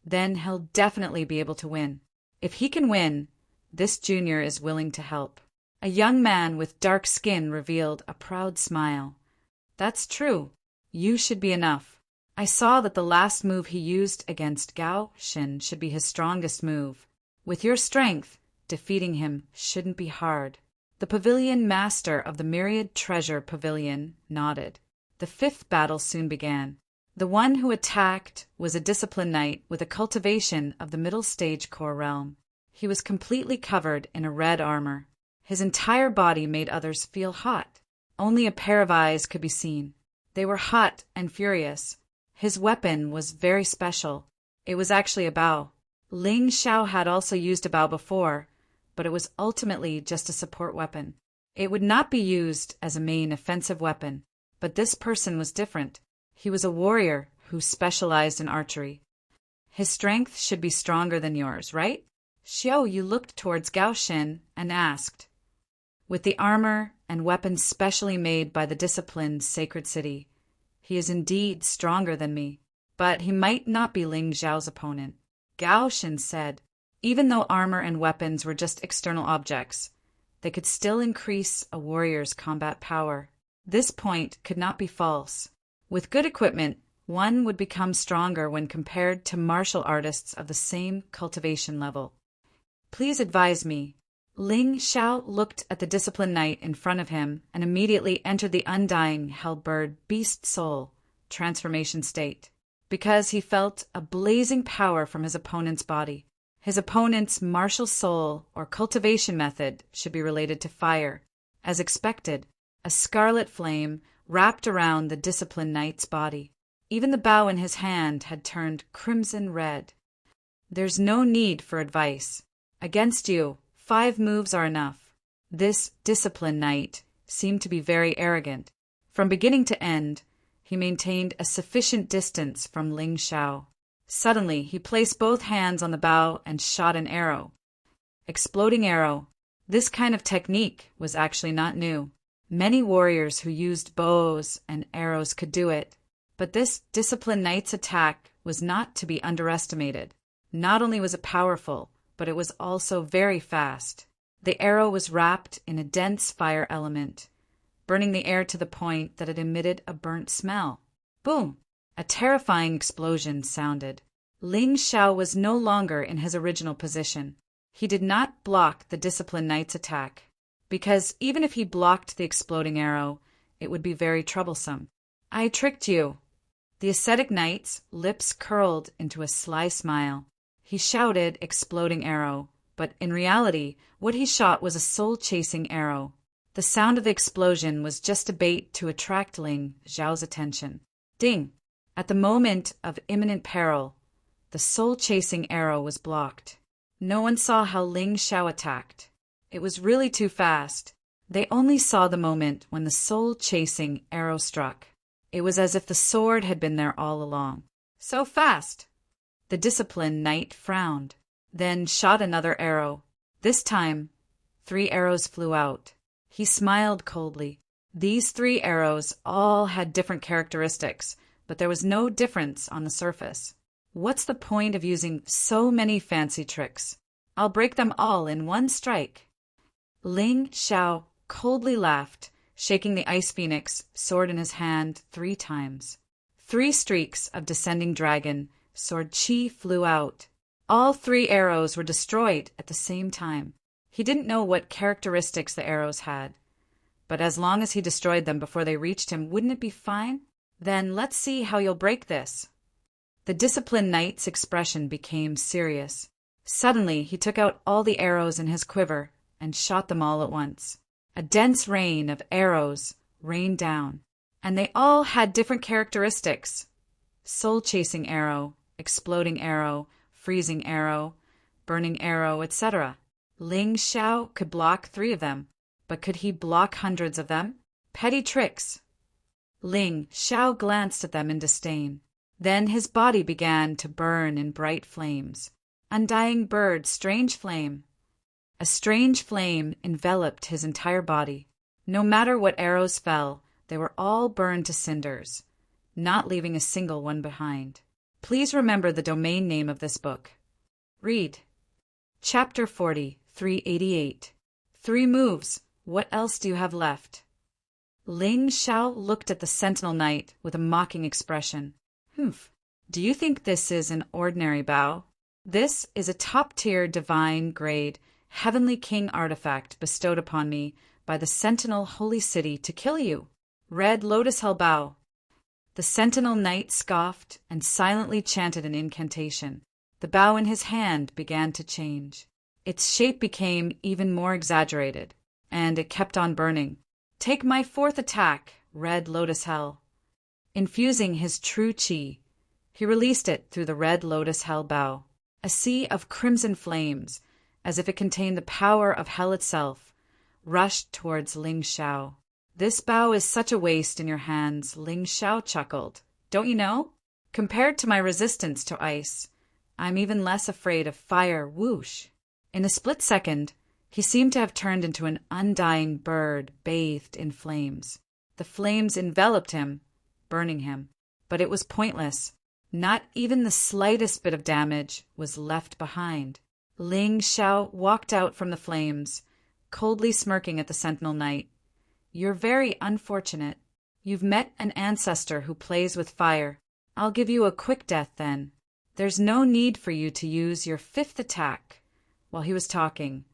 [SPEAKER 1] then he'll definitely be able to win. If he can win, this junior is willing to help. A young man with dark skin revealed a proud smile. That's true. You should be enough. I saw that the last move he used against Gao Xin should be his strongest move. With your strength, defeating him shouldn't be hard. The pavilion master of the Myriad Treasure Pavilion nodded. The 5th battle soon began. The one who attacked was a disciplined knight with a cultivation of the middle stage core realm. He was completely covered in a red armor. His entire body made others feel hot. Only a pair of eyes could be seen. They were hot and furious. His weapon was very special. It was actually a bow. Ling Xiao had also used a bow before, but it was ultimately just a support weapon. It would not be used as a main offensive weapon, but this person was different. He was a warrior who specialized in archery. His strength should be stronger than yours, right? Xiao Yu looked towards Gao Xin and asked. With the armor and weapons specially made by the disciplined sacred city, he is indeed stronger than me, but he might not be Ling Xiao's opponent. Gao Xin said, even though armor and weapons were just external objects, they could still increase a warrior's combat power. This point could not be false. With good equipment, one would become stronger when compared to martial artists of the same cultivation level. Please advise me. Ling Xiao looked at the disciplined knight in front of him and immediately entered the undying hellbird beast soul transformation state, because he felt a blazing power from his opponent's body. His opponent's martial soul or cultivation method should be related to fire. As expected, a scarlet flame wrapped around the disciplined knight's body. Even the bow in his hand had turned crimson red. There's no need for advice. Against you, 5 moves are enough. This disciplined knight seemed to be very arrogant. From beginning to end, he maintained a sufficient distance from Ling Xiao. Suddenly, he placed both hands on the bow and shot an arrow. Exploding arrow. This kind of technique was actually not new. Many warriors who used bows and arrows could do it, but this disciplined knight's attack was not to be underestimated. Not only was it powerful, but it was also very fast. The arrow was wrapped in a dense fire element, burning the air to the point that it emitted a burnt smell. Boom! A terrifying explosion sounded. Ling Xiao was no longer in his original position. He did not block the disciplined knight's attack, because even if he blocked the exploding arrow, it would be very troublesome. I tricked you. The ascetic knight's lips curled into a sly smile. He shouted exploding arrow, but in reality, what he shot was a soul-chasing arrow. The sound of the explosion was just a bait to attract Ling Xiao's attention. Ding! At the moment of imminent peril, the soul-chasing arrow was blocked. No one saw how Ling Xiao attacked. It was really too fast. They only saw the moment when the soul-chasing arrow struck. It was as if the sword had been there all along. So fast! The disciplined knight frowned, then shot another arrow. This time, 3 arrows flew out. He smiled coldly. These 3 arrows all had different characteristics, but there was no difference on the surface. What's the point of using so many fancy tricks? I'll break them all in one strike. Ling Xiao coldly laughed, shaking the ice phoenix, sword in his hand, 3 times. 3 streaks of descending dragon, sword chi flew out. All 3 arrows were destroyed at the same time. He didn't know what characteristics the arrows had, but as long as he destroyed them before they reached him, wouldn't it be fine? Then let's see how you'll break this. The disciplined knight's expression became serious. Suddenly, he took out all the arrows in his quiver and shot them all at once. A dense rain of arrows rained down, and they all had different characteristics. Soul-chasing arrow, exploding arrow, freezing arrow, burning arrow, etc. Ling Xiao could block 3 of them, but could he block hundreds of them? Petty tricks. Ling Xiao glanced at them in disdain. Then his body began to burn in bright flames. Undying bird, strange flame. A strange flame enveloped his entire body. No matter what arrows fell, they were all burned to cinders, not leaving a single one behind. Please remember the domain name of this book. Read. Chapter 40, 388. 3 moves. What else do you have left? Ling Xiao looked at the sentinel knight with a mocking expression. Humph. Do you think this is an ordinary bow? This is a top-tier divine-grade heavenly king artifact bestowed upon me by the Sentinel Holy City to kill you. Red Lotus Hell Bow. The sentinel knight scoffed and silently chanted an incantation. The bow in his hand began to change. Its shape became even more exaggerated, and it kept on burning. Take my 4th attack, Red Lotus Hell. Infusing his true chi, he released it through the Red Lotus Hell bow. A sea of crimson flames, as if it contained the power of hell itself, rushed towards Ling Xiao. This bow is such a waste in your hands, Ling Xiao chuckled. Don't you know? Compared to my resistance to ice, I'm even less afraid of fire. Whoosh! In a split second, he seemed to have turned into an undying bird bathed in flames. The flames enveloped him, burning him. But it was pointless. Not even the slightest bit of damage was left behind. Ling Xiao walked out from the flames, coldly smirking at the sentinel knight. You're very unfortunate. You've met an ancestor who plays with fire. I'll give you a quick death then. There's no need for you to use your 5th attack. While he was talking,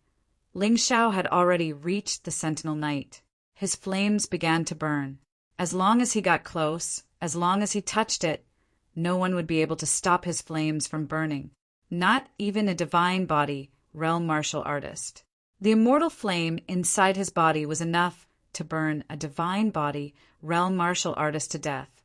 [SPEAKER 1] Ling Xiao had already reached the sentinel knight. His flames began to burn. As long as he got close, as long as he touched it, no one would be able to stop his flames from burning. Not even a divine body, realm martial artist. The immortal flame inside his body was enough to burn a divine body, realm martial artist to death,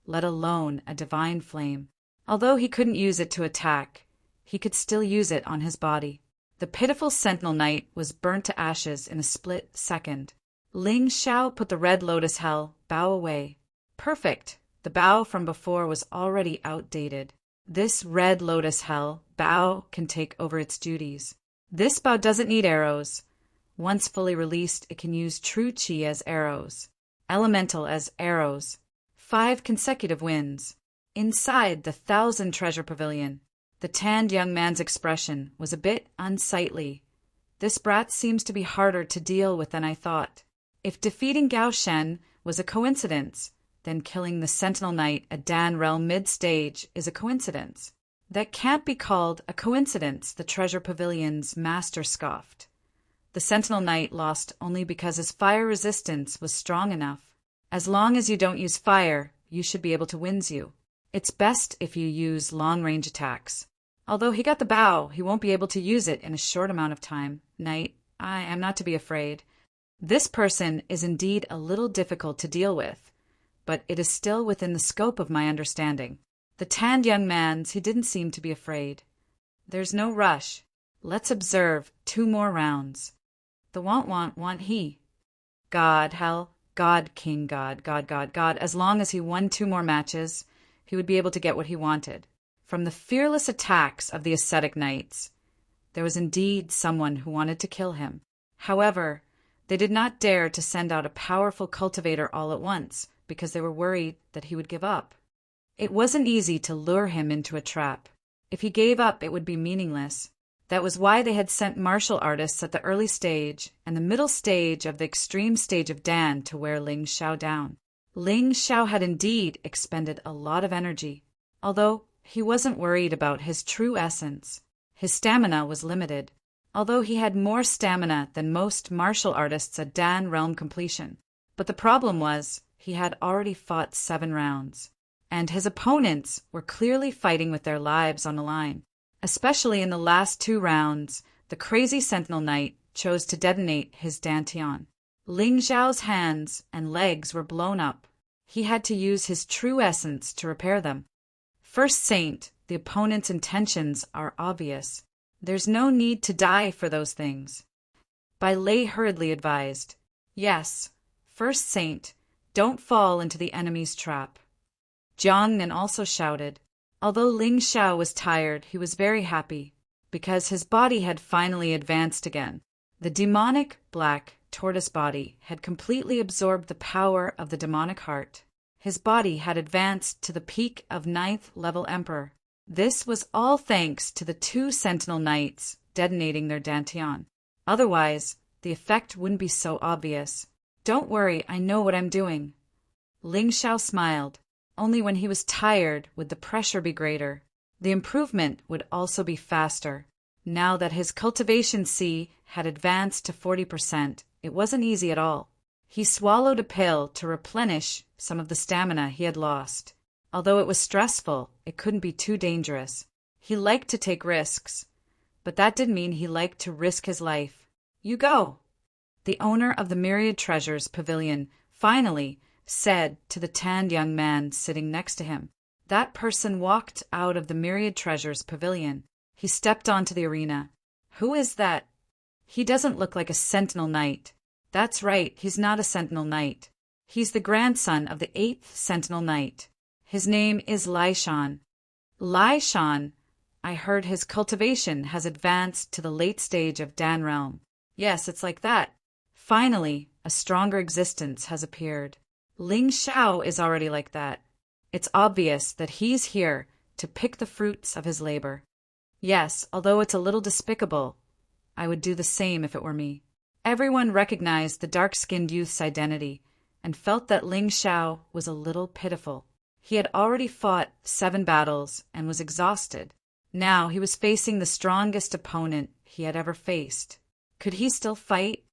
[SPEAKER 1] let alone a divine flame. Although he couldn't use it to attack, he could still use it on his body. The pitiful sentinel knight was burnt to ashes in a split second. Ling Xiao put the Red Lotus Hell bow away. Perfect! The bow from before was already outdated. This Red Lotus Hell bow can take over its duties. This bow doesn't need arrows. Once fully released, it can use true chi as arrows, elemental as arrows. 5 consecutive wins. Inside the 1,000 treasure pavilion, the tanned young man's expression was a bit unsightly. This brat seems to be harder to deal with than I thought. If defeating Gao Shen was a coincidence, then killing the sentinel knight at Dan Realm mid-stage is a coincidence. That can't be called a coincidence, the treasure pavilion's master scoffed. The sentinel knight lost only because his fire resistance was strong enough. As long as you don't use fire, you should be able to win you. It's best if you use long-range attacks. Although he got the bow, he won't be able to use it in a short amount of time. Knight, I am not to be afraid. This person is indeed a little difficult to deal with, but it is still within the scope of my understanding. The tanned young man's, he didn't seem to be afraid. There's no rush. Let's observe 2 more rounds. The want he. God, hell, God, king, God. As long as he won 2 more matches, he would be able to get what he wanted. From the fearless attacks of the ascetic knights, there was indeed someone who wanted to kill him. However, they did not dare to send out a powerful cultivator all at once, because they were worried that he would give up. It wasn't easy to lure him into a trap. If he gave up, it would be meaningless. That was why they had sent martial artists at the early stage and the middle stage of the extreme stage of Dan to wear Ling Xiao down. Ling Xiao had indeed expended a lot of energy, although he wasn't worried about his true essence. His stamina was limited, although he had more stamina than most martial artists at Dan realm completion. But the problem was, he had already fought 7 rounds, and his opponents were clearly fighting with their lives on the line. Especially in the last 2 rounds, the crazy Sentinel Knight chose to detonate his dantian. Ling Xiao's hands and legs were blown up. He had to use his true essence to repair them. First Saint, the opponent's intentions are obvious. There's no need to die for those things. Bai Lei hurriedly advised, "Yes, First Saint, don't fall into the enemy's trap." Jiang Nan also shouted. Although Ling Xiao was tired, he was very happy, because his body had finally advanced again. The demonic black tortoise body had completely absorbed the power of the demonic heart. His body had advanced to the peak of 9th level Emperor. This was all thanks to the 2 Sentinel Knights detonating their dantian. Otherwise, the effect wouldn't be so obvious. "Don't worry, I know what I'm doing." Ling Xiao smiled. Only when he was tired would the pressure be greater. The improvement would also be faster. Now that his cultivation C had advanced to 40%, it wasn't easy at all. He swallowed a pill to replenish some of the stamina he had lost. Although it was stressful, it couldn't be too dangerous. He liked to take risks, but that didn't mean he liked to risk his life. "You go." The owner of the Myriad Treasures Pavilion finally said to the tanned young man sitting next to him. That person walked out of the Myriad Treasures Pavilion. He stepped onto the arena. "Who is that?" "He doesn't look like a Sentinel Knight." "That's right, he's not a Sentinel Knight. He's the grandson of the 8th Sentinel Knight. His name is Lai Shan." "Lai Shan? I heard his cultivation has advanced to the late stage of Dan realm." "Yes, it's like that. Finally, a stronger existence has appeared. Ling Xiao is already like that. It's obvious that he's here to pick the fruits of his labor." "Yes, although it's a little despicable. I would do the same if it were me." Everyone recognized the dark-skinned youth's identity and felt that Ling Xiao was a little pitiful. He had already fought 7 battles and was exhausted. Now he was facing the strongest opponent he had ever faced. Could he still fight?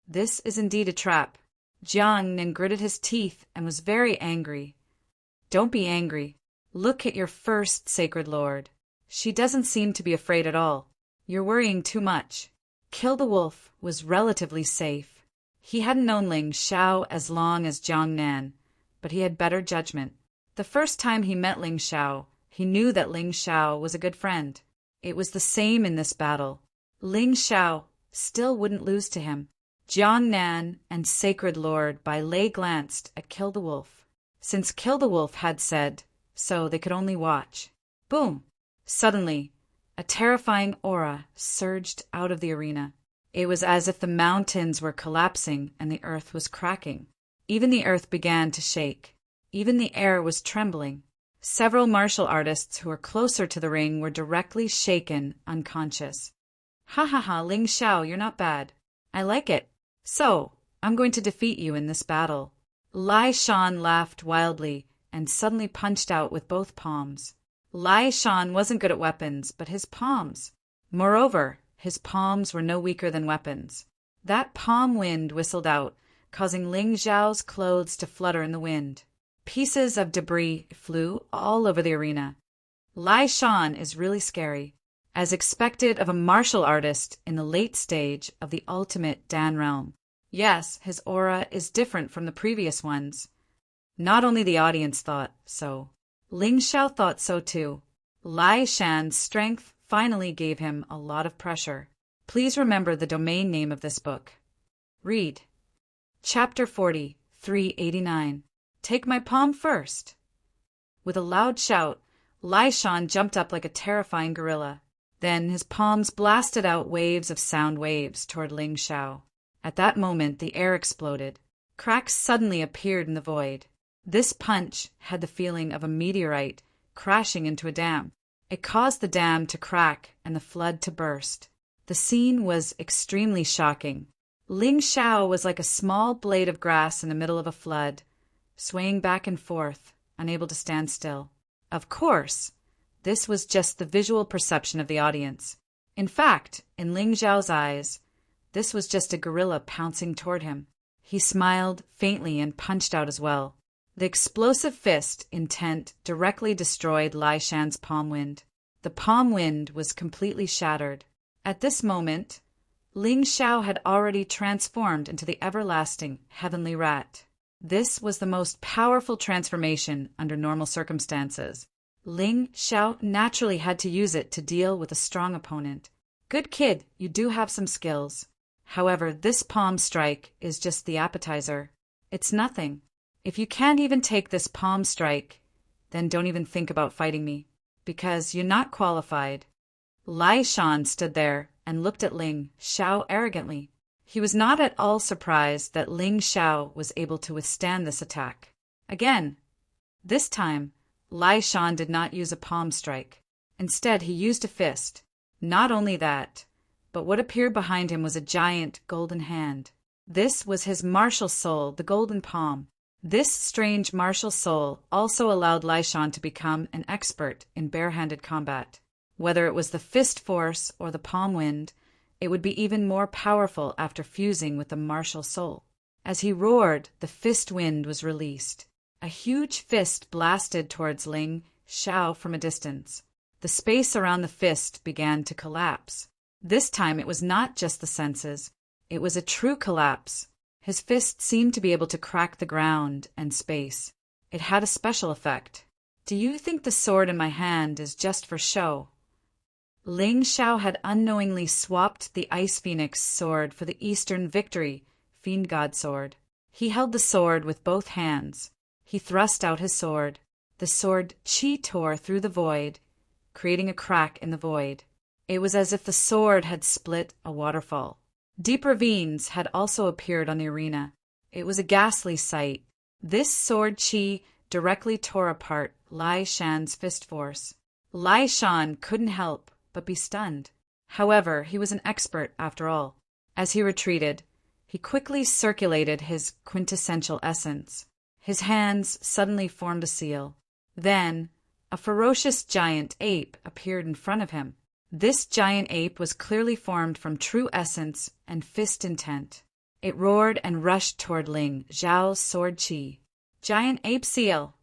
[SPEAKER 1] This is indeed a trap. Jiang Nan gritted his teeth and was very angry. "Don't be angry. Look at your first sacred lord. She doesn't seem to be afraid at all. You're worrying too much." Kill the Wolf was relatively safe. He hadn't known Ling Xiao as long as Jiang Nan, but he had better judgment. The first time he met Ling Xiao, he knew that Ling Xiao was a good friend. It was the same in this battle. Ling Xiao still wouldn't lose to him. Jiang Nan and Sacred Lord Bai Lei glanced at Kill the Wolf. Since Kill the Wolf had said so, they could only watch. Boom! Suddenly, a terrifying aura surged out of the arena. It was as if the mountains were collapsing and the earth was cracking. Even the earth began to shake. Even the air was trembling. Several martial artists who were closer to the ring were directly shaken unconscious. "Ha ha ha, Ling Xiao, you're not bad. I like it. So, I'm going to defeat you in this battle." Lai Shan laughed wildly and suddenly punched out with both palms. Lai Shan wasn't good at weapons, but his palms. Moreover, his palms were no weaker than weapons. That palm wind whistled out, causing Ling Xiao's clothes to flutter in the wind. Pieces of debris flew all over the arena. Lai Shan is really scary, as expected of a martial artist in the late stage of the ultimate Dan realm. Yes, his aura is different from the previous ones. Not only the audience thought so. Ling Xiao thought so too. Lai Shan's strength finally gave him a lot of pressure. Please remember the domain name of this book. Read. Chapter 40, 389. Take my palm first. With a loud shout, Lai Shan jumped up like a terrifying gorilla. Then his palms blasted out waves of sound waves toward Ling Xiao. At that moment, the air exploded. Cracks suddenly appeared in the void. This punch had the feeling of a meteorite crashing into a dam. It caused the dam to crack and the flood to burst. The scene was extremely shocking. Ling Xiao was like a small blade of grass in the middle of a flood, swaying back and forth, unable to stand still. Of course, this was just the visual perception of the audience. In fact, in Ling Xiao's eyes, this was just a gorilla pouncing toward him. He smiled faintly and punched out as well. The explosive fist intent directly destroyed Lai Shan's palm wind. The palm wind was completely shattered. At this moment, Ling Xiao had already transformed into the everlasting heavenly rat. This was the most powerful transformation under normal circumstances. Ling Xiao naturally had to use it to deal with a strong opponent. Good kid, you do have some skills. However, this palm strike is just the appetizer. It's nothing. If you can't even take this palm strike, then don't even think about fighting me, because you're not qualified. Lai Shan stood there and looked at Ling Xiao arrogantly. He was not at all surprised that Ling Xiao was able to withstand this attack. Again, this time, Lai Shan did not use a palm strike. Instead, he used a fist. Not only that, but what appeared behind him was a giant golden hand. This was his martial soul, the golden palm. This strange martial soul also allowed Lai Shan to become an expert in barehanded combat. Whether it was the fist force or the palm wind, it would be even more powerful after fusing with the martial soul. As he roared, the fist wind was released. A huge fist blasted towards Ling Xiao from a distance. The space around the fist began to collapse. This time it was not just the senses. It was a true collapse. His fist seemed to be able to crack the ground and space. It had a special effect. Do you think the sword in my hand is just for show? Ling Xiao had unknowingly swapped the Ice Phoenix sword for the Eastern Victory Fiend God sword. He held the sword with both hands. He thrust out his sword. The sword chi tore through the void, creating a crack in the void. It was as if the sword had split a waterfall. Deep ravines had also appeared on the arena. It was a ghastly sight. This sword chi directly tore apart Lai Shan's fist force. Lai Shan couldn't help but be stunned. However, he was an expert after all. As he retreated, he quickly circulated his quintessential essence. His hands suddenly formed a seal. Then, a ferocious giant ape appeared in front of him. This giant ape was clearly formed from true essence and fist intent. It roared and rushed toward Ling Xiao's sword chi. Giant ape seal!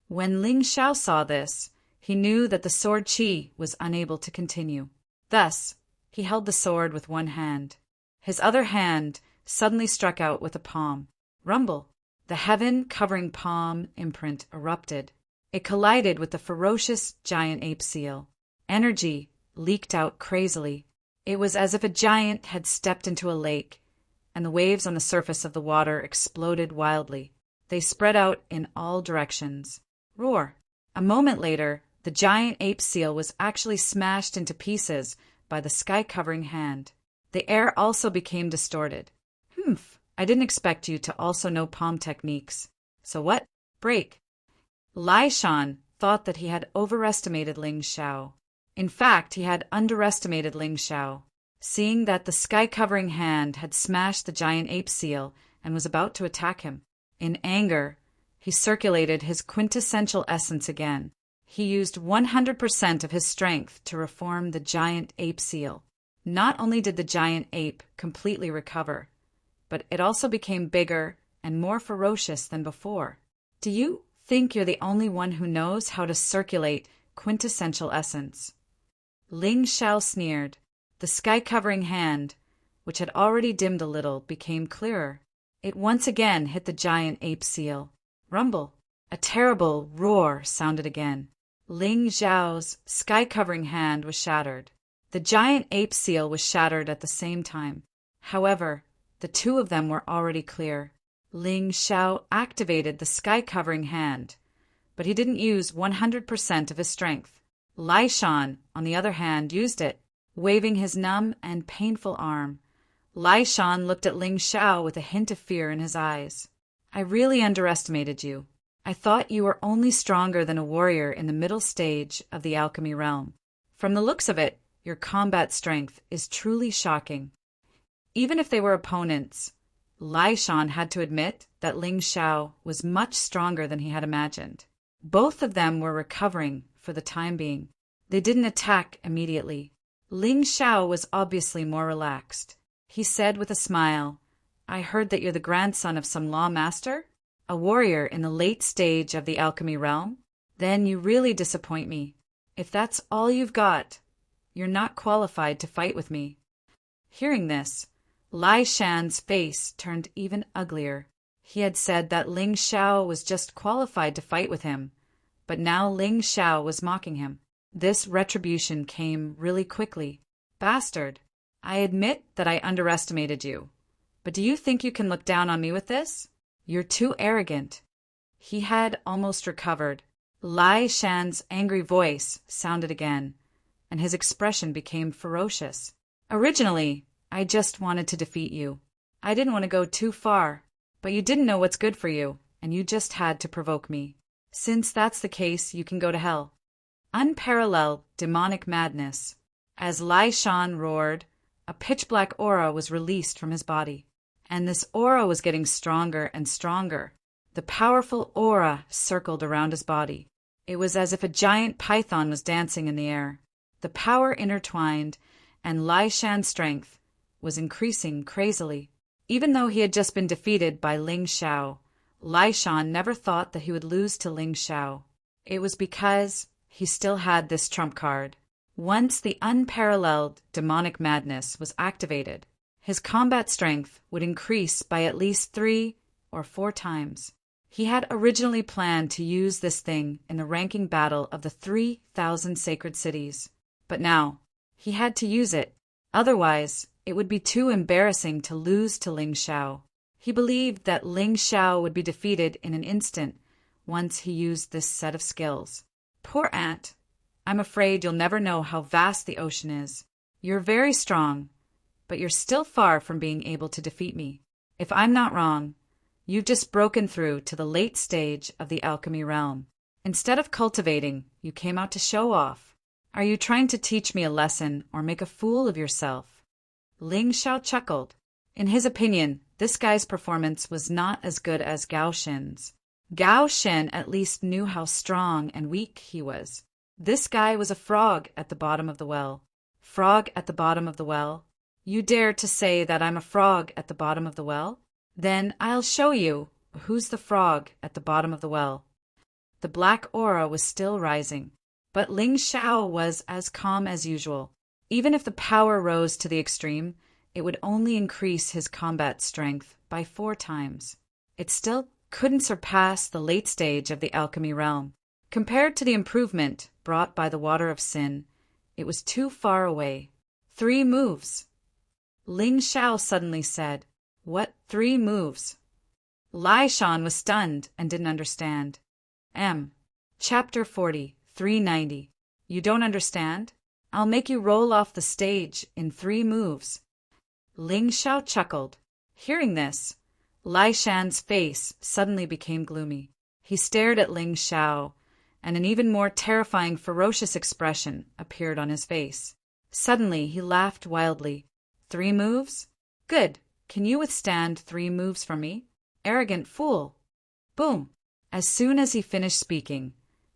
[SPEAKER 1] When Ling Xiao saw this, he knew that the sword chi was unable to continue. Thus, he held the sword with one hand. His other hand suddenly struck out with a palm. Rumble! The heaven-covering palm imprint erupted. It collided with the ferocious giant ape seal. Energy leaked out crazily. It was as if a giant had stepped into a lake, and the waves on the surface of the water exploded wildly. They spread out in all directions. Roar! A moment later, the giant ape seal was actually smashed into pieces by the sky-covering hand. The air also became distorted. Humph! I didn't expect you to also know palm techniques. So what? Break! Lai Shan thought that he had overestimated Ling Xiao. In fact, he had underestimated Ling Xiao. Seeing that the sky-covering hand had smashed the giant ape seal and was about to attack him. In anger, he circulated his quintessential essence again. He used 100% of his strength to reform the giant ape seal. Not only did the giant ape completely recover, but it also became bigger and more ferocious than before. Do you think you're the only one who knows how to circulate quintessential essence? Ling Xiao sneered. The sky-covering hand, which had already dimmed a little, became clearer. It once again hit the giant ape seal. Rumble! A terrible roar sounded again. Ling Xiao's sky-covering hand was shattered. The giant ape seal was shattered at the same time. However, the two of them were already clear. Ling Xiao activated the sky-covering hand, but he didn't use 100% of his strength. Lai Shan, on the other hand, used it, waving his numb and painful arm. Lai Shan looked at Ling Xiao with a hint of fear in his eyes. I really underestimated you. I thought you were only stronger than a warrior in the middle stage of the alchemy realm. From the looks of it, your combat strength is truly shocking. Even if they were opponents, Lai Shan had to admit that Ling Xiao was much stronger than he had imagined. Both of them were recovering for the time being. They didn't attack immediately. Ling Xiao was obviously more relaxed. He said with a smile, "I heard that you're the grandson of some law master? A warrior in the late stage of the alchemy realm? Then you really disappoint me. If that's all you've got, you're not qualified to fight with me." Hearing this, Lai Shan's face turned even uglier. He had said that Ling Xiao was just qualified to fight with him, but now Ling Xiao was mocking him. This retribution came really quickly. "Bastard, I admit that I underestimated you, but do you think you can look down on me with this? You're too arrogant." He had almost recovered. Lai Shan's angry voice sounded again, and his expression became ferocious. "Originally, I just wanted to defeat you. I didn't want to go too far, but you didn't know what's good for you, and you just had to provoke me. Since that's the case, you can go to hell." Unparalleled demonic madness. As Lai Shan roared, a pitch-black aura was released from his body, and this aura was getting stronger and stronger. The powerful aura circled around his body. It was as if a giant python was dancing in the air. The power intertwined, and Lai Shan's strength was increasing crazily. Even though he had just been defeated by Ling Xiao, Lai Shan never thought that he would lose to Ling Xiao. It was because he still had this trump card. Once the unparalleled demonic madness was activated, his combat strength would increase by at least 3 or 4 times. He had originally planned to use this thing in the ranking battle of the 3,000 sacred cities, but now he had to use it. Otherwise, it would be too embarrassing to lose to Ling Xiao. He believed that Ling Xiao would be defeated in an instant once he used this set of skills. "Poor ant, I'm afraid you'll never know how vast the ocean is. You're very strong, but you're still far from being able to defeat me. If I'm not wrong, you've just broken through to the late stage of the alchemy realm. Instead of cultivating, you came out to show off. Are you trying to teach me a lesson or make a fool of yourself?" Ling Xiao chuckled. In his opinion, this guy's performance was not as good as Gao Shen's. Gao Shen at least knew how strong and weak he was. This guy was a frog at the bottom of the well. Frog at the bottom of the well? You dare to say that I'm a frog at the bottom of the well? Then I'll show you who's the frog at the bottom of the well. The black aura was still rising, but Ling Xiao was as calm as usual. Even if the power rose to the extreme, it would only increase his combat strength by 4 times. It still couldn't surpass the late stage of the alchemy realm. Compared to the improvement brought by the water of sin, it was too far away. 3 moves. Ling Xiao suddenly said, "What 3 moves?" Lai Shan was stunned and didn't understand. Chapter 40, 390. You don't understand? I'll make you roll off the stage in 3 moves. Ling Xiao chuckled. Hearing this, Lai Shan's face suddenly became gloomy. He stared at Ling Xiao, and an even more terrifying, ferocious expression appeared on his face. Suddenly, he laughed wildly. 3 moves? Good. Can you withstand 3 moves from me? Arrogant fool. Boom. As soon as he finished speaking,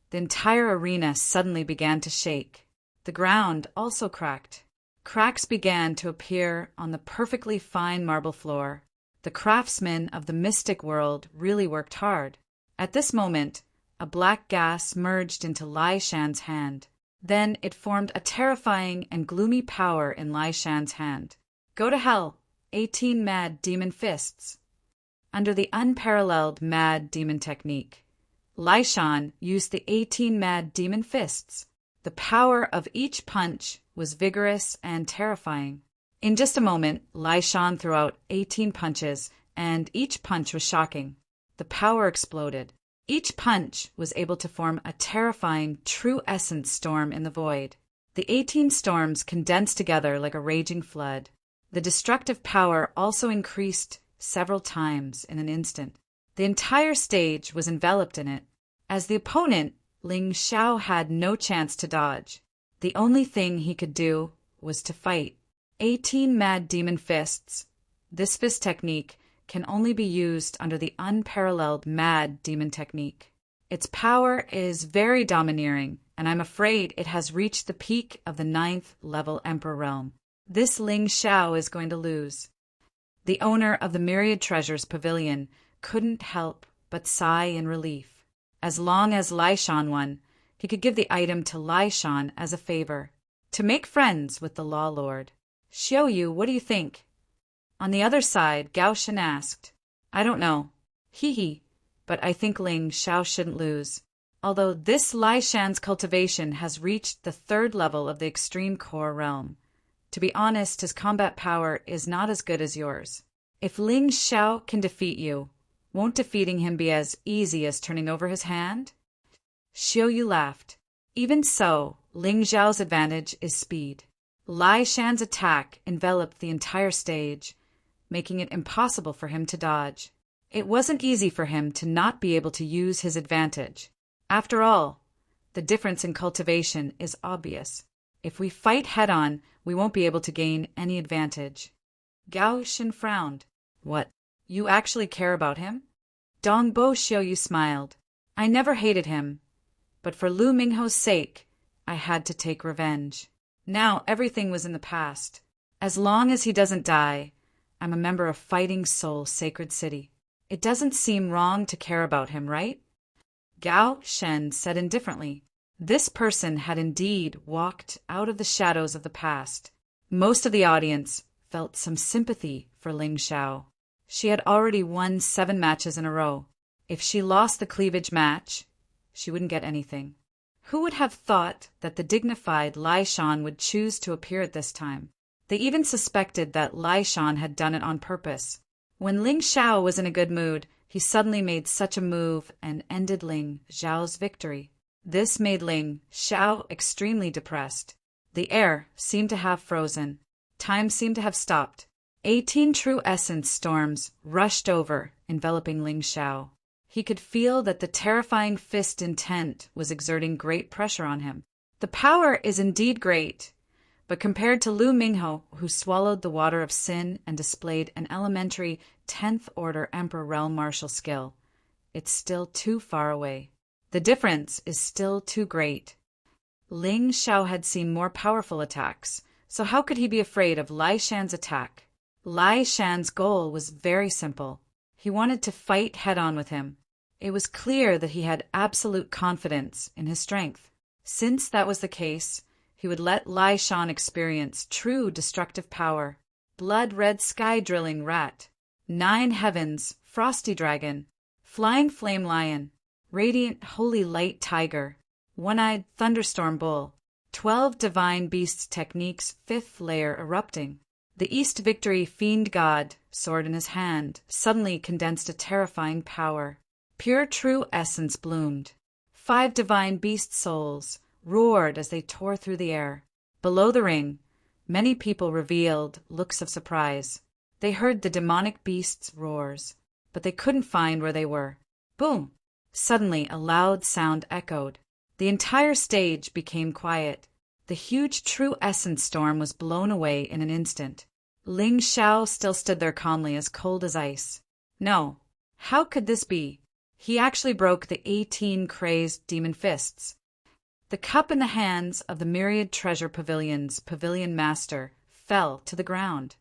[SPEAKER 1] the entire arena suddenly began to shake. The ground also cracked. Cracks began to appear on the perfectly fine marble floor. The craftsmen of the mystic world really worked hard. At this moment, a black gas merged into Lai Shan's hand. Then it formed a terrifying and gloomy power in Lai Shan's hand. Go to hell, 18 mad demon fists. Under the unparalleled mad demon technique, Lai Shan used the 18 mad demon fists. The power of each punch was vigorous and terrifying. In just a moment, Lai Shan threw out 18 punches, and each punch was shocking. The power exploded. Each punch was able to form a terrifying, true essence storm in the void. The 18 storms condensed together like a raging flood. The destructive power also increased several times in an instant. The entire stage was enveloped in it. As the opponent, Ling Xiao had no chance to dodge. The only thing he could do was to fight. 18 mad demon fists. This fist technique can only be used under the unparalleled mad demon technique. Its power is very domineering, and I'm afraid it has reached the peak of the 9th level Emperor realm. This Ling Xiao is going to lose. The owner of the Myriad Treasures Pavilion couldn't help but sigh in relief. As long as Lai Shan won, he could give the item to Lai Shan as a favor, to make friends with the Law Lord. Xiao Yu, what do you think? On the other side, Gao Shen asked. I don't know. Hee, but I think Ling Xiao shouldn't lose. Although this Lai Shan's cultivation has reached the 3rd level of the Extreme Core realm. To be honest, his combat power is not as good as yours. If Ling Xiao can defeat you, won't defeating him be as easy as turning over his hand? Xiao Yu laughed. Even so, Ling Xiao's advantage is speed. Lai Shan's attack enveloped the entire stage, making it impossible for him to dodge. It wasn't easy for him to not be able to use his advantage. After all, the difference in cultivation is obvious. If we fight head-on, we won't be able to gain any advantage. Gao Shen frowned. What? You actually care about him? Dongbo Xiaoyu smiled. I never hated him, but for Lu Mingho's sake, I had to take revenge. Now everything was in the past. As long as he doesn't die, I'm a member of Fighting Soul Sacred City. It doesn't seem wrong to care about him, right? Gao Shen said indifferently. This person had indeed walked out of the shadows of the past. Most of the audience felt some sympathy for Ling Xiao. She had already won 7 matches in a row. If she lost the cleavage match, she wouldn't get anything. Who would have thought that the dignified Lai Shan would choose to appear at this time? They even suspected that Lai Shan had done it on purpose. When Ling Xiao was in a good mood, he suddenly made such a move and ended Ling Xiao's victory. This made Ling Xiao extremely depressed. The air seemed to have frozen. Time seemed to have stopped. 18 true essence storms rushed over, enveloping Ling Xiao. He could feel that the terrifying fist intent was exerting great pressure on him. The power is indeed great, but compared to Lu Mingho, who swallowed the water of sin and displayed an elementary 10th order Emperor realm martial skill, it's still too far away. The difference is still too great. Ling Xiao had seen more powerful attacks, so how could he be afraid of Lai Shan's attack? Lai Shan's goal was very simple. He wanted to fight head-on with him. It was clear that he had absolute confidence in his strength. Since that was the case, he would let Lai Shan experience true destructive power. Blood-red sky-drilling rat, 9 heavens, frosty dragon, flying flame lion, radiant holy light tiger, one-eyed thunderstorm bull, 12 divine beasts techniques, 5th layer erupting. The East Victory fiend god, sword in his hand, suddenly condensed a terrifying power. Pure true essence bloomed. 5 divine beast souls roared as they tore through the air. Below the ring, many people revealed looks of surprise. They heard the demonic beasts' roars, but they couldn't find where they were. Boom! Suddenly a loud sound echoed. The entire stage became quiet. The huge true essence storm was blown away in an instant. Ling Xiao still stood there calmly, as cold as ice. No, how could this be? He actually broke the 18 crazed demon fists. The cup in the hands of the Myriad Treasure Pavilion's pavilion master fell to the ground,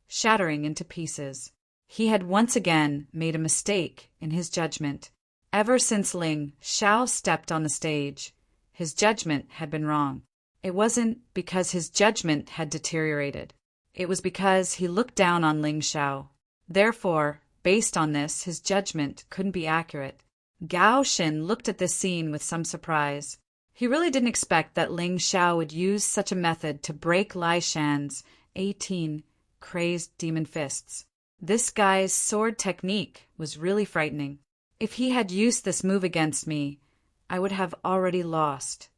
[SPEAKER 1] shattering into pieces. He had once again made a mistake in his judgment. Ever since Ling Xiao stepped on the stage, his judgment had been wrong. It wasn't because his judgment had deteriorated. It was because he looked down on Ling Xiao. Therefore, based on this, his judgment couldn't be accurate. Gao Shen looked at this scene with some surprise. He really didn't expect that Ling Xiao would use such a method to break Lai Shan's 18 crazed demon fists. This guy's sword technique was really frightening. If he had used this move against me, I would have already lost.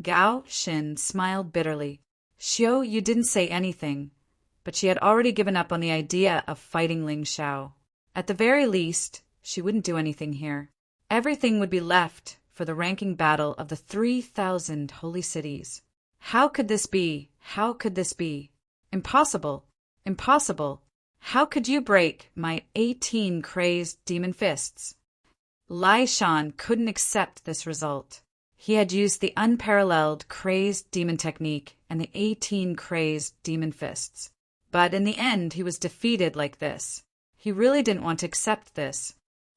[SPEAKER 1] Gao Shen smiled bitterly. Xiao Yu didn't say anything, but she had already given up on the idea of fighting Ling Xiao. At the very least, she wouldn't do anything here. Everything would be left for the ranking battle of the 3,000 holy cities. How could this be? How could this be? Impossible. Impossible. How could you break my 18 crazed demon fists? Lai Shan couldn't accept this result. He had used the unparalleled crazed demon technique and the 18 crazed demon fists. But in the end, he was defeated like this. He really didn't want to accept this.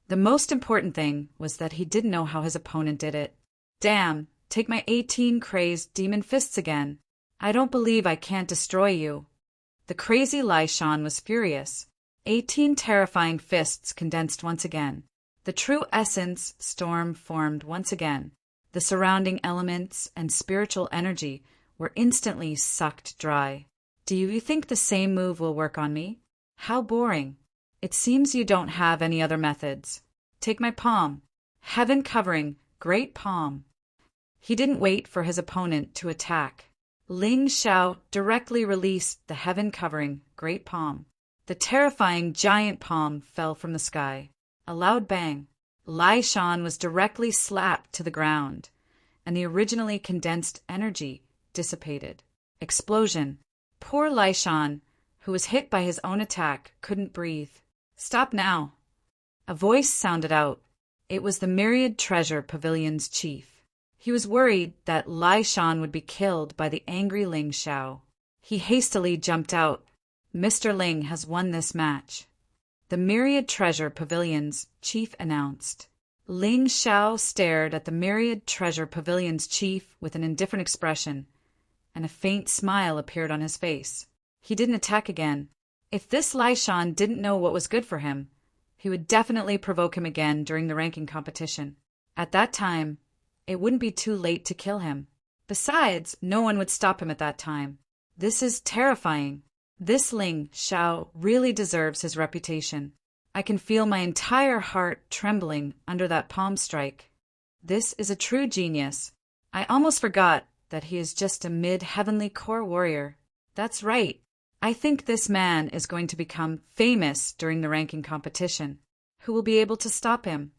[SPEAKER 1] The most important thing was that he didn't know how his opponent did it. Damn, take my 18 crazed demon fists again. I don't believe I can't destroy you. The crazy Lai Shan was furious. 18 terrifying fists condensed once again. The true essence storm formed once again. The surrounding elements and spiritual energy were instantly sucked dry. Do you think the same move will work on me? How boring. It seems you don't have any other methods. Take my palm. Heaven covering, great palm. He didn't wait for his opponent to attack. Ling Xiao directly released the heaven-covering great palm. The terrifying giant palm fell from the sky. A loud bang. Lai Shan was directly slapped to the ground, and the originally condensed energy dissipated. Explosion. Poor Lai Shan, who was hit by his own attack, couldn't breathe. Stop now. A voice sounded out. It was the Myriad Treasure Pavilion's chief. He was worried that Lai Shan would be killed by the angry Ling Xiao. He hastily jumped out. Mr. Ling has won this match. The Myriad Treasure Pavilion's chief announced. Ling Xiao stared at the Myriad Treasure Pavilion's chief with an indifferent expression, and a faint smile appeared on his face. He didn't attack again. If this Lai Shan didn't know what was good for him, he would definitely provoke him again during the ranking competition. At that time, it wouldn't be too late to kill him. Besides, no one would stop him at that time. This is terrifying. This Ling Xiao really deserves his reputation. I can feel my entire heart trembling under that palm strike. This is a true genius. I almost forgot that he is just a mid-heavenly core warrior. That's right. I think this man is going to become famous during the ranking competition. Who will be able to stop him?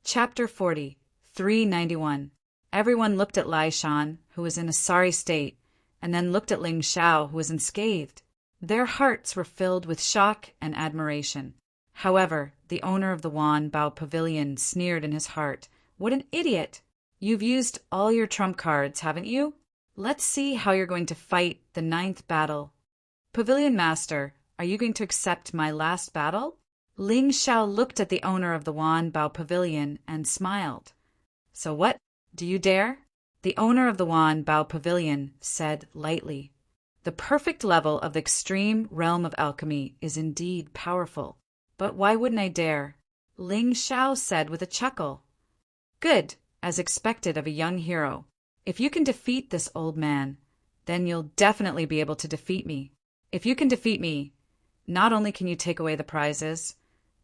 [SPEAKER 1] Chapter 40, 391. Everyone looked at Lai Shan, who was in a sorry state, and then looked at Ling Xiao, who was unscathed. Their hearts were filled with shock and admiration. However, the owner of the Wan Bao Pavilion sneered in his heart. What an idiot! You've used all your trump cards, haven't you? Let's see how you're going to fight the 9th battle. Pavilion Master, are you going to accept my last battle? Ling Xiao looked at the owner of the Wan Bao Pavilion and smiled. So what? Do you dare? The owner of the Wan Bao Pavilion said lightly. The perfect level of the extreme realm of alchemy is indeed powerful. But why wouldn't I dare? Ling Xiao said with a chuckle. Good, as expected of a young hero. If you can defeat this old man, then you'll definitely be able to defeat me. If you can defeat me, not only can you take away the prizes,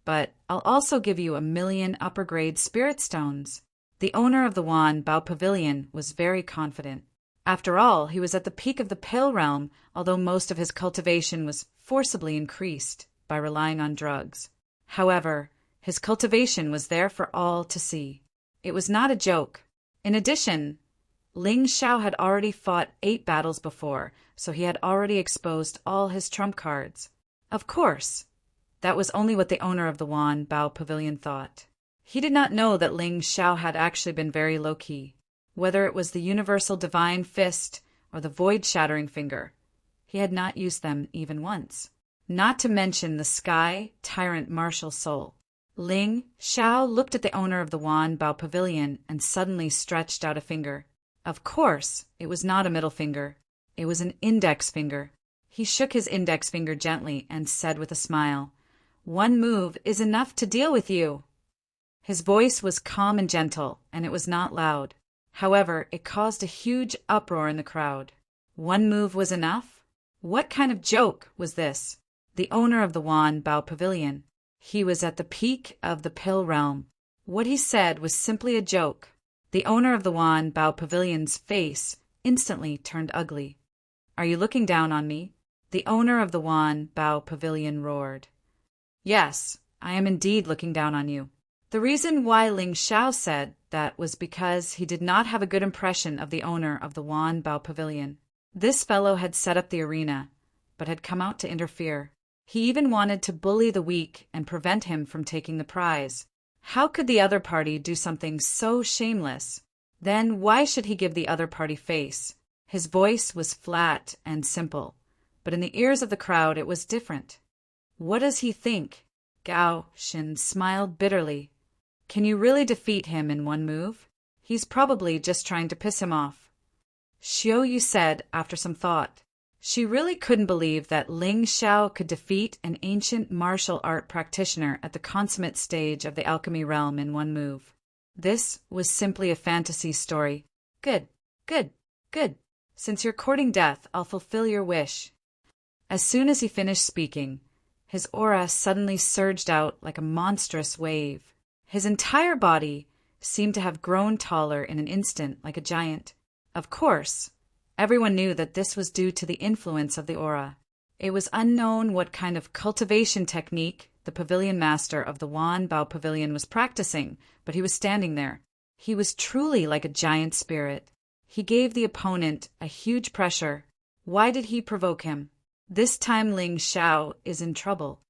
[SPEAKER 1] but I'll also give you 1,000,000 upper-grade spirit stones. The owner of the Wan Bao Pavilion was very confident. After all, he was at the peak of the Pale Realm, although most of his cultivation was forcibly increased by relying on drugs. However, his cultivation was there for all to see. It was not a joke. In addition, Ling Xiao had already fought 8 battles before, so he had already exposed all his trump cards. Of course, that was only what the owner of the Wan Bao Pavilion thought. He did not know that Ling Xiao had actually been very low-key. Whether it was the Universal Divine Fist or the Void-Shattering Finger, he had not used them even once. Not to mention the Sky Tyrant Martial Soul. Ling Xiao looked at the owner of the Wan Bao Pavilion and suddenly stretched out a finger. Of course, it was not a middle finger. It was an index finger. He shook his index finger gently and said with a smile, "One move is enough to deal with you." His voice was calm and gentle, and it was not loud. However, it caused a huge uproar in the crowd. One move was enough? What kind of joke was this? The owner of the Wan Bao Pavilion. He was at the peak of the Pill Realm. What he said was simply a joke. The owner of the Wan Bao Pavilion's face instantly turned ugly. "Are you looking down on me?" The owner of the Wan Bao Pavilion roared. "Yes, I am indeed looking down on you." The reason why Ling Xiao said that was because he did not have a good impression of the owner of the Wan Bao Pavilion. This fellow had set up the arena, but had come out to interfere. He even wanted to bully the weak and prevent him from taking the prize. How could the other party do something so shameless? Then why should he give the other party face? His voice was flat and simple, but in the ears of the crowd it was different. What does he think? Gao Xin smiled bitterly. Can you really defeat him in one move? He's probably just trying to piss him off. Xiao Yu said after some thought. She really couldn't believe that Ling Xiao could defeat an ancient martial art practitioner at the consummate stage of the alchemy realm in one move. This was simply a fantasy story. Good, good, good. Since you're courting death, I'll fulfill your wish. As soon as he finished speaking, his aura suddenly surged out like a monstrous wave. His entire body seemed to have grown taller in an instant like a giant. Of course, everyone knew that this was due to the influence of the aura. It was unknown what kind of cultivation technique the pavilion master of the Wan Bao Pavilion was practicing, but he was standing there. He was truly like a giant spirit. He gave the opponent a huge pressure. Why did he provoke him? This time Ling Xiao is in trouble.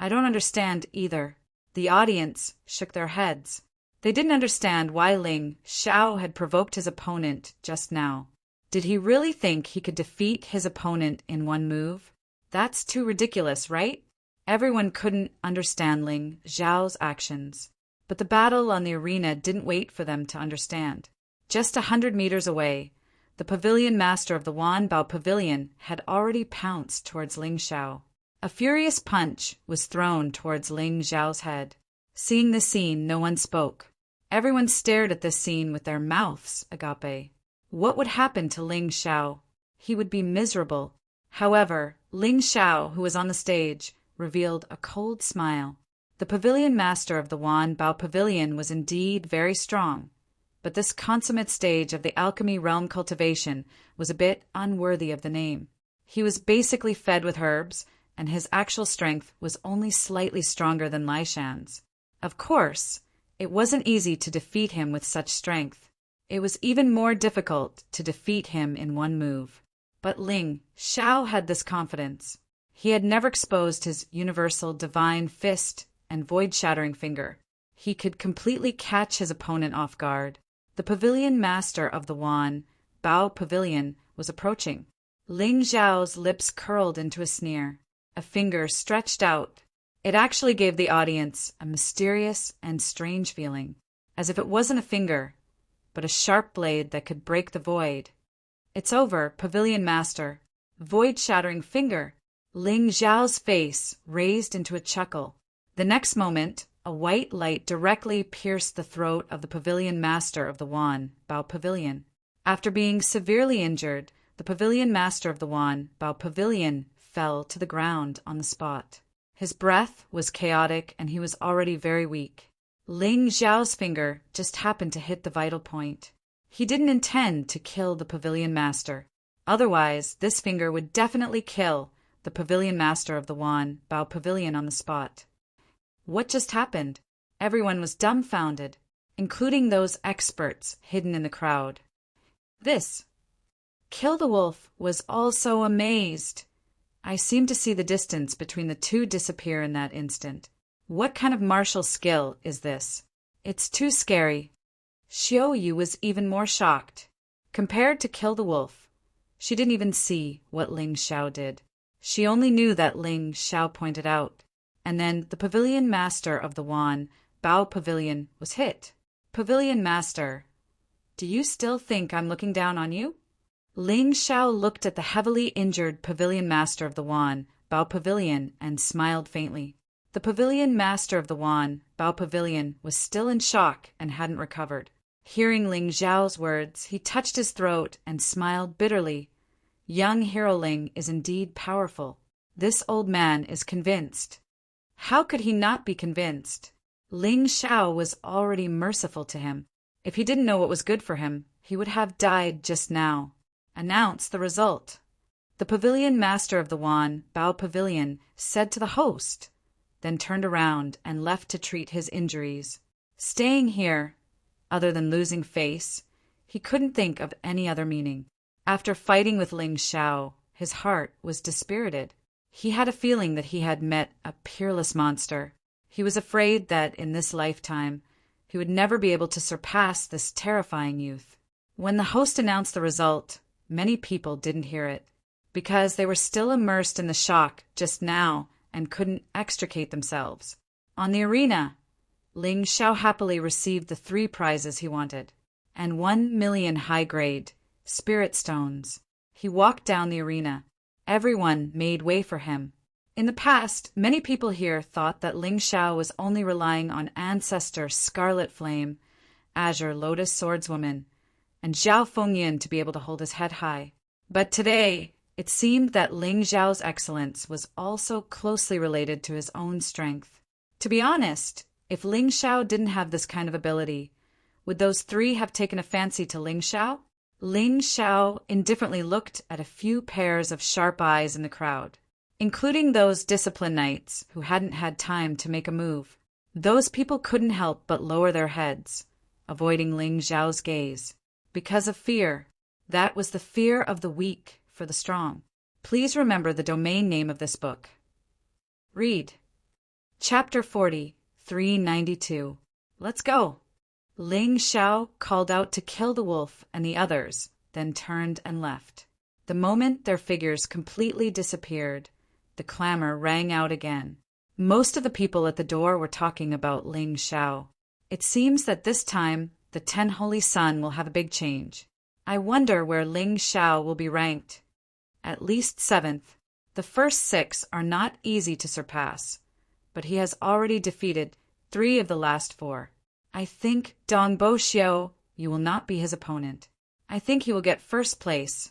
[SPEAKER 1] I don't understand either. The audience shook their heads. They didn't understand why Ling Xiao had provoked his opponent just now. Did he really think he could defeat his opponent in one move? That's too ridiculous, right? Everyone couldn't understand Ling Xiao's actions. But the battle on the arena didn't wait for them to understand. Just 100 meters away, the pavilion master of the Wan Bao Pavilion had already pounced towards Ling Xiao. A furious punch was thrown towards Ling Xiao's head. Seeing this scene, no one spoke. Everyone stared at this scene with their mouths agape. What would happen to Ling Xiao? He would be miserable. However, Ling Xiao, who was on the stage, revealed a cold smile. The pavilion master of the Wan Bao Pavilion was indeed very strong, but this consummate stage of the alchemy realm cultivation was a bit unworthy of the name. He was basically fed with herbs, and his actual strength was only slightly stronger than Lai Shan's. Of course, it wasn't easy to defeat him with such strength. It was even more difficult to defeat him in one move. But Ling Xiao had this confidence. He had never exposed his universal divine fist and void-shattering finger. He could completely catch his opponent off guard. The pavilion master of the Wan Bao Pavilion was approaching. Ling Xiao's lips curled into a sneer. A finger stretched out. It actually gave the audience a mysterious and strange feeling, as if it wasn't a finger, but a sharp blade that could break the void. It's over, pavilion master. Void-shattering finger. Ling Xiao's face raised into a chuckle. The next moment, a white light directly pierced the throat of the pavilion master of the Wan Bao Pavilion. After being severely injured, the pavilion master of the Wan Bao Pavilion fell to the ground on the spot. His breath was chaotic and he was already very weak. Ling Xiao's finger just happened to hit the vital point. He didn't intend to kill the pavilion master. Otherwise, this finger would definitely kill the pavilion master of the Wan Bao Pavilion on the spot. What just happened? Everyone was dumbfounded, including those experts hidden in the crowd. This. Kill the Wolf was also amazed. I seemed to see the distance between the two disappear in that instant. What kind of martial skill is this? It's too scary. Xiao Yu was even more shocked. Compared to Kill the Wolf, she didn't even see what Ling Xiao did. She only knew that Ling Xiao pointed out. And then the pavilion master of the Wan Bao Pavilion was hit. Pavilion master, do you still think I'm looking down on you? Ling Xiao looked at the heavily injured pavilion master of the Wan Bao Pavilion and smiled faintly. The pavilion master of the Wan Bao Pavilion was still in shock and hadn't recovered. Hearing Ling Xiao's words, he touched his throat and smiled bitterly. Young Hero Ling is indeed powerful. This old man is convinced. How could he not be convinced? Ling Xiao was already merciful to him. If he didn't know what was good for him, he would have died just now. Announce the result. The pavilion master of the Wan Bao Pavilion said to the host. then turned around and left to treat his injuries. Staying here, other than losing face, he couldn't think of any other meaning. After fighting with Ling Xiao, his heart was dispirited. He had a feeling that he had met a peerless monster. He was afraid that in this lifetime, he would never be able to surpass this terrifying youth. When the host announced the result, many people didn't hear it, because they were still immersed in the shock just now and couldn't extricate themselves. On the arena, Ling Xiao happily received the 3 prizes he wanted, and 1,000,000 high-grade spirit stones. He walked down the arena. Everyone made way for him. In the past, many people here thought that Ling Xiao was only relying on ancestor Scarlet Flame, Azure Lotus Swordswoman, and Zhao Fengyin to be able to hold his head high. But today, it seemed that Ling Xiao's excellence was also closely related to his own strength. To be honest, if Ling Xiao didn't have this kind of ability, would those 3 have taken a fancy to Ling Xiao? Ling Xiao indifferently looked at a few pairs of sharp eyes in the crowd, including those disciplined knights who hadn't had time to make a move. Those people couldn't help but lower their heads, avoiding Ling Xiao's gaze. Because of fear. That was the fear of the weak for the strong. Please remember the domain name of this book. Read. Chapter 40, 392. Let's go. Ling Xiao called out to kill the wolf and the others, then turned and left. The moment their figures completely disappeared, the clamor rang out again. Most of the people at the door were talking about Ling Xiao. It seems that this time the 10 Holy Sun will have a big change. I wonder where Ling Xiao will be ranked. At least 7th. The first 6 are not easy to surpass, but he has already defeated 3 of the last 4. I think Dong Bo Xiao, you will not be his opponent. I think he will get first place.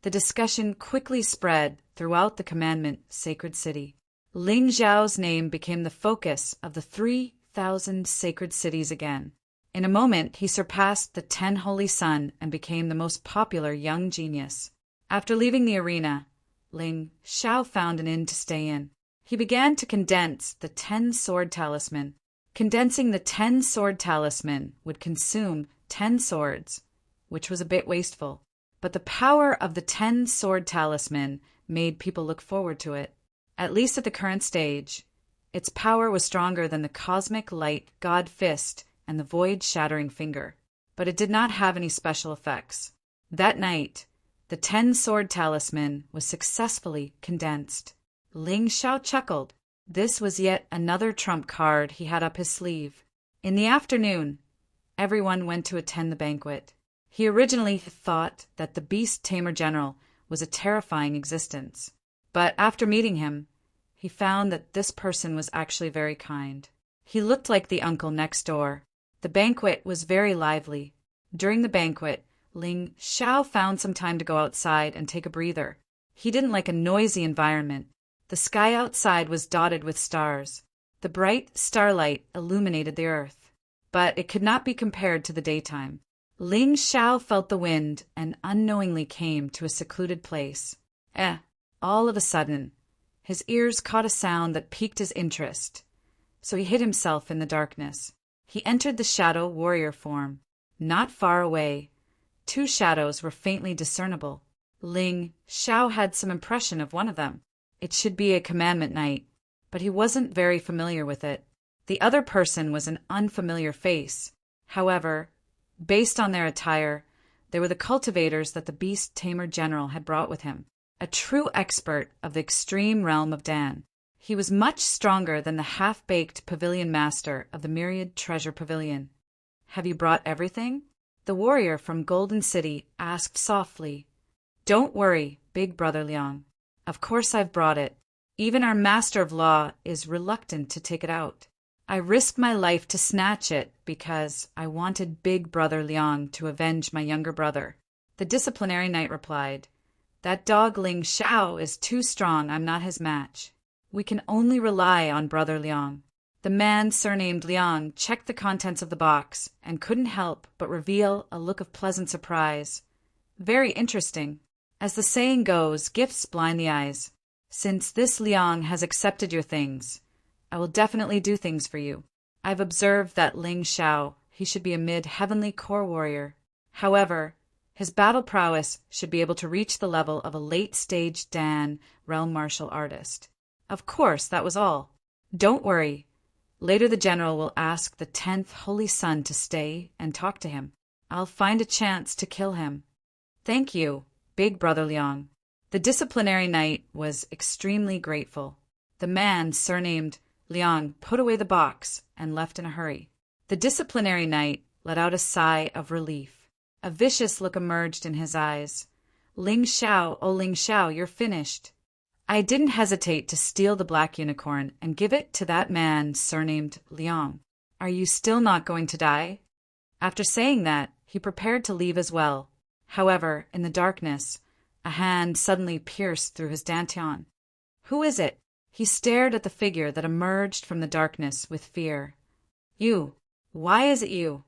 [SPEAKER 1] The discussion quickly spread throughout the commandment sacred city. Ling Xiao's name became the focus of the 3,000 sacred cities again. In a moment, he surpassed the 10 Holy Sun and became the most popular young genius. After leaving the arena, Ling Xiao found an inn to stay in. He began to condense the 10 sword talisman. Condensing the 10 sword talisman would consume 10 swords, which was a bit wasteful. But the power of the 10 sword talisman made people look forward to it. At least at the current stage, its power was stronger than the cosmic light god fist and the void-shattering finger, but it did not have any special effects. That night, the 10 sword talisman was successfully condensed. Ling Xiao chuckled. This was yet another trump card he had up his sleeve. In the afternoon, everyone went to attend the banquet. He originally thought that the Beast Tamer General was a terrifying existence, but after meeting him, he found that this person was actually very kind. He looked like the uncle next door. The banquet was very lively. During the banquet, Ling Xiao found some time to go outside and take a breather. He didn't like a noisy environment. The sky outside was dotted with stars. The bright starlight illuminated the earth, but it could not be compared to the daytime. Ling Xiao felt the wind and unknowingly came to a secluded place. All of a sudden, his ears caught a sound that piqued his interest, so he hid himself in the darkness. He entered the shadow warrior form. Not far away, 2 shadows were faintly discernible. Ling Xiao had some impression of one of them. It should be a commandment knight, but he wasn't very familiar with it. The other person was an unfamiliar face. However, based on their attire, they were the cultivators that the Beast Tamer General had brought with him, a true expert of the extreme realm of Dan. He was much stronger than the half-baked pavilion master of the Myriad Treasure Pavilion. "Have you brought everything?" The warrior from Golden City asked softly. "Don't worry, big brother Liang. Of course I've brought it. Even our master of law is reluctant to take it out. I risked my life to snatch it because I wanted big brother Liang to avenge my younger brother." The disciplinary knight replied, "That dog Ling Xiao is too strong. I'm not his match. We can only rely on brother Liang." The man surnamed Liang checked the contents of the box and couldn't help but reveal a look of pleasant surprise. "Very interesting. As the saying goes, gifts blind the eyes. Since this Liang has accepted your things, I will definitely do things for you. I've observed that Ling Xiao, he should be a mid-heavenly core warrior. However, his battle prowess should be able to reach the level of a late-stage Dan realm martial artist. Of course, that was all. Don't worry. Later the general will ask the 10th Holy Sun to stay and talk to him. I'll find a chance to kill him. Thank you, Big Brother Liang. The disciplinary knight was extremely grateful. The man, surnamed Liang, put away the box and left in a hurry. The disciplinary knight let out a sigh of relief. A vicious look emerged in his eyes. Ling Xiao, oh Ling Xiao, you're finished. I didn't hesitate to steal the black unicorn and give it to that man surnamed Liang. Are you still not going to die? After saying that, he prepared to leave as well. However, in the darkness, a hand suddenly pierced through his dantian. Who is it? He stared at the figure that emerged from the darkness with fear. You. Why is it you?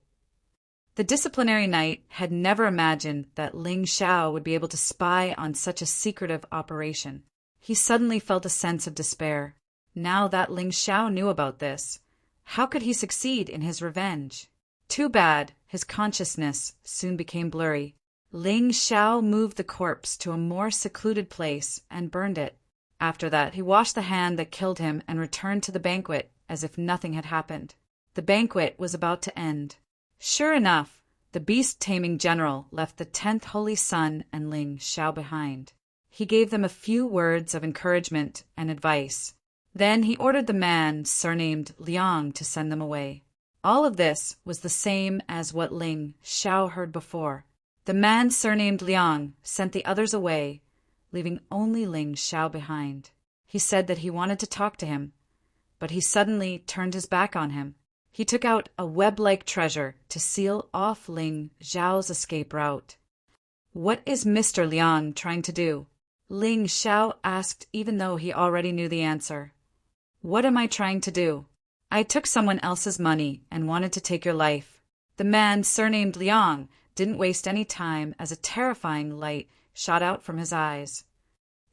[SPEAKER 1] The disciplinary knight had never imagined that Ling Xiao would be able to spy on such a secretive operation. He suddenly felt a sense of despair. Now that Ling Xiao knew about this, how could he succeed in his revenge? Too bad, his consciousness soon became blurry. Ling Xiao moved the corpse to a more secluded place and burned it. After that, he washed the hand that killed him and returned to the banquet as if nothing had happened. The banquet was about to end. Sure enough, the beast-taming general left the 10th Holy Sun and Ling Xiao behind. He gave them a few words of encouragement and advice. Then he ordered the man surnamed Liang to send them away. All of this was the same as what Ling Xiao heard before. The man surnamed Liang sent the others away, leaving only Ling Xiao behind. He said that he wanted to talk to him, but he suddenly turned his back on him. He took out a web-like treasure to seal off Ling Xiao's escape route. What is Mr. Liang trying to do? Ling Xiao asked, even though he already knew the answer. What am I trying to do? I took someone else's money and wanted to take your life. The man surnamed Liang didn't waste any time as a terrifying light shot out from his eyes.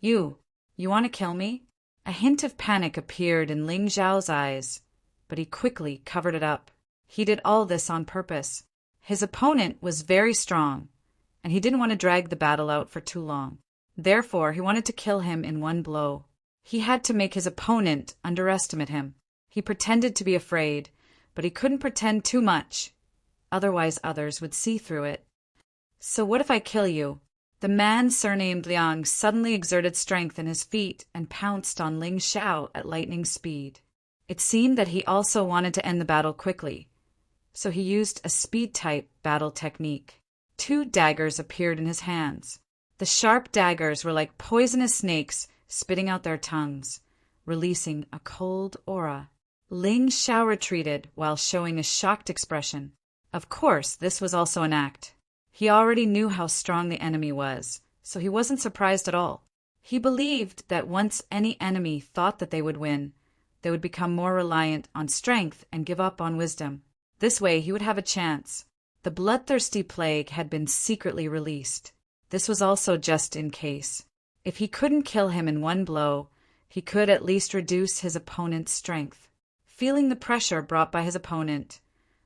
[SPEAKER 1] You want to kill me? A hint of panic appeared in Ling Xiao's eyes, but he quickly covered it up. He did all this on purpose. His opponent was very strong, and he didn't want to drag the battle out for too long. Therefore, he wanted to kill him in one blow. He had to make his opponent underestimate him. He pretended to be afraid, but he couldn't pretend too much. Otherwise, others would see through it. So what if I kill you? The man surnamed Liang suddenly exerted strength in his feet and pounced on Ling Xiao at lightning speed. It seemed that he also wanted to end the battle quickly, so he used a speed-type battle technique. 2 daggers appeared in his hands. The sharp daggers were like poisonous snakes spitting out their tongues, releasing a cold aura. Ling Xiao retreated while showing a shocked expression. Of course, this was also an act. He already knew how strong the enemy was, so he wasn't surprised at all. He believed that once any enemy thought that they would win, they would become more reliant on strength and give up on wisdom. This way, he would have a chance. The bloodthirsty plague had been secretly released. This was also just in case. If he couldn't kill him in one blow, he could at least reduce his opponent's strength. Feeling the pressure brought by his opponent,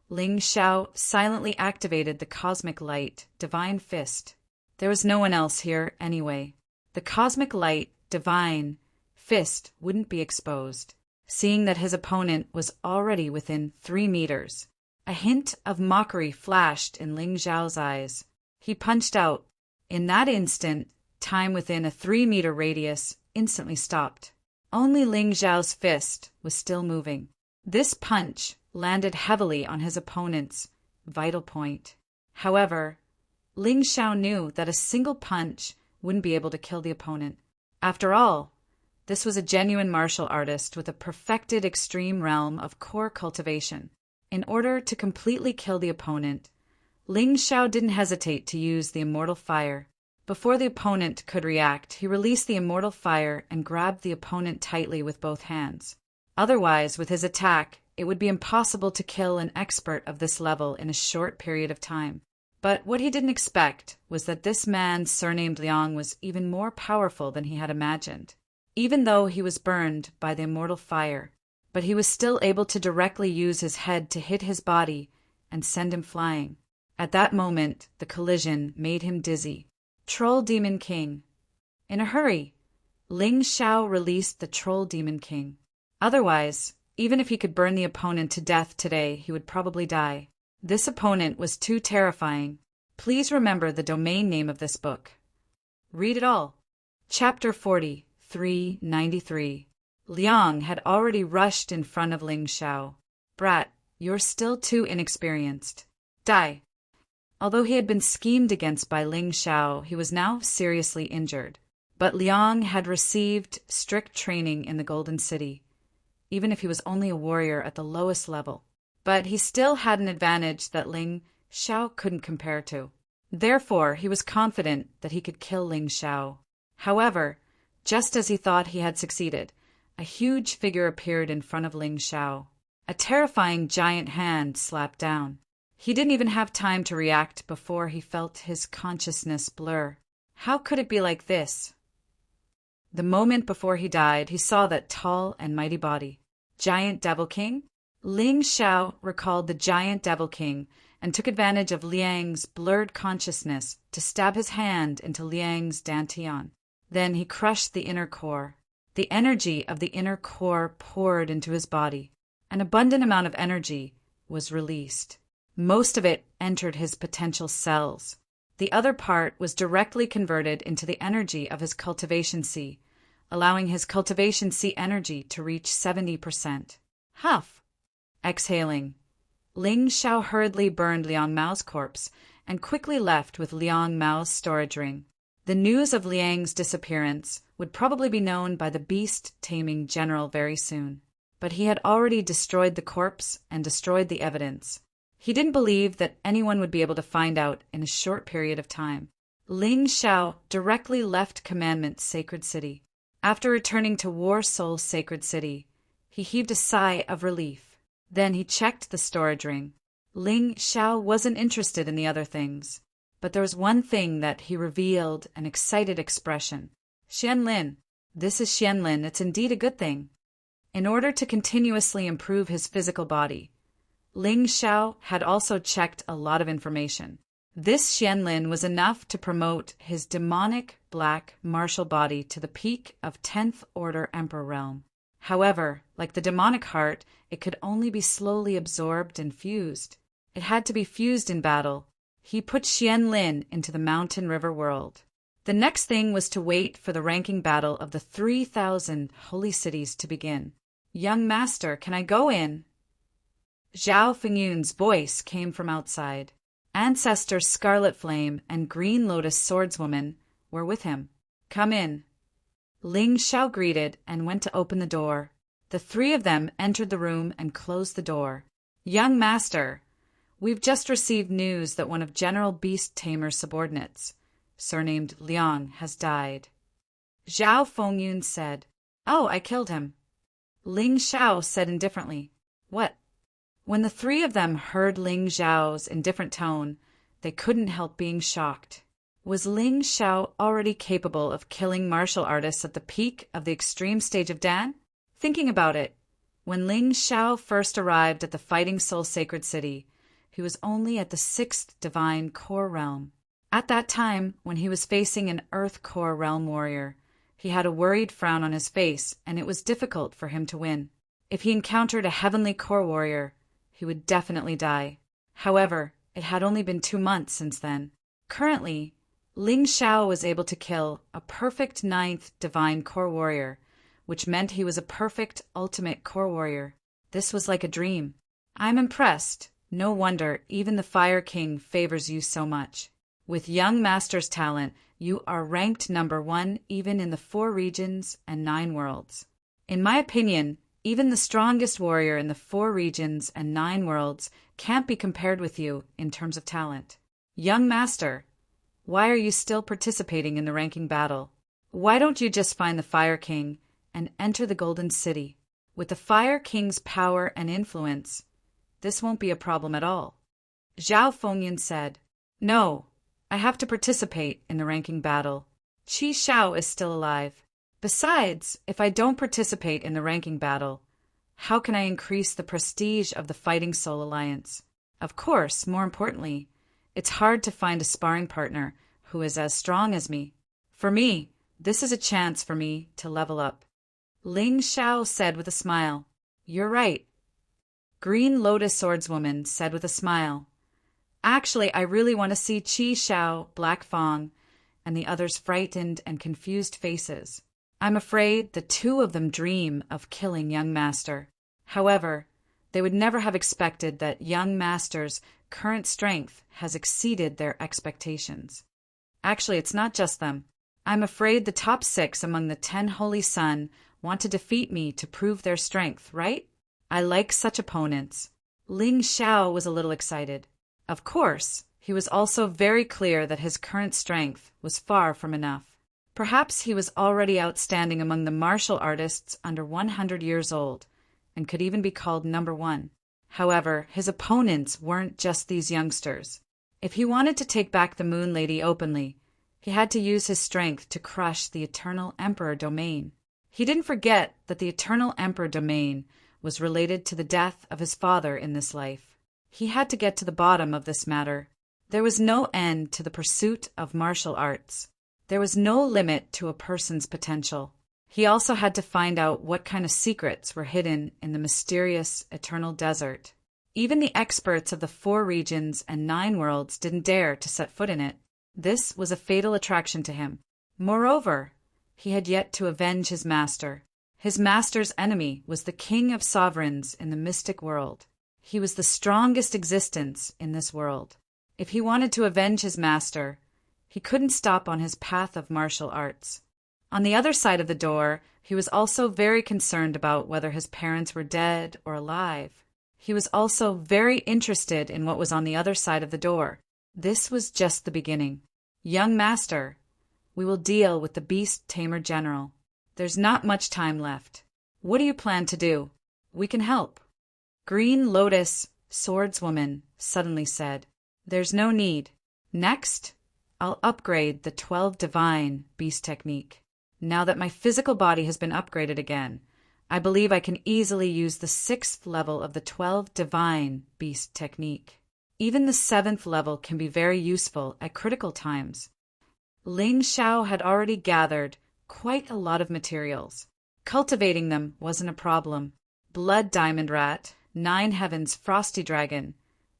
[SPEAKER 1] Ling Xiao silently activated the cosmic light, Divine Fist. There was no one else here anyway. The cosmic light, Divine Fist, wouldn't be exposed, seeing that his opponent was already within 3 meters. A hint of mockery flashed in Ling Xiao's eyes. He punched out. In that instant, time within a 3-meter radius instantly stopped. Only Ling Xiao's fist was still moving. This punch landed heavily on his opponent's vital point. However, Ling Xiao knew that a single punch wouldn't be able to kill the opponent. After all, this was a genuine martial artist with a perfected extreme realm of core cultivation. In order to completely kill the opponent, Ling Xiao didn't hesitate to use the immortal fire. Before the opponent could react, he released the immortal fire and grabbed the opponent tightly with both hands. Otherwise, with his attack, it would be impossible to kill an expert of this level in a short period of time. But what he didn't expect was that this man surnamed Liang was even more powerful than he had imagined. Even though he was burned by the immortal fire, but he was still able to directly use his head to hit his body and send him flying. At that moment, the collision made him dizzy. Troll Demon King. In a hurry, Ling Xiao released the Troll Demon King. Otherwise, even if he could burn the opponent to death today, he would probably die. This opponent was too terrifying. Please remember the domain name of this book. Read it all. Chapter 40, 393. Liang had already rushed in front of Ling Xiao. Brat, you're still too inexperienced. Die. Although he had been schemed against by Ling Xiao, he was now seriously injured. But Liang had received strict training in the Golden City, even if he was only a warrior at the lowest level. But he still had an advantage that Ling Xiao couldn't compare to. Therefore, he was confident that he could kill Ling Xiao. However, just as he thought he had succeeded, a huge figure appeared in front of Ling Xiao. A terrifying giant hand slapped down. He didn't even have time to react before he felt his consciousness blur. How could it be like this? The moment before he died, he saw that tall and mighty body. Giant Devil King? Ling Xiao recalled the Giant Devil King and took advantage of Liang's blurred consciousness to stab his hand into Liang's dantian. Then he crushed the inner core. The energy of the inner core poured into his body. An abundant amount of energy was released. Most of it entered his potential cells. The other part was directly converted into the energy of his cultivation C, allowing his cultivation C energy to reach 70%. Huff! Exhaling, Ling Xiao hurriedly burned Liang Mao's corpse and quickly left with Liang Mao's storage ring. The news of Liang's disappearance would probably be known by the beast-taming general very soon. But he had already destroyed the corpse and destroyed the evidence. He didn't believe that anyone would be able to find out in a short period of time. Ling Xiao directly left Commandment's sacred city. After returning to War Soul's sacred city, he heaved a sigh of relief. Then he checked the storage ring. Ling Xiao wasn't interested in the other things, but there was one thing that he revealed an excited expression. Xianlin. This is Xianlin. It's indeed a good thing. In order to continuously improve his physical body, Ling Xiao had also checked a lot of information. This Xianlin was enough to promote his demonic black martial body to the peak of 10th Order Emperor realm. However, like the demonic heart, it could only be slowly absorbed and fused. It had to be fused in battle. He put Xianlin into the mountain river world. The next thing was to wait for the ranking battle of the 3,000 holy cities to begin. Young master, can I go in? Zhao Fengyun's voice came from outside. Ancestor Scarlet Flame and Green Lotus Swordswoman were with him. Come in. Ling Xiao greeted and went to open the door. The three of them entered the room and closed the door. Young master, we've just received news that one of General Beast Tamer's subordinates, surnamed Liang, has died. Zhao Fengyun said. Oh, I killed him. Ling Xiao said indifferently. What? When the three of them heard Ling Xiao's indifferent tone, they couldn't help being shocked. Was Ling Xiao already capable of killing martial artists at the peak of the extreme stage of Dan? Thinking about it, when Ling Xiao first arrived at the Fighting Soul Sacred City, he was only at the 6th Divine Core Realm. At that time, when he was facing an Earth Core Realm warrior, he had a worried frown on his face, and it was difficult for him to win. If he encountered a Heavenly Core warrior, he would definitely die. However, it had only been 2 months since then. Currently, Ling Xiao was able to kill a perfect 9th Divine Core Warrior, which meant he was a perfect Ultimate Core Warrior. This was like a dream. I'm impressed. No wonder even the Fire King favors you so much. With young master's talent, you are ranked number 1 even in the 4 regions and 9 worlds. In my opinion, even the strongest warrior in the 4 regions and 9 worlds can't be compared with you in terms of talent. Young master, why are you still participating in the ranking battle? Why don't you just find the Fire King and enter the Golden City? With the Fire King's power and influence, this won't be a problem at all. Zhao Fengyun said. No, I have to participate in the ranking battle. Qi Xiao is still alive. Besides, if I don't participate in the ranking battle, How can I increase the prestige of the Fighting Soul Alliance? Of course, more importantly, it's hard to find a sparring partner who is as strong as me. For me, this is a chance for me to level up. Ling Xiao said with a smile. You're right. Green Lotus Swordswoman said with a smile. Actually, I really want to see Qi Xiao, Black Fong, and the others' frightened and confused faces. I'm afraid the two of them dream of killing young master. However, they would never have expected that young master's current strength has exceeded their expectations. Actually, it's not just them. I'm afraid the top 6 among the 10 Holy Sun want to defeat me to prove their strength, right? I like such opponents. Ling Xiao was a little excited. Of course, he was also very clear that his current strength was far from enough. Perhaps he was already outstanding among the martial artists under 100 years old, and could even be called number 1. However, his opponents weren't just these youngsters. If he wanted to take back the Moon Lady openly, he had to use his strength to crush the Eternal Emperor domain. He didn't forget that the Eternal Emperor domain was related to the death of his father in this life. He had to get to the bottom of this matter. There was no end to the pursuit of martial arts. There was no limit to a person's potential. He also had to find out what kind of secrets were hidden in the mysterious eternal desert. Even the experts of the 4 regions and 9 worlds didn't dare to set foot in it. This was a fatal attraction to him. Moreover, he had yet to avenge his master. His master's enemy was the king of sovereigns in the mystic world. He was the strongest existence in this world. If he wanted to avenge his master, he couldn't stop on his path of martial arts. On the other side of the door, he was also very concerned about whether his parents were dead or alive. He was also very interested in what was on the other side of the door. This was just the beginning. Young master, we will deal with the Beast Tamer General. There's not much time left. What do you plan to do? We can help. Green Lotus Swordswoman suddenly said. There's no need. Next, I'll upgrade the 12 Divine Beast Technique. Now that my physical body has been upgraded again, I believe I can easily use the 6th level of the 12 Divine Beast Technique. Even the 7th level can be very useful at critical times. Ling Xiao had already gathered quite a lot of materials. Cultivating them wasn't a problem. Blood Diamond Rat, 9 Heavens Frosty Dragon,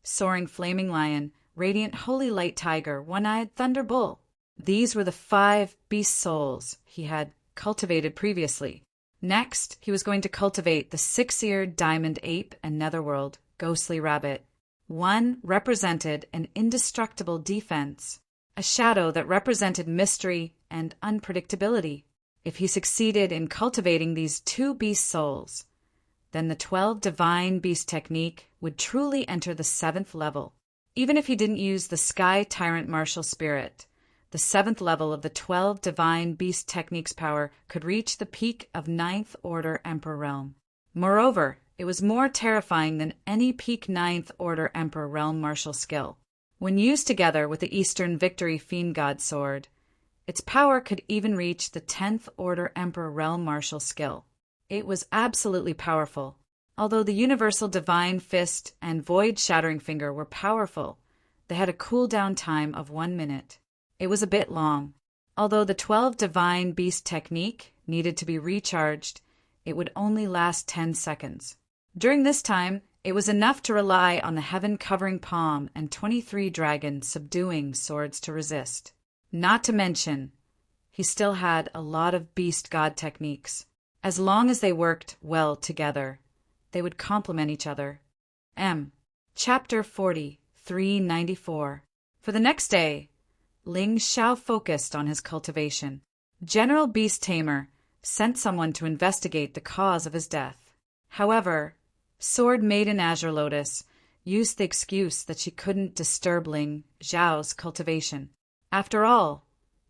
[SPEAKER 1] Soaring Flaming Lion, Radiant Holy Light Tiger, One-Eyed Thunder Bull. These were the 5 beast souls he had cultivated previously. Next, he was going to cultivate the 6-eared Diamond Ape and Netherworld Ghostly Rabbit. One represented an indestructible defense, a shadow that represented mystery and unpredictability. If he succeeded in cultivating these 2 beast souls, then the 12 Divine Beast Technique would truly enter the 7th level. Even if he didn't use the Sky Tyrant Martial Spirit, the 7th level of the 12 Divine Beast Technique's power could reach the peak of 9th Order Emperor Realm. Moreover, it was more terrifying than any peak 9th Order Emperor Realm martial skill. When used together with the Eastern Victory Fiend God Sword, its power could even reach the 10th Order Emperor Realm martial skill. It was absolutely powerful. Although the Universal Divine Fist and Void Shattering Finger were powerful, they had a cooldown time of 1 minute. It was a bit long. Although the 12 Divine Beast Technique needed to be recharged, it would only last 10 seconds. During this time, it was enough to rely on the Heaven-Covering Palm and 23 Dragon Subduing Swords to resist. Not to mention, he still had a lot of Beast God techniques. As long as they worked well together, they would complement each other. Chapter 40, 394. For the next day, Ling Xiao focused on his cultivation. General Beast Tamer sent someone to investigate the cause of his death. However, Sword Maiden Azure Lotus used the excuse that she couldn't disturb Ling Xiao's cultivation. After all,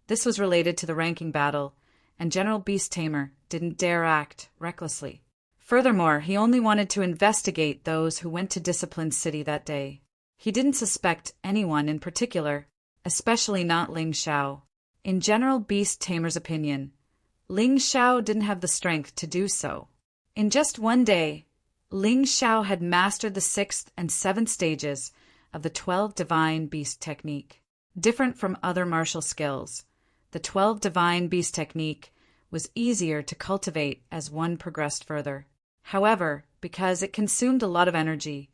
[SPEAKER 1] this was related to the ranking battle, and General Beast Tamer didn't dare act recklessly. Furthermore, he only wanted to investigate those who went to Discipline City that day. He didn't suspect anyone in particular, especially not Ling Xiao. In General Beast Tamer's opinion, Ling Xiao didn't have the strength to do so. In just 1 day, Ling Xiao had mastered the 6th and 7th stages of the 12 Divine Beast technique. Different from other martial skills, the 12 Divine Beast technique was easier to cultivate as one progressed further. However, because it consumed a lot of energy,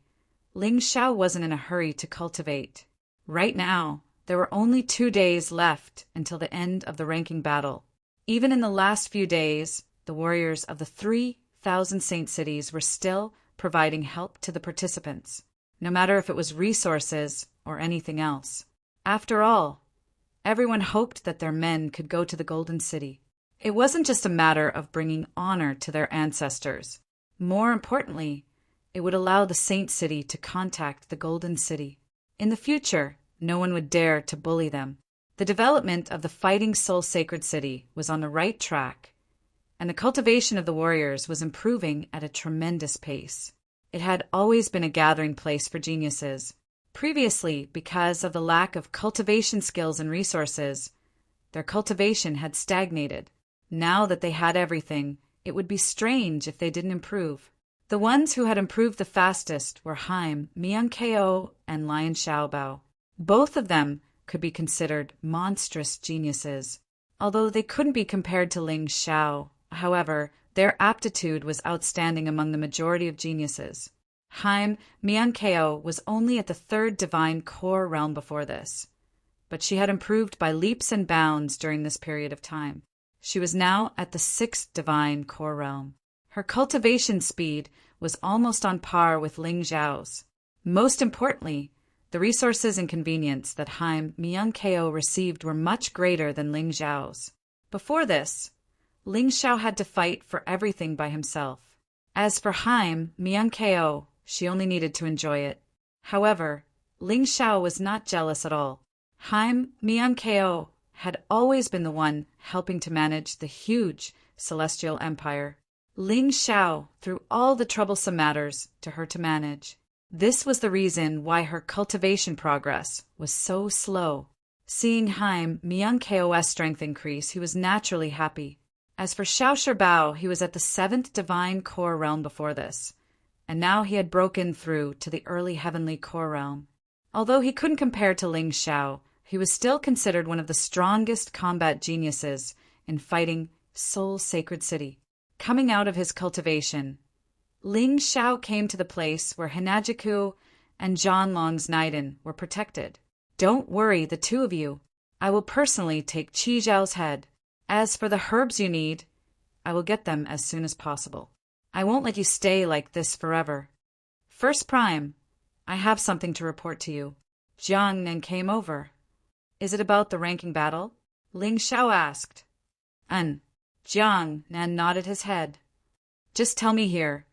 [SPEAKER 1] Ling Xiao wasn't in a hurry to cultivate. Right now, there were only 2 days left until the end of the ranking battle. Even in the last few days, the warriors of the 3,000 saint cities were still providing help to the participants, no matter if it was resources or anything else. After all, everyone hoped that their men could go to the Golden City. It wasn't just a matter of bringing honor to their ancestors. More importantly, it would allow the Saint City to contact the Golden City. In the future, no one would dare to bully them. The development of the Fighting Soul Sacred City was on the right track, and the cultivation of the warriors was improving at a tremendous pace. It had always been a gathering place for geniuses. Previously, because of the lack of cultivation skills and resources, their cultivation had stagnated. Now that they had everything, it would be strange if they didn't improve. The ones who had improved the fastest were Haim, Mian-Ko, and Lion Xiaobao. Both of them could be considered monstrous geniuses. Although they couldn't be compared to Ling Xiao, however, their aptitude was outstanding among the majority of geniuses. Haim Mian-Ko was only at the 3rd divine core realm before this, but she had improved by leaps and bounds during this period of time. She was now at the 6th divine core realm. Her cultivation speed was almost on par with Ling Xiao's. Most importantly, the resources and convenience that Haim Mian-Ko received were much greater than Ling Xiao's. Before this, Ling Xiao had to fight for everything by himself. As for Haim Mian-Ko, she only needed to enjoy it. However, Ling Xiao was not jealous at all. Haim Mian-Ko had always been the one helping to manage the huge celestial empire. Ling Xiao threw all the troublesome matters to her to manage. This was the reason why her cultivation progress was so slow. Seeing Haim Mian-Ko's strength increase, he was naturally happy. As for Xiao Shibao, he was at the 7th divine core realm before this, and now he had broken through to the early heavenly core realm. Although he couldn't compare to Ling Xiao, he was still considered one of the strongest combat geniuses in fighting Soul Sacred City. Coming out of his cultivation, Ling Xiao came to the place where Hinajiku and Zhanlong's Naiden were protected. Don't worry, the two of you. I will personally take Qi Zhao's head. As for the herbs you need, I will get them as soon as possible. I won't let you stay like this forever. First Prime, I have something to report to you. Jiang Nen came over. Is it about the ranking battle? Ling Xiao asked. Jiang Nan nodded his head. Just tell me here.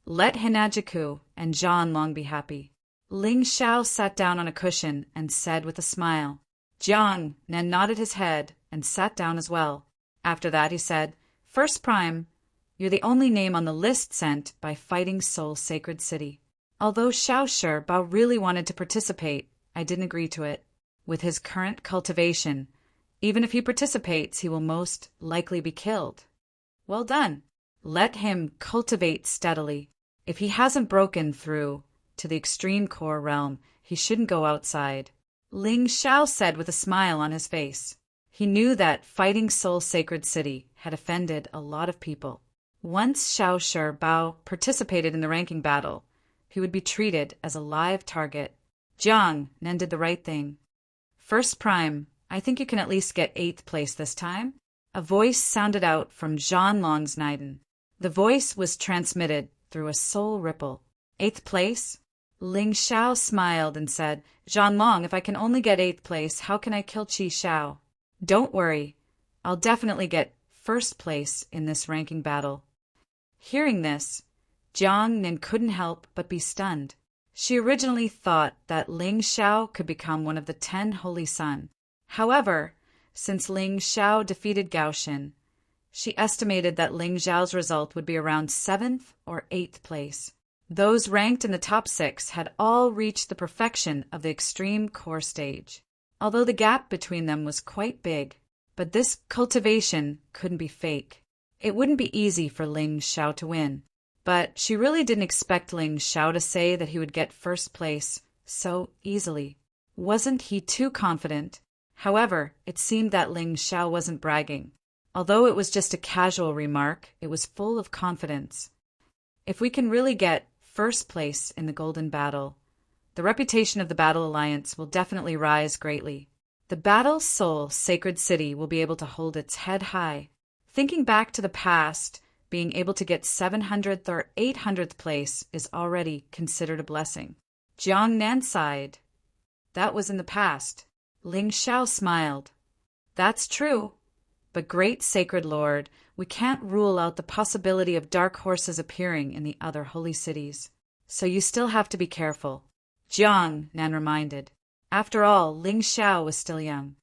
[SPEAKER 1] Let Hinajiku and Zhan Long be happy. Ling Xiao sat down on a cushion and said with a smile. Jiang Nan nodded his head and sat down as well. After that he said, First Prime, you're the only name on the list sent by Fighting Soul Sacred City. Although Xiao Shibao really wanted to participate, I didn't agree to it. With his current cultivation, even if he participates, he will most likely be killed. Well done. Let him cultivate steadily. If he hasn't broken through to the extreme core realm, he shouldn't go outside. Ling Xiao said with a smile on his face. He knew that Fighting Soul Sacred City had offended a lot of people. Once Xiao Shibao participated in the ranking battle, he would be treated as a live target. Jiang Nen did the right thing. First Prime, I think you can at least get 8th place this time. A voice sounded out from Zhanlong's Naiden. The voice was transmitted through a soul ripple. 8th place? Ling Xiao smiled and said, Zhanlong, if I can only get 8th place, how can I kill Qi Xiao? Don't worry, I'll definitely get 1st place in this ranking battle. Hearing this, Jiang Nen couldn't help but be stunned. She originally thought that Ling Xiao could become one of the 10 Holy Sun. However, since Ling Xiao defeated Gao Xin, she estimated that Ling Xiao's result would be around 7th or 8th place. Those ranked in the top 6 had all reached the perfection of the extreme core stage, although the gap between them was quite big. But this cultivation couldn't be fake. It wouldn't be easy for Ling Xiao to win. But she really didn't expect Ling Xiao to say that he would get first place so easily. Wasn't he too confident? However, it seemed that Ling Xiao wasn't bragging. Although it was just a casual remark, it was full of confidence. If we can really get first place in the Golden Battle, the reputation of the Battle Alliance will definitely rise greatly. The Battle Soul Sacred City will be able to hold its head high. Thinking back to the past, being able to get 700th or 800th place is already considered a blessing. Jiang Nan sighed. That was in the past. Ling Xiao smiled. That's true. But great sacred lord, we can't rule out the possibility of dark horses appearing in the other holy cities. So you still have to be careful. Jiang Nan reminded. After all, Ling Xiao was still young.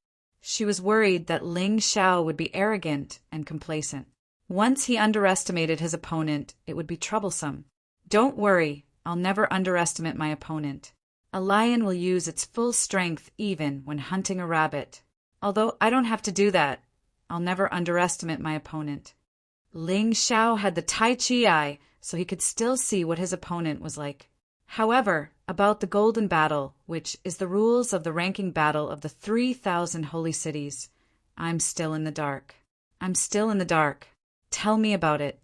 [SPEAKER 1] She was worried that Ling Xiao would be arrogant and complacent. Once he underestimated his opponent, it would be troublesome. Don't worry, I'll never underestimate my opponent. A lion will use its full strength even when hunting a rabbit. Although I don't have to do that, I'll never underestimate my opponent. Ling Xiao had the Tai Chi eye, so he could still see what his opponent was like. However, about the Golden Battle, which is the rules of the ranking battle of the 3,000 holy cities, I'm still in the dark. I'm still in the dark. Tell me about it.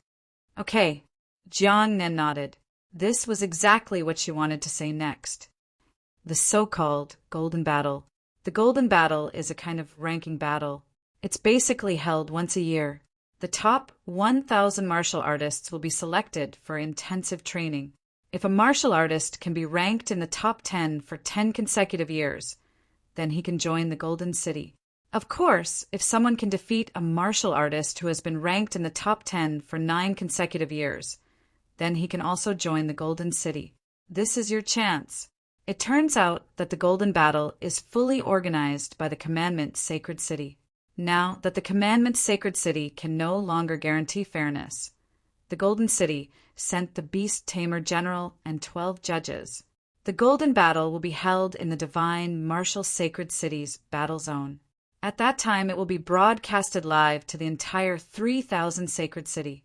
[SPEAKER 1] Okay. Jiang Nan nodded. This was exactly what she wanted to say next. The so-called Golden Battle. The Golden Battle is a kind of ranking battle. It's basically held once a year. The top 1,000 martial artists will be selected for intensive training. If a martial artist can be ranked in the top 10 for 10 consecutive years, then he can join the Golden City. Of course, if someone can defeat a martial artist who has been ranked in the top 10 for 9 consecutive years, then he can also join the Golden City. This is your chance. It turns out that the Golden Battle is fully organized by the Commandment Sacred City. Now that the Commandment Sacred City can no longer guarantee fairness, the Golden City sent the Beast Tamer General and 12 judges. The Golden Battle will be held in the Divine Martial Sacred City's battle zone. At that time, it will be broadcasted live to the entire 3,000 Sacred City.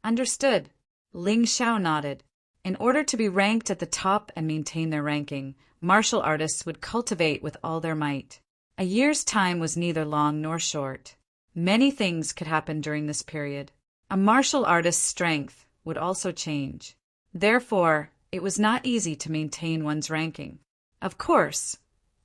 [SPEAKER 1] Understood. Ling Xiao nodded. In order to be ranked at the top and maintain their ranking, martial artists would cultivate with all their might. A year's time was neither long nor short. Many things could happen during this period. A martial artist's strength would also change. Therefore, it was not easy to maintain one's ranking. Of course,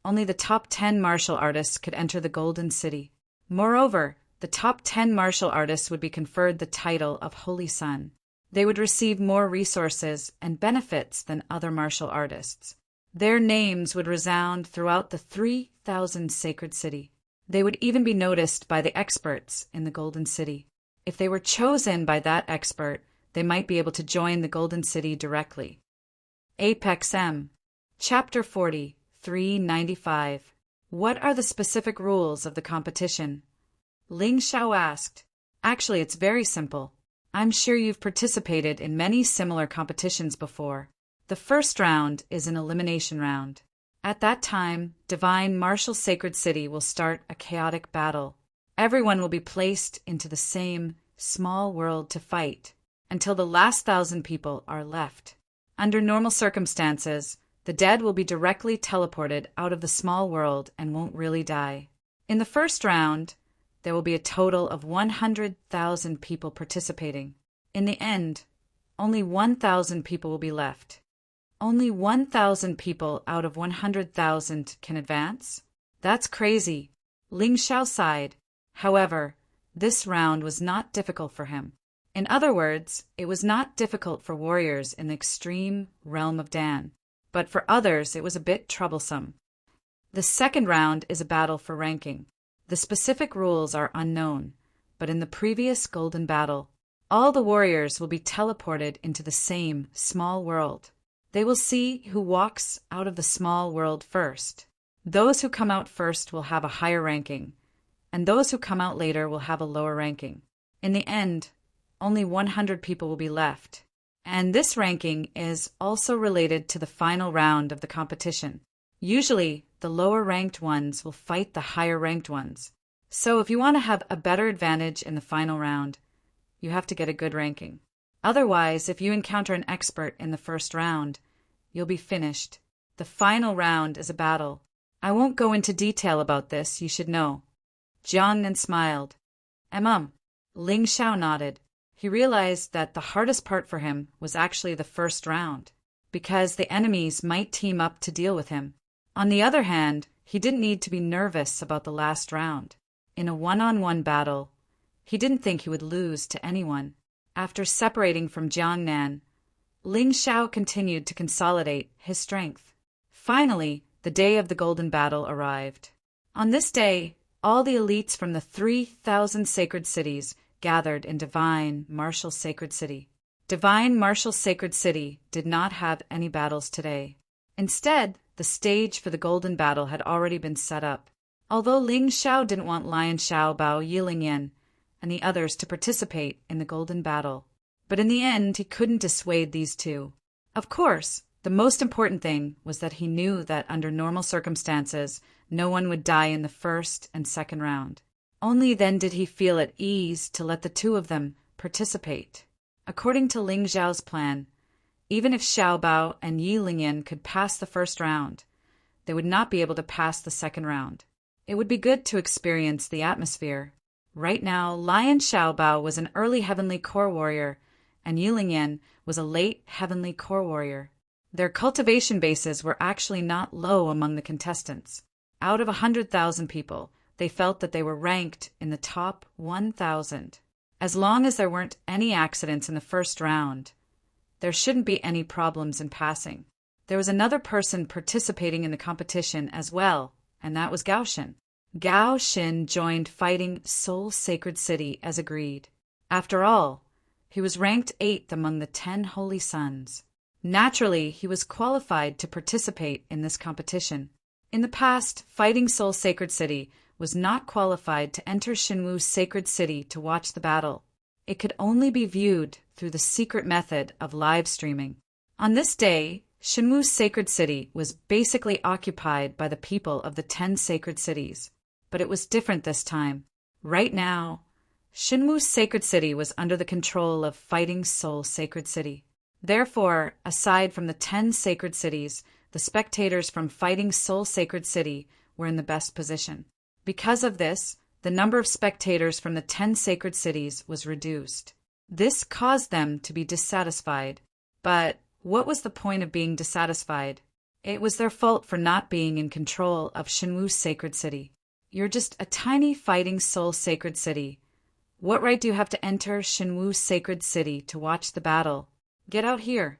[SPEAKER 1] only the top 10 martial artists could enter the Golden City. Moreover, the top 10 martial artists would be conferred the title of Holy Son. They would receive more resources and benefits than other martial artists. Their names would resound throughout the 3,000 Sacred City. They would even be noticed by the experts in the Golden City. If they were chosen by that expert, they might be able to join the Golden City directly. Apex M. Chapter 40, 395. What are the specific rules of the competition? Ling Xiao asked. Actually, it's very simple. I'm sure you've participated in many similar competitions before. The first round is an elimination round. At that time, Divine Martial Sacred City will start a chaotic battle. Everyone will be placed into the same small world to fight until the last 1,000 people are left. Under normal circumstances, the dead will be directly teleported out of the small world and won't really die. In the first round, there will be a total of 100,000 people participating. In the end, only 1,000 people will be left. Only 1,000 people out of 100,000 can advance? That's crazy. Ling Xiao sighed. However, this round was not difficult for him. In other words, it was not difficult for warriors in the extreme realm of Dan, but for others it was a bit troublesome. The second round is a battle for ranking. The specific rules are unknown, but in the previous Golden Battle, all the warriors will be teleported into the same small world. They will see who walks out of the small world first. Those who come out first will have a higher ranking, and those who come out later will have a lower ranking. In the end, only 100 people will be left. And this ranking is also related to the final round of the competition. Usually, the lower-ranked ones will fight the higher-ranked ones. So if you want to have a better advantage in the final round, you have to get a good ranking. Otherwise, if you encounter an expert in the first round, you'll be finished. The final round is a battle. I won't go into detail about this, you should know. Jiang Nan smiled. Ling Xiao nodded. He realized that the hardest part for him was actually the first round, because the enemies might team up to deal with him. On the other hand, he didn't need to be nervous about the last round. In a one-on-one battle, he didn't think he would lose to anyone. After separating from Jiang Nan, Ling Xiao continued to consolidate his strength. Finally, the day of the Golden Battle arrived. On this day, all the elites from the 3,000 sacred cities gathered in Divine Martial Sacred City. Divine Martial Sacred City did not have any battles today. Instead, the stage for the Golden Battle had already been set up. Although Ling Xiao didn't want Lion Xiaobao, Yilingyan, and the others to participate in the Golden Battle. But in the end, he couldn't dissuade these two. Of course, the most important thing was that he knew that under normal circumstances, no one would die in the first and second round. Only then did he feel at ease to let the two of them participate. According to Ling Xiao's plan, even if Xiaobao and Yilingyan could pass the first round, they would not be able to pass the second round. It would be good to experience the atmosphere. Right now, Lion Xiaobao was an early Heavenly Core Warrior, and Yilingyan was a late Heavenly Core Warrior. Their cultivation bases were actually not low among the contestants. Out of 100,000 people, they felt that they were ranked in the top 1,000. As long as there weren't any accidents in the first round, there shouldn't be any problems in passing. There was another person participating in the competition as well, and that was Gao Xin. Gao Xin joined Fighting Soul Sacred City as agreed. After all, he was ranked 8th among the 10 Holy Sons. Naturally, he was qualified to participate in this competition. In the past, Fighting Soul Sacred City was not qualified to enter Shenwu's Sacred City to watch the battle. It could only be viewed through the secret method of live streaming. On this day, Shenwu's Sacred City was basically occupied by the people of the 10 sacred cities. But it was different this time. Right now, Shenwu's Sacred City was under the control of Fighting Soul Sacred City. Therefore, aside from the 10 sacred cities, the spectators from Fighting Soul Sacred City were in the best position. Because of this, the number of spectators from the 10 sacred cities was reduced. This caused them to be dissatisfied. But what was the point of being dissatisfied? It was their fault for not being in control of Shenwu's Sacred City. You're just a tiny Fighting Soul Sacred City. What right do you have to enter Shenwu's Sacred City to watch the battle? Get out here.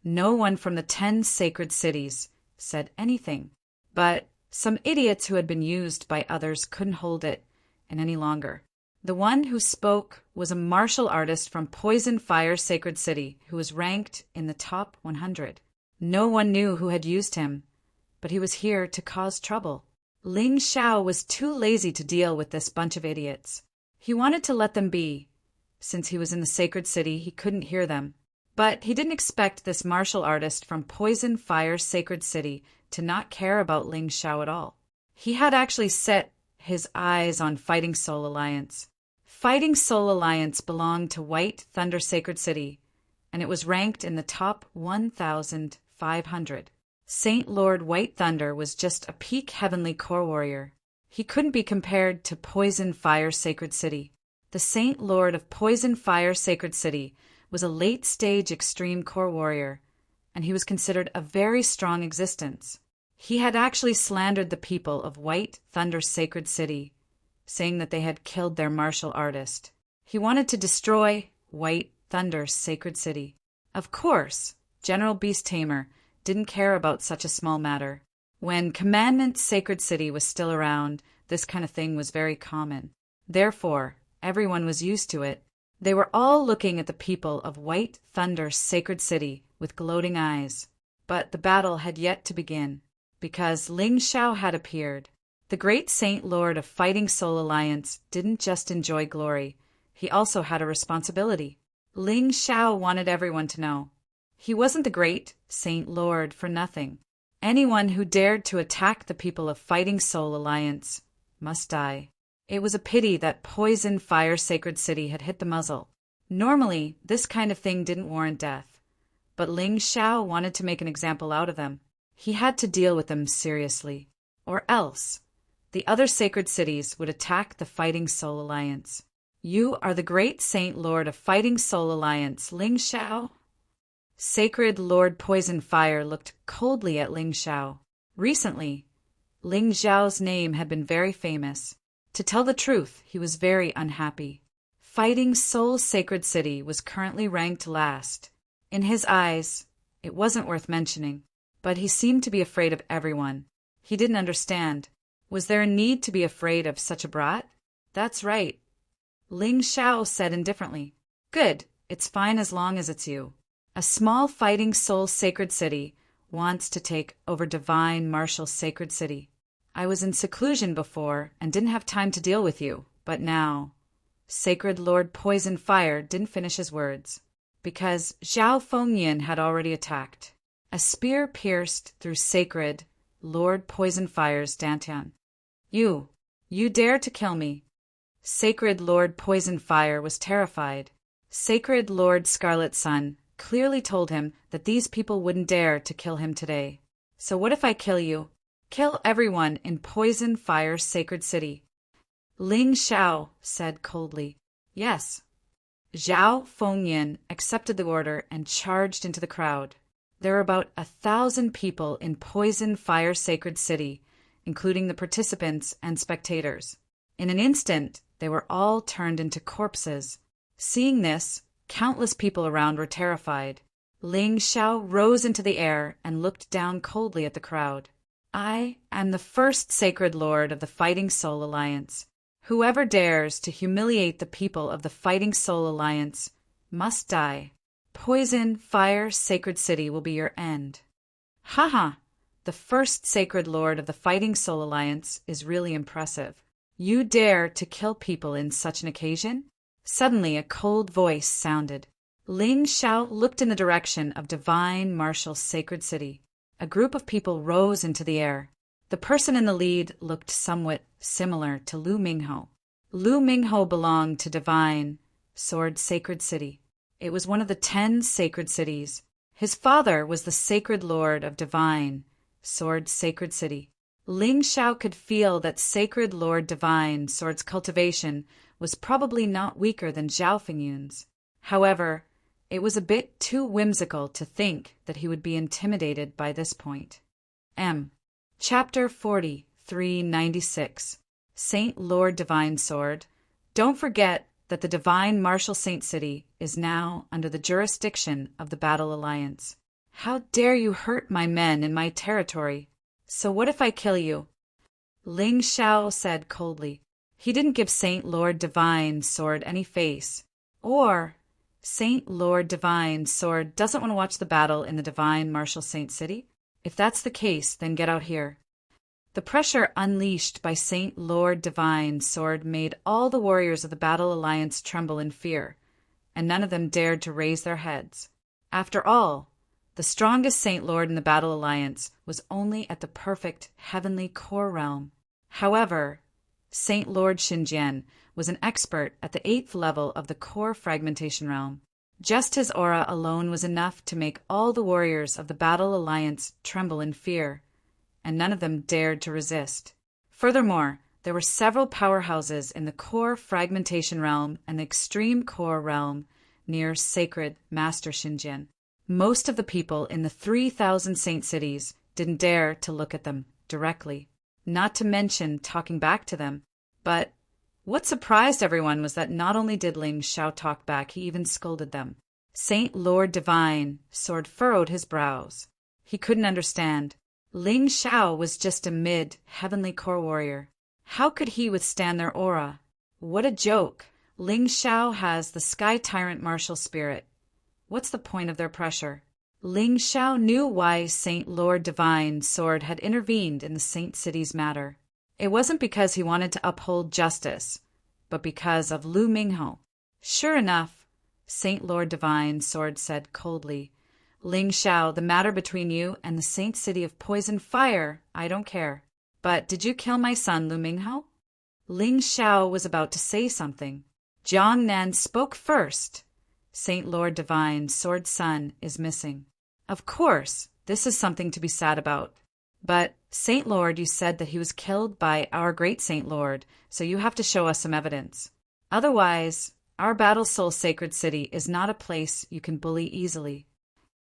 [SPEAKER 1] No one from the 10 sacred cities said anything, but some idiots who had been used by others couldn't hold it any longer. The one who spoke was a martial artist from Poison Fire Sacred City who was ranked in the top 100. No one knew who had used him, but he was here to cause trouble. Ling Xiao was too lazy to deal with this bunch of idiots. He wanted to let them be. Since he was in the sacred city, he couldn't hear them. But he didn't expect this martial artist from Poison Fire Sacred City to not care about Ling Xiao at all. He had actually set his eyes on Fighting Soul Alliance. Fighting Soul Alliance belonged to White Thunder Sacred City, and it was ranked in the top 1,500. Saint Lord White Thunder was just a peak Heavenly Core Warrior. He couldn't be compared to Poison Fire Sacred City. The Saint Lord of Poison Fire Sacred City was a late-stage extreme core warrior, and he was considered a very strong existence. He had actually slandered the people of White Thunder Sacred City, saying that they had killed their martial artist. He wanted to destroy White Thunder Sacred City. Of course, General Beast Tamer didn't care about such a small matter. When Commandment Sacred City was still around, this kind of thing was very common. Therefore, everyone was used to it. They were all looking at the people of White Thunder Sacred City with gloating eyes. But the battle had yet to begin, because Ling Xiao had appeared. The great Saint Lord of Fighting Soul Alliance didn't just enjoy glory, he also had a responsibility. Ling Xiao wanted everyone to know. He wasn't the great Saint Lord for nothing. Anyone who dared to attack the people of Fighting Soul Alliance must die. It was a pity that Poison Fire Sacred City had hit the muzzle. Normally, this kind of thing didn't warrant death, but Ling Xiao wanted to make an example out of them. He had to deal with them seriously, or else the other sacred cities would attack the Fighting Soul Alliance. You are the great Saint Lord of Fighting Soul Alliance, Ling Xiao? Sacred Lord Poison Fire looked coldly at Ling Xiao. Recently, Ling Xiao's name had been very famous. To tell the truth, he was very unhappy. Fighting Soul Sacred City was currently ranked last. In his eyes, it wasn't worth mentioning, but he seemed to be afraid of everyone. He didn't understand. Was there a need to be afraid of such a brat? That's right. Ling Xiao said indifferently. Good, it's fine as long as it's you. A small Fighting Soul Sacred City wants to take over Divine Martial Sacred City. I was in seclusion before and didn't have time to deal with you, but now... Sacred Lord Poison Fire didn't finish his words, because Zhao Fengyin had already attacked. A spear pierced through Sacred Lord Poison Fire's dantian. You dare to kill me. Sacred Lord Poison Fire was terrified. Sacred Lord Scarlet Sun clearly told him that these people wouldn't dare to kill him today. So what if I kill you? Kill everyone in Poison Fire's Sacred City. Ling Xiao said coldly. Yes. Zhao Fengyin accepted the order and charged into the crowd. There were about 1,000 people in Poison Fire Sacred City, including the participants and spectators. In an instant, they were all turned into corpses. Seeing this, countless people around were terrified. Ling Xiao rose into the air and looked down coldly at the crowd. I am the first Sacred Lord of the Fighting Soul Alliance. Whoever dares to humiliate the people of the Fighting Soul Alliance must die. Poison Fire Sacred City will be your end. Haha! The first Sacred Lord of the Fighting Soul Alliance is really impressive. You dare to kill people in such an occasion? Suddenly a cold voice sounded. Ling Xiao looked in the direction of Divine Martial Sacred City. A group of people rose into the air. The person in the lead looked somewhat similar to Lu Mingho. Lu Mingho belonged to Divine Sword Sacred City. It was one of the 10 sacred cities. His father was the Sacred Lord of Divine Sword Sacred City. Ling Xiao could feel that Sacred Lord Divine Sword's cultivation was probably not weaker than Zhao Fengyun's. However, it was a bit too whimsical to think that he would be intimidated by this point. Chapter 4396. Saint Lord Divine Sword. Don't forget that the Divine Martial Saint City is now under the jurisdiction of the Battle Alliance. How dare you hurt my men in my territory? So what if I kill you? Ling Xiao said coldly. He didn't give Saint Lord Divine Sword any face. Or Saint Lord Divine Sword doesn't want to watch the battle in the Divine Martial Saint City? If that's the case, then get out here. The pressure unleashed by Saint Lord Divine Sword made all the warriors of the Battle Alliance tremble in fear, and none of them dared to raise their heads. After all, the strongest Saint Lord in the Battle Alliance was only at the perfect heavenly core realm. However, Saint Lord Xinjian was an expert at the 8th level of the core fragmentation realm. Just his aura alone was enough to make all the warriors of the Battle Alliance tremble in fear, and none of them dared to resist. Furthermore, there were several powerhouses in the core fragmentation realm and the extreme core realm near Sacred Master Xinjian. Most of the people in the 3,000 saint cities didn't dare to look at them directly, not to mention talking back to them. But what surprised everyone was that not only did Ling Xiao talk back, he even scolded them. Saint Lord Divine Sword furrowed his brows. He couldn't understand. Ling Xiao was just a mid-heavenly core warrior. How could he withstand their aura? What a joke! Ling Xiao has the Sky Tyrant martial spirit. What's the point of their pressure? Ling Xiao knew why Saint Lord Divine Sword had intervened in the Saint City's matter. It wasn't because he wanted to uphold justice, but because of Lu Mingho. Sure enough, Saint Lord Divine Sword said coldly, Ling Xiao, the matter between you and the Saint City of Poison Fire, I don't care. But did you kill my son, Lu Mingho? Ling Xiao was about to say something. Jiang Nan spoke first. Saint Lord Divine, Sword Son, is missing. Of course, this is something to be sad about. But, Saint Lord, you said that he was killed by our great Saint Lord, so you have to show us some evidence. Otherwise, our Battle Soul Sacred City is not a place you can bully easily.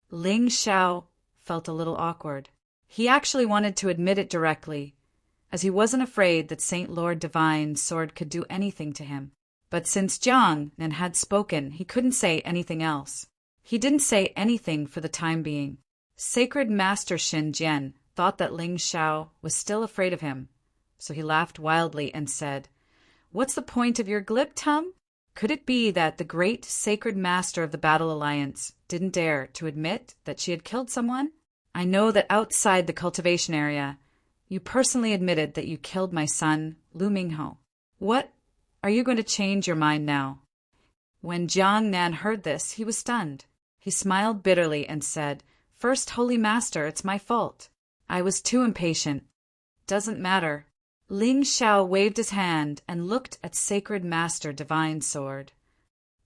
[SPEAKER 1] Ling Xiao felt a little awkward. He actually wanted to admit it directly, as he wasn't afraid that Saint Lord Divine Sword could do anything to him. But since Jiang Nan had spoken, he couldn't say anything else. He didn't say anything for the time being. Sacred Master Xin Jian thought that Ling Xiao was still afraid of him, so he laughed wildly and said, "What's the point of your glib tongue? Could it be that the great sacred master of the Battle Alliance didn't dare to admit that she had killed someone? I know that outside the cultivation area, you personally admitted that you killed my son, Lu Mingho. What? Are you going to change your mind now?" When Jiang Nan heard this, he was stunned. He smiled bitterly and said, "First Holy Master, it's my fault. I was too impatient. Doesn't matter." Ling Xiao waved his hand and looked at Sacred Master Divine Sword.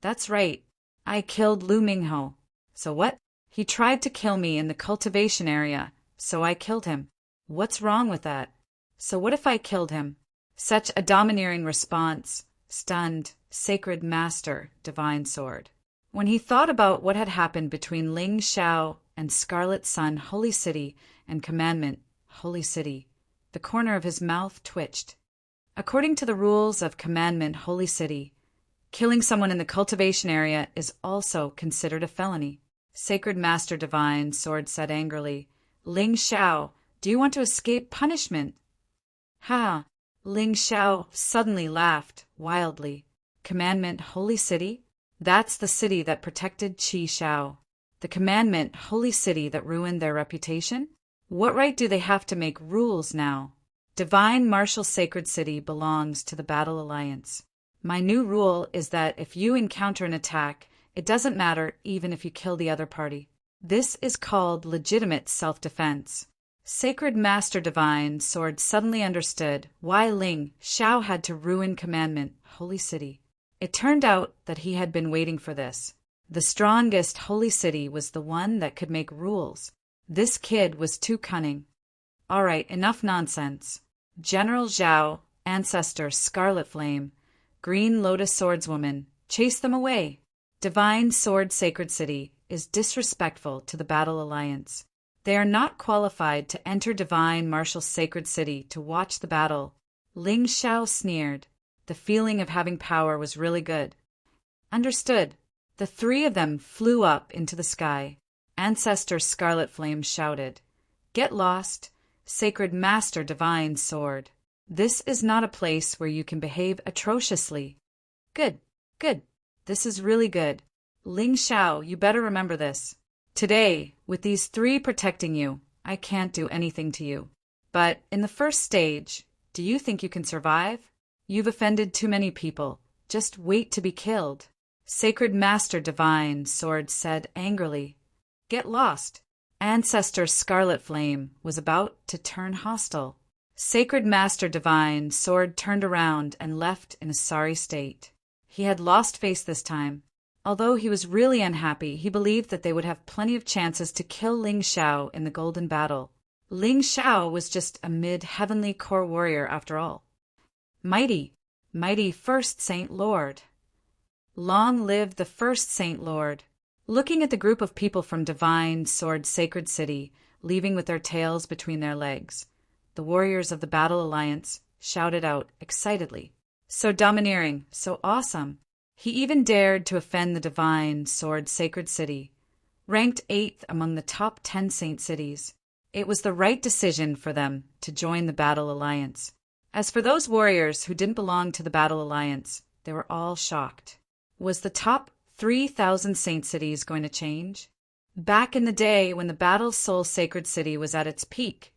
[SPEAKER 1] "That's right. I killed Lu Mingho. So what? He tried to kill me in the cultivation area, so I killed him. What's wrong with that? So what if I killed him?" Such a domineering response stunned Sacred Master Divine Sword. When he thought about what had happened between Ling Xiao and Scarlet Sun Holy City and Commandment Holy City, the corner of his mouth twitched. According to the rules of Commandment Holy City, killing someone in the cultivation area is also considered a felony. Sacred Master Divine Sword said angrily, "Ling Xiao, do you want to escape punishment?" "Ha!" Ling Xiao suddenly laughed wildly. "Commandment Holy City? That's the city that protected Qi Xiao. The Commandment Holy City that ruined their reputation? What right do they have to make rules now? Divine Martial Sacred City belongs to the Battle Alliance. My new rule is that if you encounter an attack, it doesn't matter even if you kill the other party. This is called legitimate self-defense." Sacred Master Divine Sword suddenly understood why Ling Xiao had to ruin Commandment Holy City. It turned out that he had been waiting for this. The strongest Holy City was the one that could make rules. This kid was too cunning. "All right, enough nonsense. General Zhao, Ancestor Scarlet Flame, Green Lotus Swordswoman, chase them away. Divine Sword Sacred City is disrespectful to the Battle Alliance. They are not qualified to enter Divine Martial Sacred City to watch the battle." Ling Xiao sneered. The feeling of having power was really good. "Understood." The three of them flew up into the sky. Ancestor Scarlet Flame shouted, "Get lost, Sacred Master Divine Sword. This is not a place where you can behave atrociously." "Good, good. This is really good. Ling Xiao, you better remember this. Today, with these three protecting you, I can't do anything to you. But in the first stage, do you think you can survive? You've offended too many people. Just wait to be killed." Sacred Master Divine Sword said angrily, "Get lost." Ancestor Scarlet Flame was about to turn hostile. Sacred Master Divine Sword turned around and left in a sorry state. He had lost face this time. Although he was really unhappy, he believed that they would have plenty of chances to kill Ling Xiao in the Golden Battle. Ling Xiao was just a mid-heavenly core warrior after all. Mighty, mighty First Saint Lord. Long live the First Saint Lord. Looking at the group of people from Divine Sword Sacred City, leaving with their tails between their legs, the warriors of the Battle Alliance shouted out excitedly, "So domineering, so awesome. He even dared to offend the Divine Sword Sacred City, ranked 8th among the top 10 saint cities. It was the right decision for them to join the Battle Alliance." As for those warriors who didn't belong to the Battle Alliance, they were all shocked. Was the top 3,000 saint cities going to change? Back in the day when the Battle Soul Sacred City was at its peak,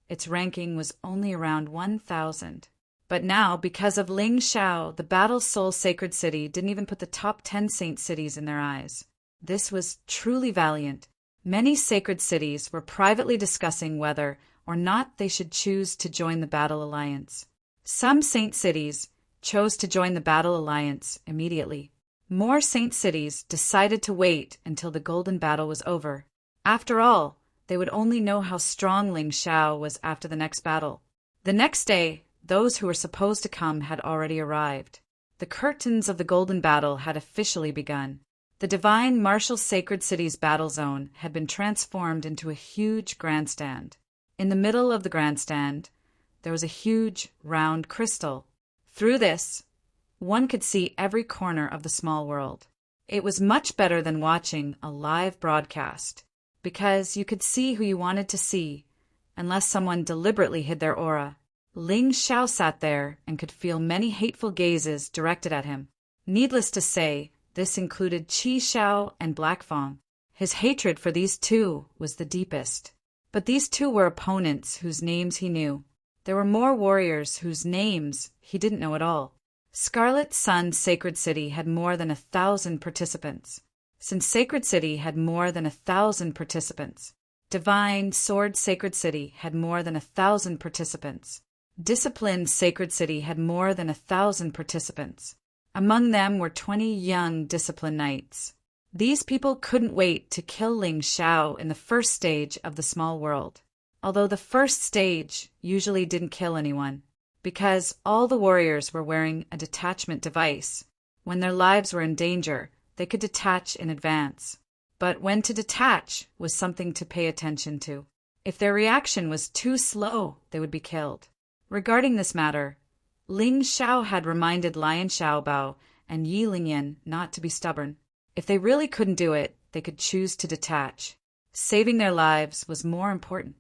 [SPEAKER 1] its ranking was only around 1,000. But now, because of Ling Xiao, the Battle Soul Sacred City didn't even put the top 10 saint cities in their eyes. This was truly valiant. Many sacred cities were privately discussing whether or not they should choose to join the Battle Alliance. Some saint cities chose to join the Battle Alliance immediately. More saint cities decided to wait until the Golden Battle was over. After all, they would only know how strong Ling Shao was after the next battle. The next day, those who were supposed to come had already arrived. The curtains of the Golden Battle had officially begun. The divine martial sacred city's battle zone had been transformed into a huge grandstand. In the middle of the grandstand, there was a huge, round crystal. Through this, one could see every corner of the small world. It was much better than watching a live broadcast, because you could see who you wanted to see, unless someone deliberately hid their aura. Ling Shao sat there and could feel many hateful gazes directed at him. Needless to say, this included Qi Shao and Black Fang. His hatred for these two was the deepest. But these two were opponents whose names he knew. There were more warriors whose names he didn't know at all. Scarlet Sun Sacred City had more than 1,000 participants. Since Sacred City had more than 1,000 participants, Divine Sword Sacred City had more than 1,000 participants. Disciplined Sacred City had more than 1,000 participants. Among them were 20 young disciplined knights. These people couldn't wait to kill Ling Shao in the first stage of the small world. Although the first stage usually didn't kill anyone, because all the warriors were wearing a detachment device. When their lives were in danger, they could detach in advance. But when to detach was something to pay attention to. If their reaction was too slow, they would be killed. Regarding this matter, Ling Shao had reminded Lion Xiaobao and Yi Lingyan not to be stubborn. If they really couldn't do it, they could choose to detach. Saving their lives was more important.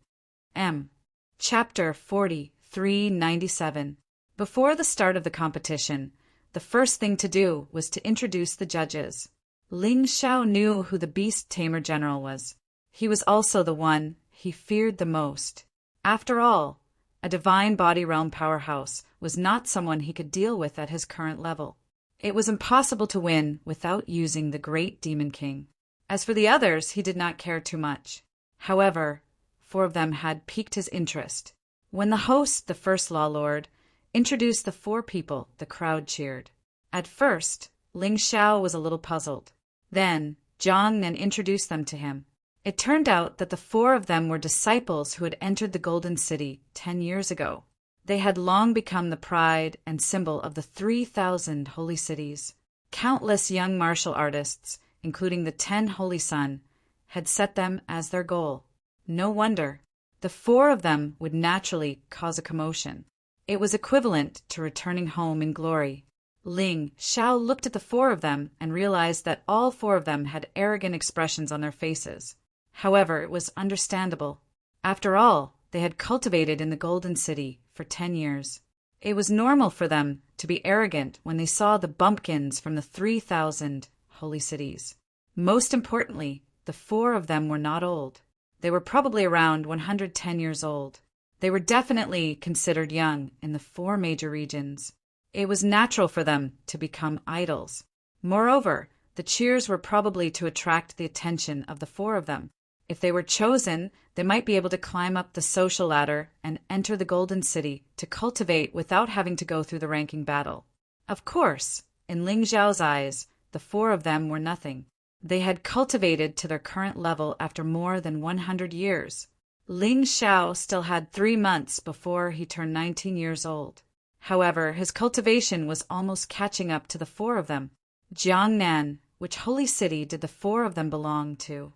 [SPEAKER 1] Chapter 4397. Before the start of the competition, the first thing to do was to introduce the judges. Ling Shao knew who the Beast Tamer General was. He was also the one he feared the most. After all, a divine body realm powerhouse was not someone he could deal with at his current level. It was impossible to win without using the Great Demon King. As for the others, he did not care too much. However, 4 of them had piqued his interest. When the host, the First Law Lord, introduced the 4 people, the crowd cheered. At first, Ling Shao was a little puzzled. Then, Zhang Nan introduced them to him. It turned out that the 4 of them were disciples who had entered the Golden City 10 years ago. They had long become the pride and symbol of the 3,000 holy cities. Countless young martial artists, including the 10 Holy Sun, had set them as their goal. No wonder. The 4 of them would naturally cause a commotion. It was equivalent to returning home in glory. Ling Shao looked at the 4 of them and realized that all 4 of them had arrogant expressions on their faces. However, it was understandable. After all, they had cultivated in the Golden City for 10 years. It was normal for them to be arrogant when they saw the bumpkins from the 3,000 holy cities. Most importantly, the 4 of them were not old. They were probably around 110 years old. They were definitely considered young in the 4 major regions. It was natural for them to become idols. Moreover, the cheers were probably to attract the attention of the 4 of them. If they were chosen, they might be able to climb up the social ladder and enter the Golden City to cultivate without having to go through the ranking battle. Of course, in Ling Zhao's eyes, the 4 of them were nothing. They had cultivated to their current level after more than 100 years. Ling Shao still had 3 months before he turned 19 years old. However, his cultivation was almost catching up to the 4 of them. Jiangnan, which holy city did the 4 of them belong to?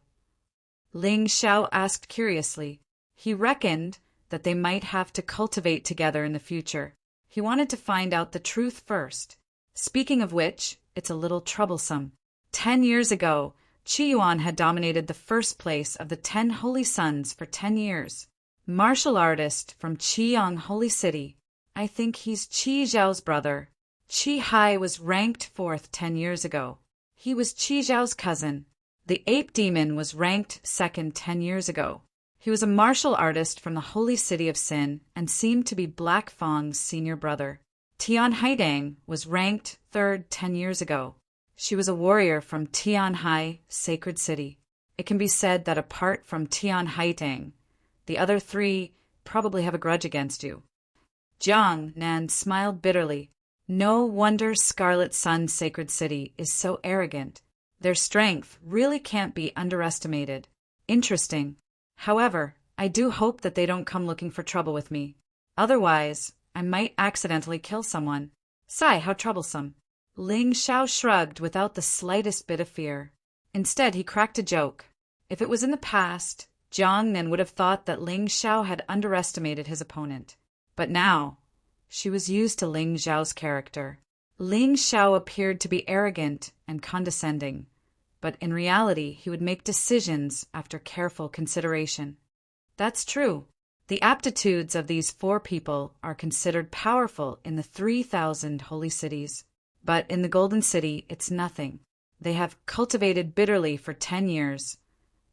[SPEAKER 1] Ling Shao asked curiously. He reckoned that they might have to cultivate together in the future. He wanted to find out the truth first. Speaking of which, it's a little troublesome. 10 years ago, Qi Yuan had dominated the first place of the 10 Holy Sons for 10 years. Martial artist from Qiyang Holy City. I think he's Qi Zhao's brother. Qi Hai was ranked 4th 10 years ago. He was Qi Zhao's cousin. The Ape Demon was ranked 2nd 10 years ago. He was a martial artist from the Holy City of Sin and seemed to be Black Fang's senior brother. Tian Haidang was ranked 3rd 10 years ago. She was a warrior from Tianhai Sacred City. It can be said that apart from Tian Haidang, the other 3 probably have a grudge against you. Jiang Nan smiled bitterly. No wonder Scarlet Sun's sacred city is so arrogant. Their strength really can't be underestimated. Interesting. However, I do hope that they don't come looking for trouble with me. Otherwise, I might accidentally kill someone. Sigh, how troublesome. Ling Xiao shrugged without the slightest bit of fear. Instead, he cracked a joke. If it was in the past, Jiang Nen would have thought that Ling Xiao had underestimated his opponent. But now, she was used to Ling Xiao's character. Ling Xiao appeared to be arrogant and condescending, but in reality he would make decisions after careful consideration. That's true. The aptitudes of these 4 people are considered powerful in the 3,000 holy cities. But in the Golden City, it's nothing. They have cultivated bitterly for 10 years,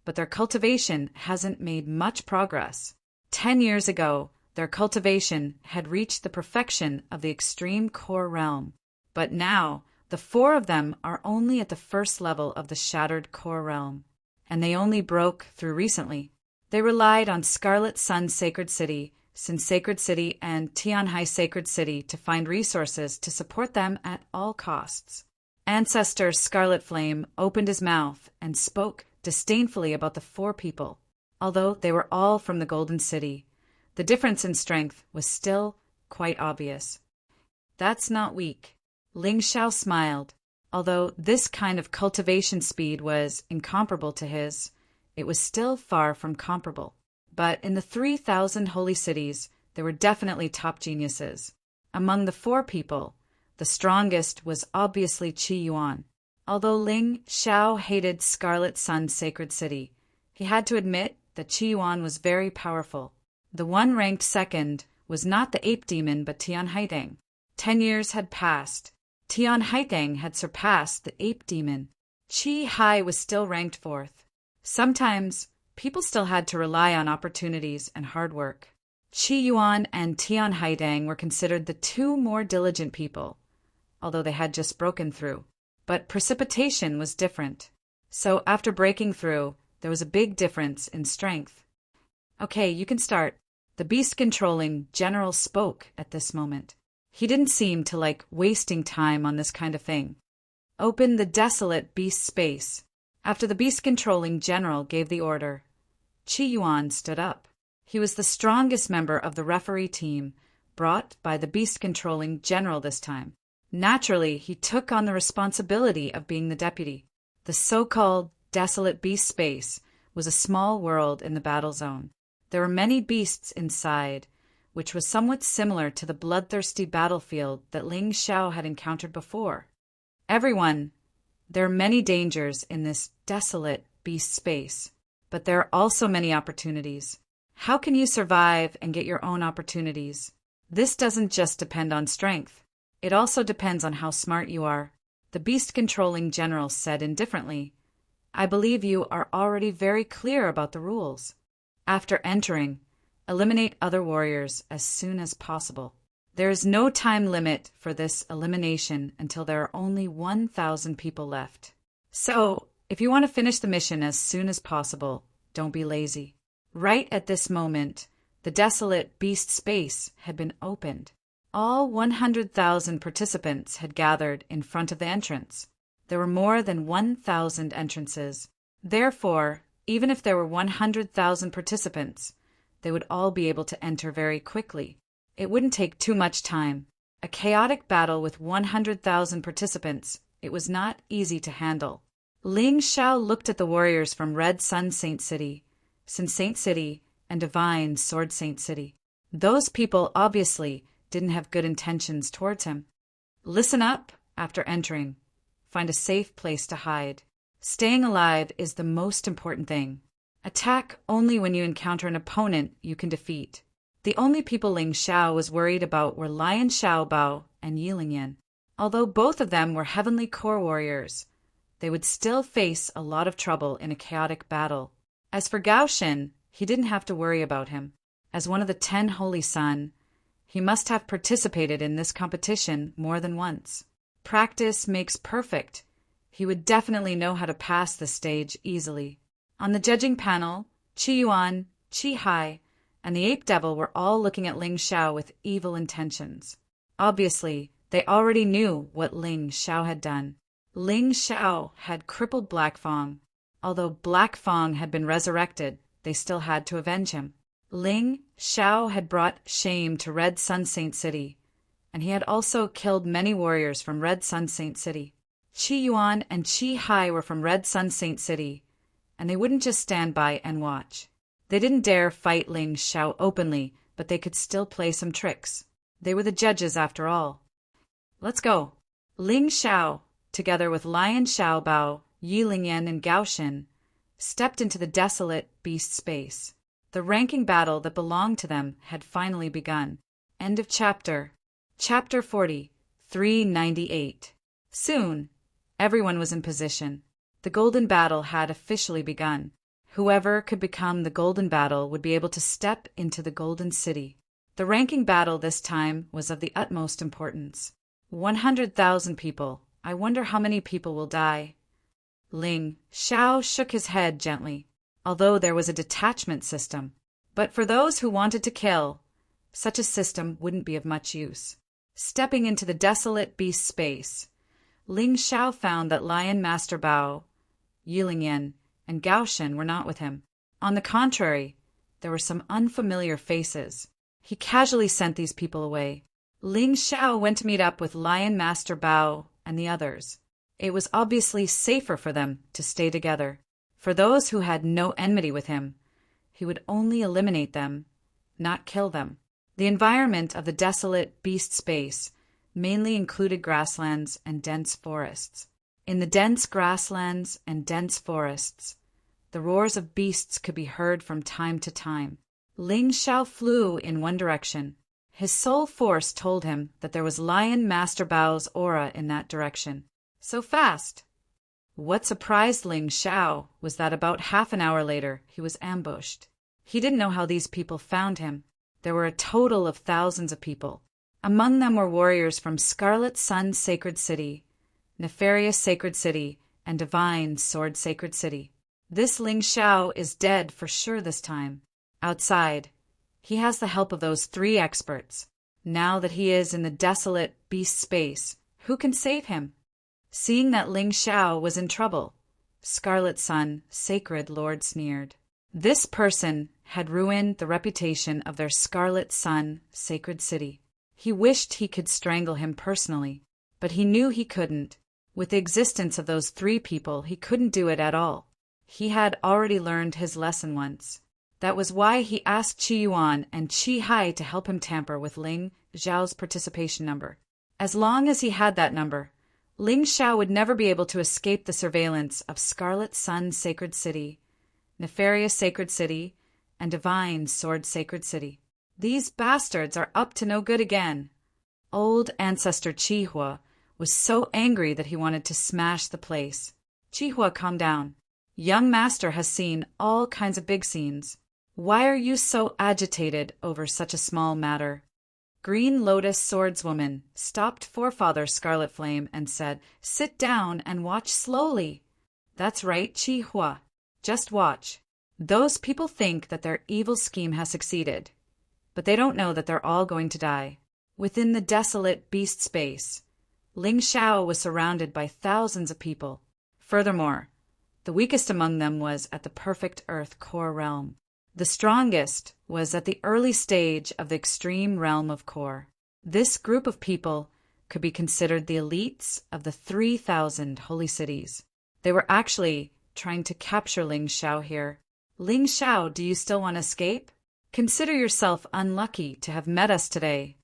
[SPEAKER 1] but their cultivation hasn't made much progress. 10 years ago, their cultivation had reached the perfection of the extreme core realm, but now the 4 of them are only at the first level of the shattered core realm, and they only broke through recently. They relied on Scarlet Sun's Sacred City, Sin Sacred City, and Tianhai Sacred City to find resources to support them at all costs. Ancestor Scarlet Flame opened his mouth and spoke disdainfully about the 4 people. Although they were all from the Golden City, the difference in strength was still quite obvious. That's not weak. Ling Xiao smiled. Although this kind of cultivation speed was incomparable to his, it was still far from comparable. But in the 3,000 holy cities, there were definitely top geniuses. Among the 4 people, the strongest was obviously Qi Yuan. Although Ling Xiao hated Scarlet Sun's sacred city, he had to admit that Qi Yuan was very powerful. The one ranked second was not the ape demon but Tian Haidang. 10 years had passed. Tian Haidang had surpassed the ape demon. Qi Hai was still ranked 4th. Sometimes, people still had to rely on opportunities and hard work. Qi Yuan and Tian Haidang were considered the 2 more diligent people, although they had just broken through. But precipitation was different. So after breaking through, there was a big difference in strength. Okay, you can start. The beast-controlling general spoke at this moment. He didn't seem to like wasting time on this kind of thing. Open the desolate beast space. After the beast-controlling general gave the order, Qi Yuan stood up. He was the strongest member of the referee team, brought by the beast-controlling general this time. Naturally, he took on the responsibility of being the deputy. The so-called desolate beast space was a small world in the battle zone. There were many beasts inside, which was somewhat similar to the bloodthirsty battlefield that Ling Xiao had encountered before. There are many dangers in this desolate beast space, but there are also many opportunities. How can you survive and get your own opportunities? This doesn't just depend on strength. It also depends on how smart you are. The beast-controlling general said indifferently, I believe you are already very clear about the rules. After entering, eliminate other warriors as soon as possible. There is no time limit for this elimination until there are only 1,000 people left. So, if you want to finish the mission as soon as possible, don't be lazy. Right at this moment, the desolate beast space had been opened. All 100,000 participants had gathered in front of the entrance. There were more than 1,000 entrances. Therefore, even if there were 100,000 participants, they would all be able to enter very quickly. It wouldn't take too much time. A chaotic battle with 100,000 participants, it was not easy to handle. Ling Xiao looked at the warriors from Red Sun Saint City, Sin Saint City, and Divine Sword Saint City. Those people obviously didn't have good intentions towards him. Listen up after entering. Find a safe place to hide. Staying alive is the most important thing. Attack only when you encounter an opponent you can defeat. The only people Ling Xiao was worried about were Lion Xiaobao and Yilingyan. Although both of them were heavenly core warriors, they would still face a lot of trouble in a chaotic battle. As for Gao Shen, he didn't have to worry about him. As one of the 10 Holy Sun, he must have participated in this competition more than once. Practice makes perfect. He would definitely know how to pass this stage easily. On the judging panel, Qi Yuan, Qi Hai, and the Ape Devil were all looking at Ling Xiao with evil intentions. Obviously, They already knew what Ling Xiao had done. Ling Xiao had crippled Black Fang. Although Black Fang had been resurrected, they still had to avenge him. Ling Xiao had brought shame to Red Sun Saint City, and he had also killed many warriors from Red Sun Saint City. Qi Yuan and Qi Hai were from Red Sun Saint City, and they wouldn't just stand by and watch. They didn't dare fight Ling Xiao openly, but they could still play some tricks. They were the judges after all. Let's go. Ling Xiao, together with Lion Xiaobao, Yi Lingyan, and Gao Xin, stepped into the desolate beast space. The ranking battle that belonged to them had finally begun. End of chapter. Chapter 40, 398. Soon, everyone was in position. The Golden Battle had officially begun. Whoever could become the Golden Battle would be able to step into the Golden City. The ranking battle this time was of the utmost importance. 100,000 people. I wonder how many people will die. Ling Xiao shook his head gently, although there was a detachment system. But for those who wanted to kill, such a system wouldn't be of much use. Stepping into the desolate beast space, Ling Xiao found that Lion Master Bao, Yi Lingyan, and Gao Xin were not with him. On the contrary, there were some unfamiliar faces. He casually sent these people away. Ling Xiao went to meet up with Lion Master Bao and the others. It was obviously safer for them to stay together. For those who had no enmity with him, he would only eliminate them, not kill them. The environment of the desolate beast space mainly included grasslands and dense forests. In the dense grasslands and dense forests, the roars of beasts could be heard from time to time. Ling Xiao flew in one direction. His soul force told him that there was Lion Master Bao's aura in that direction. So fast! What surprised Ling Xiao was that about half an hour later he was ambushed. He didn't know how these people found him. There were a total of thousands of people. Among them were warriors from Scarlet Sun Sacred City, Nefarious Sacred City, and Divine Sword Sacred City. This Ling Xiao is dead for sure this time. Outside, he has the help of those 3 experts. Now that he is in the desolate beast space, who can save him? Seeing that Ling Xiao was in trouble, Scarlet Sun Sacred Lord sneered. This person had ruined the reputation of their Scarlet Sun Sacred City. He wished he could strangle him personally, but he knew he couldn't. With the existence of those 3 people, he couldn't do it at all. He had already learned his lesson once. That was why he asked Qi Yuan and Qi Hai to help him tamper with Ling Xiao's participation number. As long as he had that number, Ling Xiao would never be able to escape the surveillance of Scarlet Sun Sacred City, Nefarious Sacred City, and Divine Sword Sacred City. These bastards are up to no good again. Old Ancestor Qihua was so angry that he wanted to smash the place. Qihua, calm down. Young Master has seen all kinds of big scenes. Why are you so agitated over such a small matter? Green Lotus Swordswoman stopped Forefather Scarlet Flame and said, "Sit down and watch slowly." That's right, Qihua. Just watch. Those people think that their evil scheme has succeeded, but they don't know that they're all going to die. Within the desolate beast space, Ling Xiao was surrounded by thousands of people. Furthermore, the weakest among them was at the perfect Earth core realm. The strongest was at the early stage of the extreme realm of core. This group of people could be considered the elites of the 3,000 holy cities. They were actually trying to capture Ling Xiao here. Ling Xiao, do you still want to escape? Consider yourself unlucky to have met us today.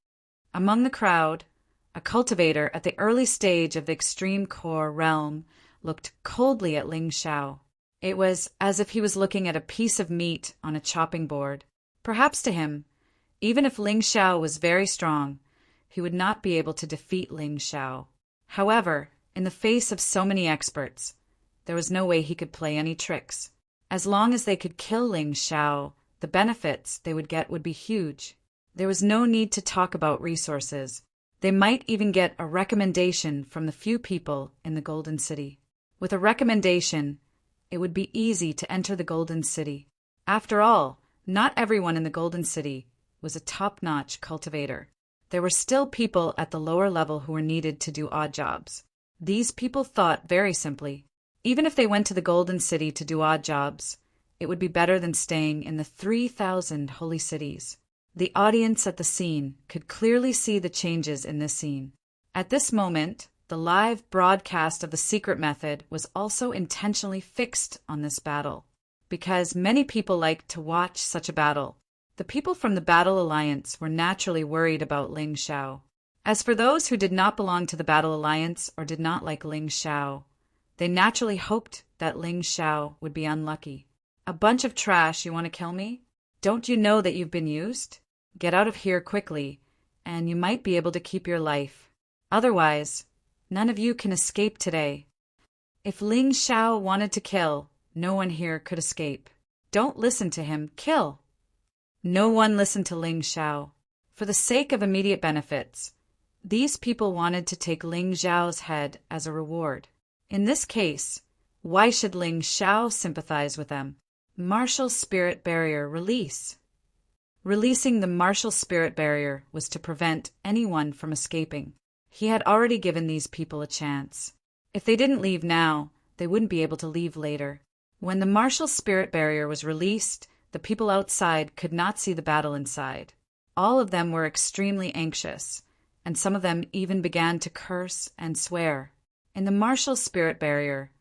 [SPEAKER 1] Among the crowd, a cultivator at the early stage of the extreme core realm looked coldly at Ling Xiao. It was as if he was looking at a piece of meat on a chopping board. Perhaps to him, even if Ling Xiao was very strong, he would not be able to defeat Ling Xiao. However, in the face of so many experts, there was no way he could play any tricks. As long as they could kill Ling Xiao, the benefits they would get would be huge. There was no need to talk about resources. They might even get a recommendation from the few people in the Golden City. With a recommendation, it would be easy to enter the Golden City. After all, not everyone in the Golden City was a top-notch cultivator. there were still people at the lower level who were needed to do odd jobs. These people thought very simply. Even if they went to the Golden City to do odd jobs, it would be better than staying in the 3,000 holy cities. The audience at the scene could clearly see the changes in this scene. At this moment, the live broadcast of the secret method was also intentionally fixed on this battle, because many people liked to watch such a battle. The people from the Battle Alliance were naturally worried about Ling Xiao. As for those who did not belong to the Battle Alliance or did not like Ling Xiao, they naturally hoped that Ling Xiao would be unlucky. A bunch of trash, you want to kill me? Don't you know that you've been used? Get out of here quickly, and you might be able to keep your life. Otherwise, none of you can escape today. If Ling Xiao wanted to kill, no one here could escape. Don't listen to him, kill. No one listened to Ling Xiao. For the sake of immediate benefits, these people wanted to take Ling Xiao's head as a reward. In this case, why should Ling Xiao sympathize with them? Martial Spirit Barrier Release. Releasing the martial spirit barrier was to prevent anyone from escaping. He had already given these people a chance. If they didn't leave now, they wouldn't be able to leave later. When the martial spirit barrier was released, the people outside could not see the battle inside. All of them were extremely anxious, and some of them even began to curse and swear. In the martial spirit barrier,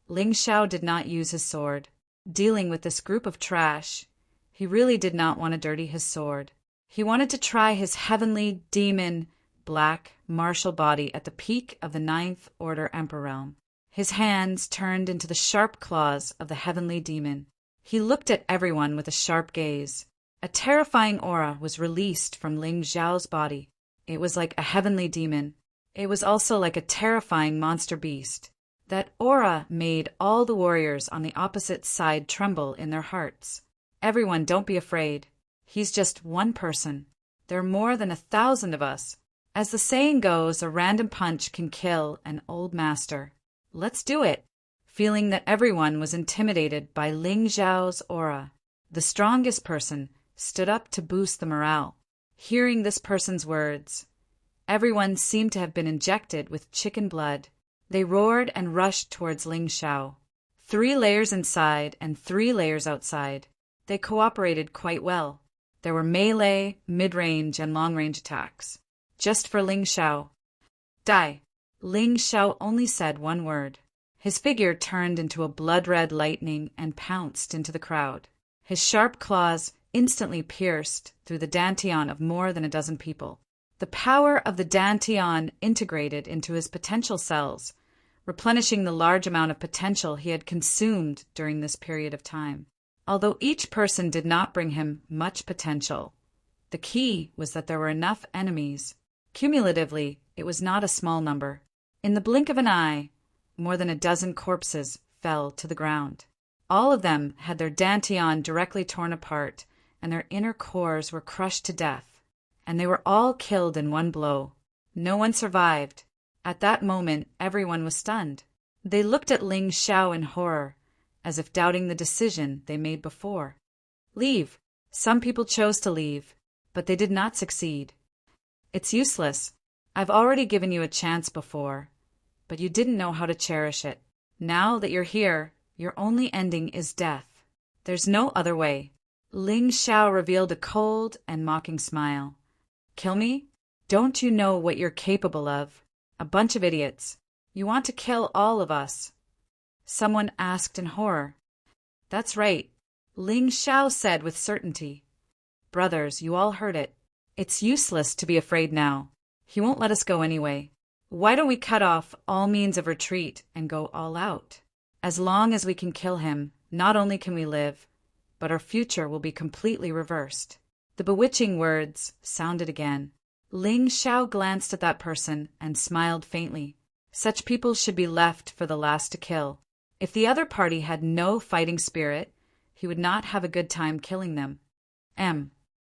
[SPEAKER 1] Ling Xiao did not use his sword. Dealing with this group of trash, he really did not want to dirty his sword. He wanted to try his heavenly demon black martial body at the peak of the Ninth Order Emperor realm. His hands turned into the sharp claws of the heavenly demon. He looked at everyone with a sharp gaze. A terrifying aura was released from Ling Xiao's body. It was like a heavenly demon. It was also like a terrifying monster beast. That aura made all the warriors on the opposite side tremble in their hearts. Everyone, don't be afraid. He's just one person. There are more than 1,000 of us. As the saying goes, a random punch can kill an old master. Let's do it. Feeling that everyone was intimidated by Ling Xiao's aura, the strongest person stood up to boost the morale. Hearing this person's words, everyone seemed to have been injected with chicken blood. They roared and rushed towards Ling Xiao. 3 layers inside and 3 layers outside. They cooperated quite well. There were melee, mid-range, and long-range attacks. Just for Ling Xiao. Die. Ling Xiao only said one word. His figure turned into a blood-red lightning and pounced into the crowd. His sharp claws instantly pierced through the dantian of more than a dozen people. The power of the dantian integrated into his potential cells, replenishing the large amount of potential he had consumed during this period of time. Although each person did not bring him much potential, the key was that there were enough enemies. Cumulatively, it was not a small number. In the blink of an eye, more than a dozen corpses fell to the ground. All of them had their dantian directly torn apart, and their inner cores were crushed to death. And they were all killed in one blow. No one survived. At that moment, everyone was stunned. They looked at Ling Xiao in horror, as if doubting the decision they made before. Leave. Some people chose to leave, but they did not succeed. It's useless. I've already given you a chance before, but you didn't know how to cherish it. Now that you're here, your only ending is death. There's no other way. Ling Xiao revealed a cold and mocking smile. Kill me? Don't you know what you're capable of? A bunch of idiots. You want to kill all of us. Someone asked in horror. That's right, Ling Xiao said with certainty. Brothers, you all heard it. It's useless to be afraid now. He won't let us go anyway. Why don't we cut off all means of retreat and go all out? As long as we can kill him, not only can we live, but our future will be completely reversed. The bewitching words sounded again. Ling Xiao glanced at that person and smiled faintly. Such people should be left for the last to kill. If the other party had no fighting spirit, he would not have a good time killing them.